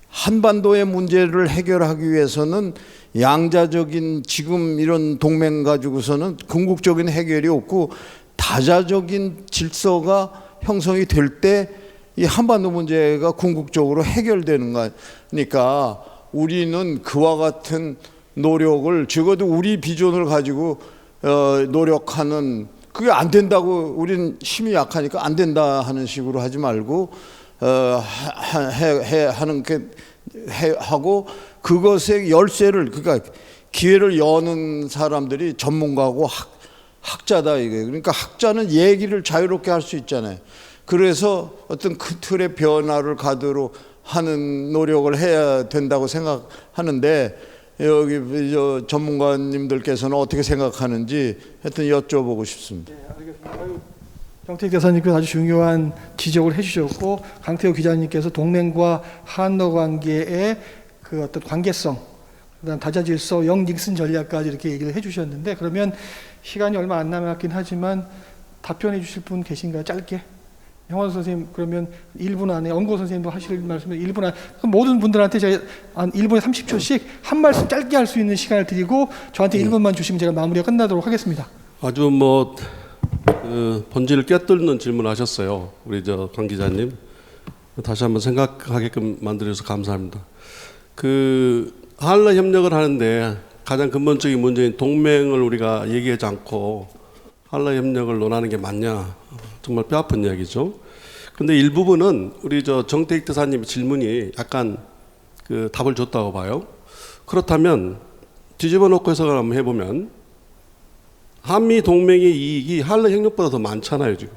한반도의 문제를 해결하기 위해서는 양자적인 지금 이런 동맹 가지고서는 궁극적인 해결이 없고 다자적인 질서가 형성이 될 때 이 한반도 문제가 궁극적으로 해결되는 거니까 우리는 그와 같은 노력을 적어도 우리 비전을 가지고 노력하는, 그게 안 된다고 우리는 힘이 약하니까 안 된다 하는 식으로 하지 말고 하는 게 하고 그것의 열쇠를, 그러니까 기회를 여는 사람들이 전문가고 학자다 이게. 그러니까 학자는 얘기를 자유롭게 할 수 있잖아요. 그래서 어떤 큰 틀의 변화를 가도록 하는 노력을 해야 된다고 생각하는데 여기 저 전문가님들께서는 어떻게 생각하는지 하여튼 여쭤보고 싶습니다. 네, 알겠습니다. 정택 대사님께서 아주 중요한 지적을 해주셨고 강태호 기자님께서 동맹과 한러 관계의 그 어떤 관계성, 그다음 다자질서, 영 닉슨 전략까지 이렇게 얘기를 해주셨는데, 그러면 시간이 얼마 안 남았긴 하지만 답변해 주실 분 계신가요? 짧게. 형원 선생님 그러면 1분 안에 원고 선생님도 하실 말씀을 1분 안에 모든 분들한테 제가 한 1분에 30초씩 한 말씀 짧게 할 수 있는 시간을 드리고 저한테 1분만 주시면 제가 마무리가 끝나도록 하겠습니다. 아주 본질을 꿰뚫는 질문하셨어요. 우리 강 기자님. 다시 한번 생각하게끔 만들어서 감사합니다. 한러 협력을 하는데 가장 근본적인 문제인 동맹을 우리가 얘기하지 않고 한러 협력을 논하는 게 맞냐? 정말 뼈아픈 이야기죠. 그런데 일부분은 우리 정태익 대사님의 질문이 약간 답을 줬다고 봐요. 그렇다면 뒤집어 놓고 해석을 한번 해보면 한미 동맹의 이익이 한러 협력보다 더 많잖아요, 지금.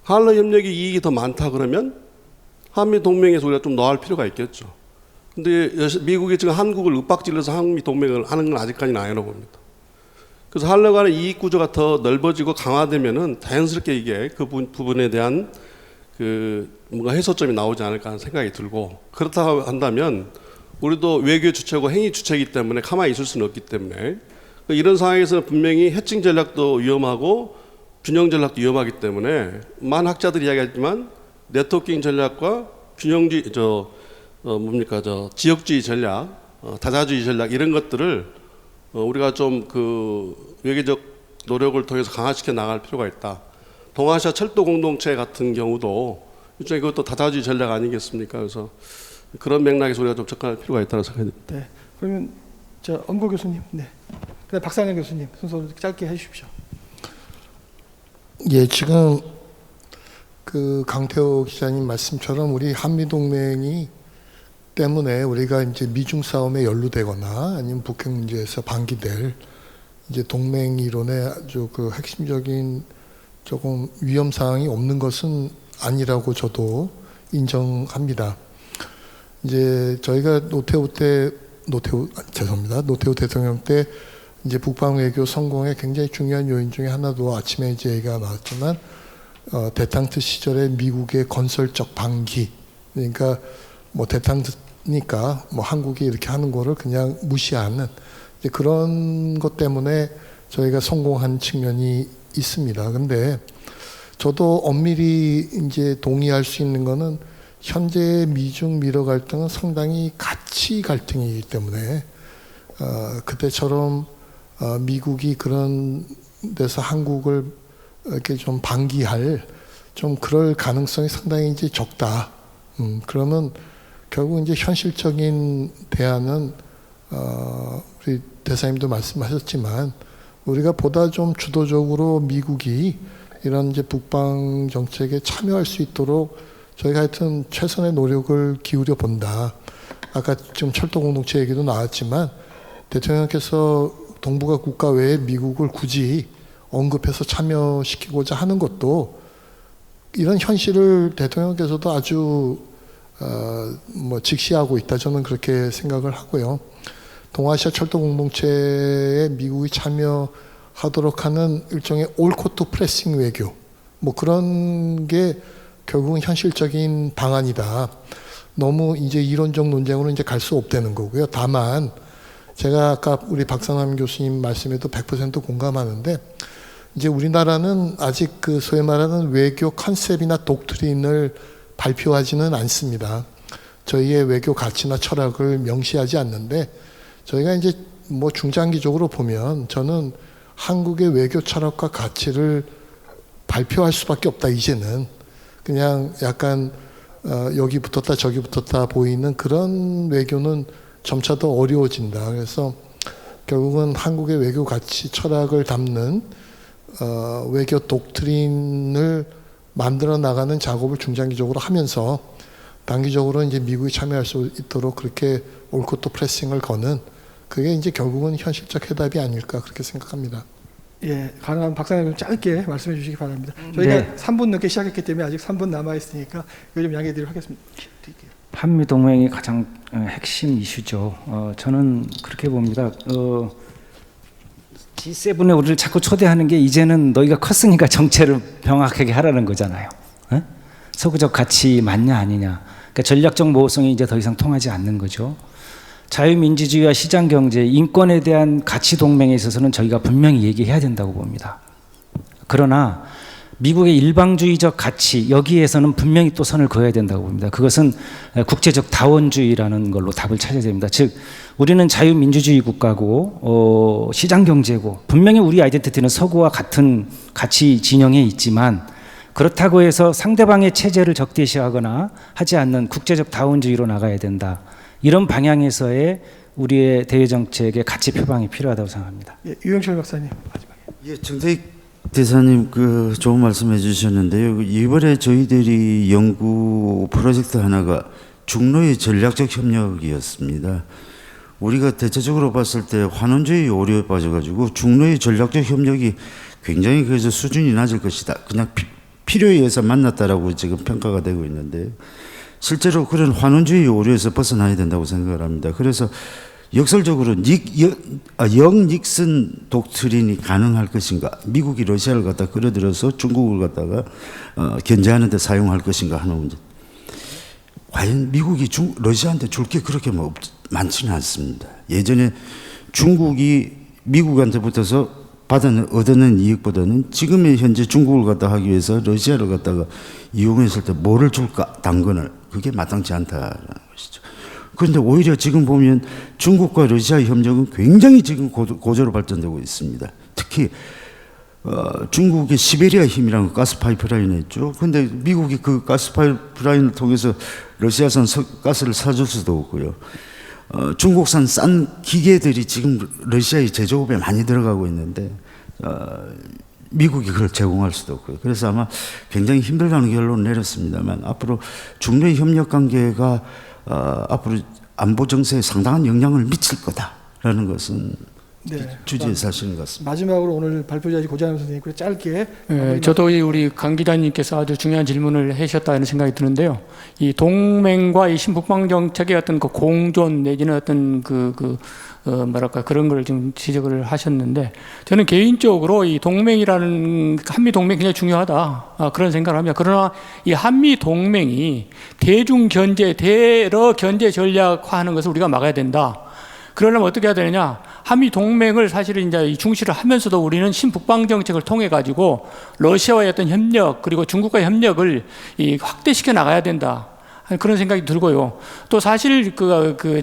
한러 협력의 이익이 더 많다 그러면 한미 동맹에서 우리가 좀 넣을 필요가 있겠죠. 근데 미국이 지금 한국을 윽박질러서 한미 동맹을 하는 건 아직까지는 아니라고 봅니다. 그래서 한러 간의 이익 구조가 더 넓어지고 강화되면은 자연스럽게 이게 그 부분에 대한 뭔가 해소점이 나오지 않을까 하는 생각이 들고, 그렇다고 한다면 우리도 외교 주체고 행위 주체이기 때문에 가만히 있을 수는 없기 때문에 이런 상황에서는 분명히 해칭 전략도 위험하고 균형 전략도 위험하기 때문에 많은 학자들이 이야기하지만 네트워킹 전략과 균형주의 지역주의 전략, 다자주의 전략 이런 것들을 우리가 좀 외교적 노력을 통해서 강화시켜 나갈 필요가 있다. 동아시아 철도 공동체 같은 경우도 일종의 그것도 다자주의 전략 아니겠습니까? 그래서 그런 맥락에서 우리가 좀 접근할 필요가 있다고 생각합니다. 네. 그러면 엄고 교수님, 네. 그다음 박상현 교수님 순서로 짧게 해주십시오. 예, 지금 강태호 기자님 말씀처럼 우리 한미 동맹이 때문에 우리가 이제 미중 싸움에 연루되거나 아니면 북핵 문제에서 방기될 이제 동맹 이론의 아주 핵심적인 조금 위험 사항이 없는 것은 아니라고 저도 인정합니다. 이제 저희가 노태우 대통령 때 이제 북방 외교 성공의 굉장히 중요한 요인 중에 하나도 아침에 이제 얘기가 나왔지만 대탕트 시절에 미국의 건설적 방기, 그러니까 대탕트니까 한국이 이렇게 하는 거를 그냥 무시하는 이제 그런 것 때문에 저희가 성공한 측면이 있습니다. 근데 저도 엄밀히 이제 동의할 수 있는 거는 현재 미중 미러 갈등은 상당히 가치 갈등이기 때문에 그때처럼 미국이 그런 데서 한국을 이렇게 좀 방기할 좀 그럴 가능성이 상당히 이제 적다. 그러면 결국 이제 현실적인 대안은 우리 대사님도 말씀하셨지만 우리가 보다 좀 주도적으로 미국이 이런 이제 북방 정책에 참여할 수 있도록 저희가 하여튼 최선의 노력을 기울여 본다. 아까 지금 철도 공동체 얘기도 나왔지만 대통령께서 동북아 국가 외에 미국을 굳이 언급해서 참여시키고자 하는 것도 이런 현실을 대통령께서도 아주 직시하고 있다. 저는 그렇게 생각을 하고요. 동아시아 철도 공동체에 미국이 참여하도록 하는 일종의 올코트 프레싱 외교, 그런 게 결국은 현실적인 방안이다. 너무 이제 이론적 논쟁으로 이제 갈 수 없다는 거고요. 다만 제가 아까 우리 박상남 교수님 말씀에도 100% 공감하는데 이제 우리나라는 아직 소위 말하는 외교 컨셉이나 독트린을 발표하지는 않습니다. 저희의 외교 가치나 철학을 명시하지 않는데 저희가 이제 중장기적으로 보면 저는 한국의 외교 철학과 가치를 발표할 수밖에 없다. 이제는 그냥 약간 여기 붙었다 저기 붙었다 보이는 그런 외교는 점차 더 어려워진다. 그래서 결국은 한국의 외교 가치 철학을 담는 외교 독트린을 만들어 나가는 작업을 중장기적으로 하면서 단기적으로 이제 미국이 참여할 수 있도록 그렇게 올코트 프레싱을 거는 그게 이제 결국은 현실적 해답이 아닐까 그렇게 생각합니다. 예, 가능하면 박사님 짧게 말씀해 주시기 바랍니다. 저희가 3분 넘게 시작했기 때문에 아직 3분 남아 있으니까 이거 좀 양해해 드리도록 하겠습니다. 한미 동맹이 가장 핵심 이슈죠. 저는 그렇게 봅니다. G7에 우리를 자꾸 초대하는 게 이제는 너희가 컸으니까 정체를 명확하게 하라는 거잖아요. 서구적 가치 맞냐 아니냐. 그러니까 전략적 모호성이 이제 더 이상 통하지 않는 거죠. 자유민주주의와 시장경제, 인권에 대한 가치 동맹에 있어서는 저희가 분명히 얘기해야 된다고 봅니다. 그러나 미국의 일방주의적 가치 여기에서는 분명히 또 선을 그어야 된다고 봅니다. 그것은 국제적 다원주의라는 걸로 답을 찾아야 됩니다. 즉 우리는 자유민주주의 국가고 시장경제고 분명히 우리 아이덴티티는 서구와 같은 가치 진영에 있지만 그렇다고 해서 상대방의 체제를 적대시하거나 하지 않는 국제적 다원주의로 나가야 된다. 이런 방향에서의 우리의 대외정책의 가치 표방이 필요하다고 생각합니다. 예, 유영철 박사님 마지막에. 예, 정태익 대사님 그 좋은 말씀해 주셨는데요. 이번에 저희들이 연구 프로젝트 하나가 중로의 전략적 협력이었습니다. 우리가 대체적으로 봤을 때 환원주의 오류에 빠져가지고 중로의 전략적 협력이 굉장히 그래서 수준이 낮을 것이다. 그냥 필요에 의해서 만났다라고 지금 평가가 되고 있는데요. 실제로 그런 환원주의 오류에서 벗어나야 된다고 생각을 합니다. 그래서 역설적으로 영 닉슨 독트린이 가능할 것인가, 미국이 러시아를 갖다 끌어들여서 중국을 갖다가 견제하는 데 사용할 것인가 하는 문제. 과연 미국이 러시아한테 줄 게 그렇게 많지는 않습니다. 예전에 중국이 미국한테 붙어서 얻는 이익보다는 지금의 현재 중국을 갖다 하기 위해서 러시아를 갖다가 이용했을 때 뭐를 줄까? 당근을. 그게 마땅치 않다는 것이죠. 그런데 오히려 지금 보면 중국과 러시아의 협력은 굉장히 지금 고조로 발전되고 있습니다. 특히 중국의 시베리아 힘이라는 가스 파이프라인이 있죠. 그런데 미국이 그 가스 파이프라인을 통해서 러시아산 가스를 사줄 수도 없고요. 중국산 싼 기계들이 지금 러시아의 제조업에 많이 들어가고 있는데 미국이 그걸 제공할 수도 없고요. 그래서 아마 굉장히 힘들다는 결론을 내렸습니다만 앞으로 중로의 협력 관계가 앞으로 안보 정세에 상당한 영향을 미칠 거다라는 것은 주지의 사실인 것 같습니다. 마지막으로 오늘 발표자지 고장현 선생님 그래 짧게. 저도 우리 강 기자님께서 아주 중요한 질문을 하셨다는 생각이 드는데요. 이 동맹과 이 신북방 정책의 어떤 그 공존 내지는 어떤 뭐랄까 그런 걸 좀 지적을 하셨는데 저는 개인적으로 이 동맹이라는 한미 동맹 굉장히 중요하다 그런 생각을 합니다. 그러나 이 한미 동맹이 대중 견제, 대러 견제 전략화하는 것을 우리가 막아야 된다. 그러려면 어떻게 해야 되느냐? 한미 동맹을 사실은 이제 중시를 하면서도 우리는 신북방 정책을 통해 가지고 러시아와의 어떤 협력 그리고 중국과의 협력을 확대시켜 나가야 된다. 그런 생각이 들고요. 또 사실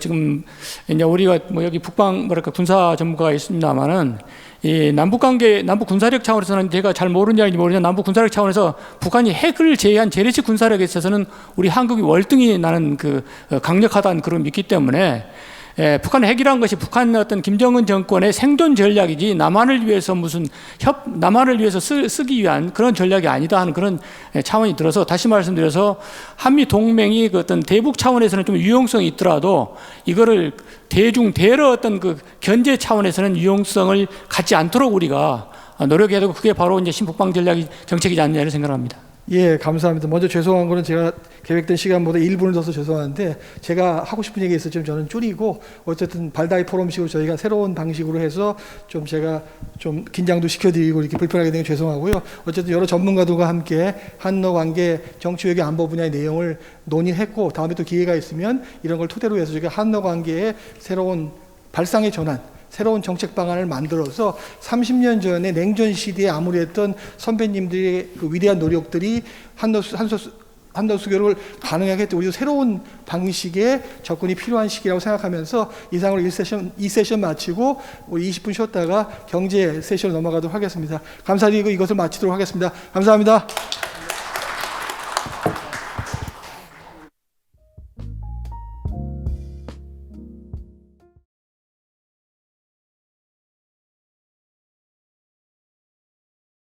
지금 이제 우리가 뭐 여기 북방 군사 전문가가 있습니다만은 이 남북 관계, 남북 군사력 차원에서는 제가 잘 모르는지 모르지만 남북 군사력 차원에서 북한이 핵을 제외한 재래식 군사력에 있어서는 우리 한국이 월등히 나는 강력하다는 그런 믿기 때문에. 북한 핵이라는 것이 북한 어떤 김정은 정권의 생존 전략이지 남한을 위해서 남한을 위해서 쓰기 위한 그런 전략이 아니다 하는 그런 차원이 들어서 다시 말씀드려서 한미 동맹이 그 어떤 대북 차원에서는 좀 유용성이 있더라도 이거를 대러 어떤 견제 차원에서는 유용성을 갖지 않도록 우리가 노력해야 되고 그게 바로 이제 신북방 정책이지 않느냐를 생각합니다. 예, 감사합니다. 먼저 죄송한 거는 제가 계획된 시간보다 1분을 더서 죄송한데 제가 하고 싶은 얘기 있었지만 저는 줄이고 어쨌든 발다이 포럼식으로 저희가 새로운 방식으로 해서 좀 제가 좀 긴장도 시켜드리고 이렇게 불편하게 된 게 죄송하고요. 어쨌든 여러 전문가들과 함께 한러 관계 정치 외교 안보 분야의 내용을 논의했고 다음에 또 기회가 있으면 이런 걸 토대로 해서 저희가 한러 관계의 새로운 발상의 전환 새로운 정책 방안을 만들어서 30년 전에 냉전 시대에 아무리했던 선배님들의 그 위대한 노력들이 한러 수교를 가능하게 했던 우리도 새로운 방식의 접근이 필요한 시기라고 생각하면서 이상으로 2세션 마치고 우리 20분 쉬었다가 경제 세션 넘어가도록 하겠습니다. 감사드리고 이것을 마치도록 하겠습니다. 감사합니다.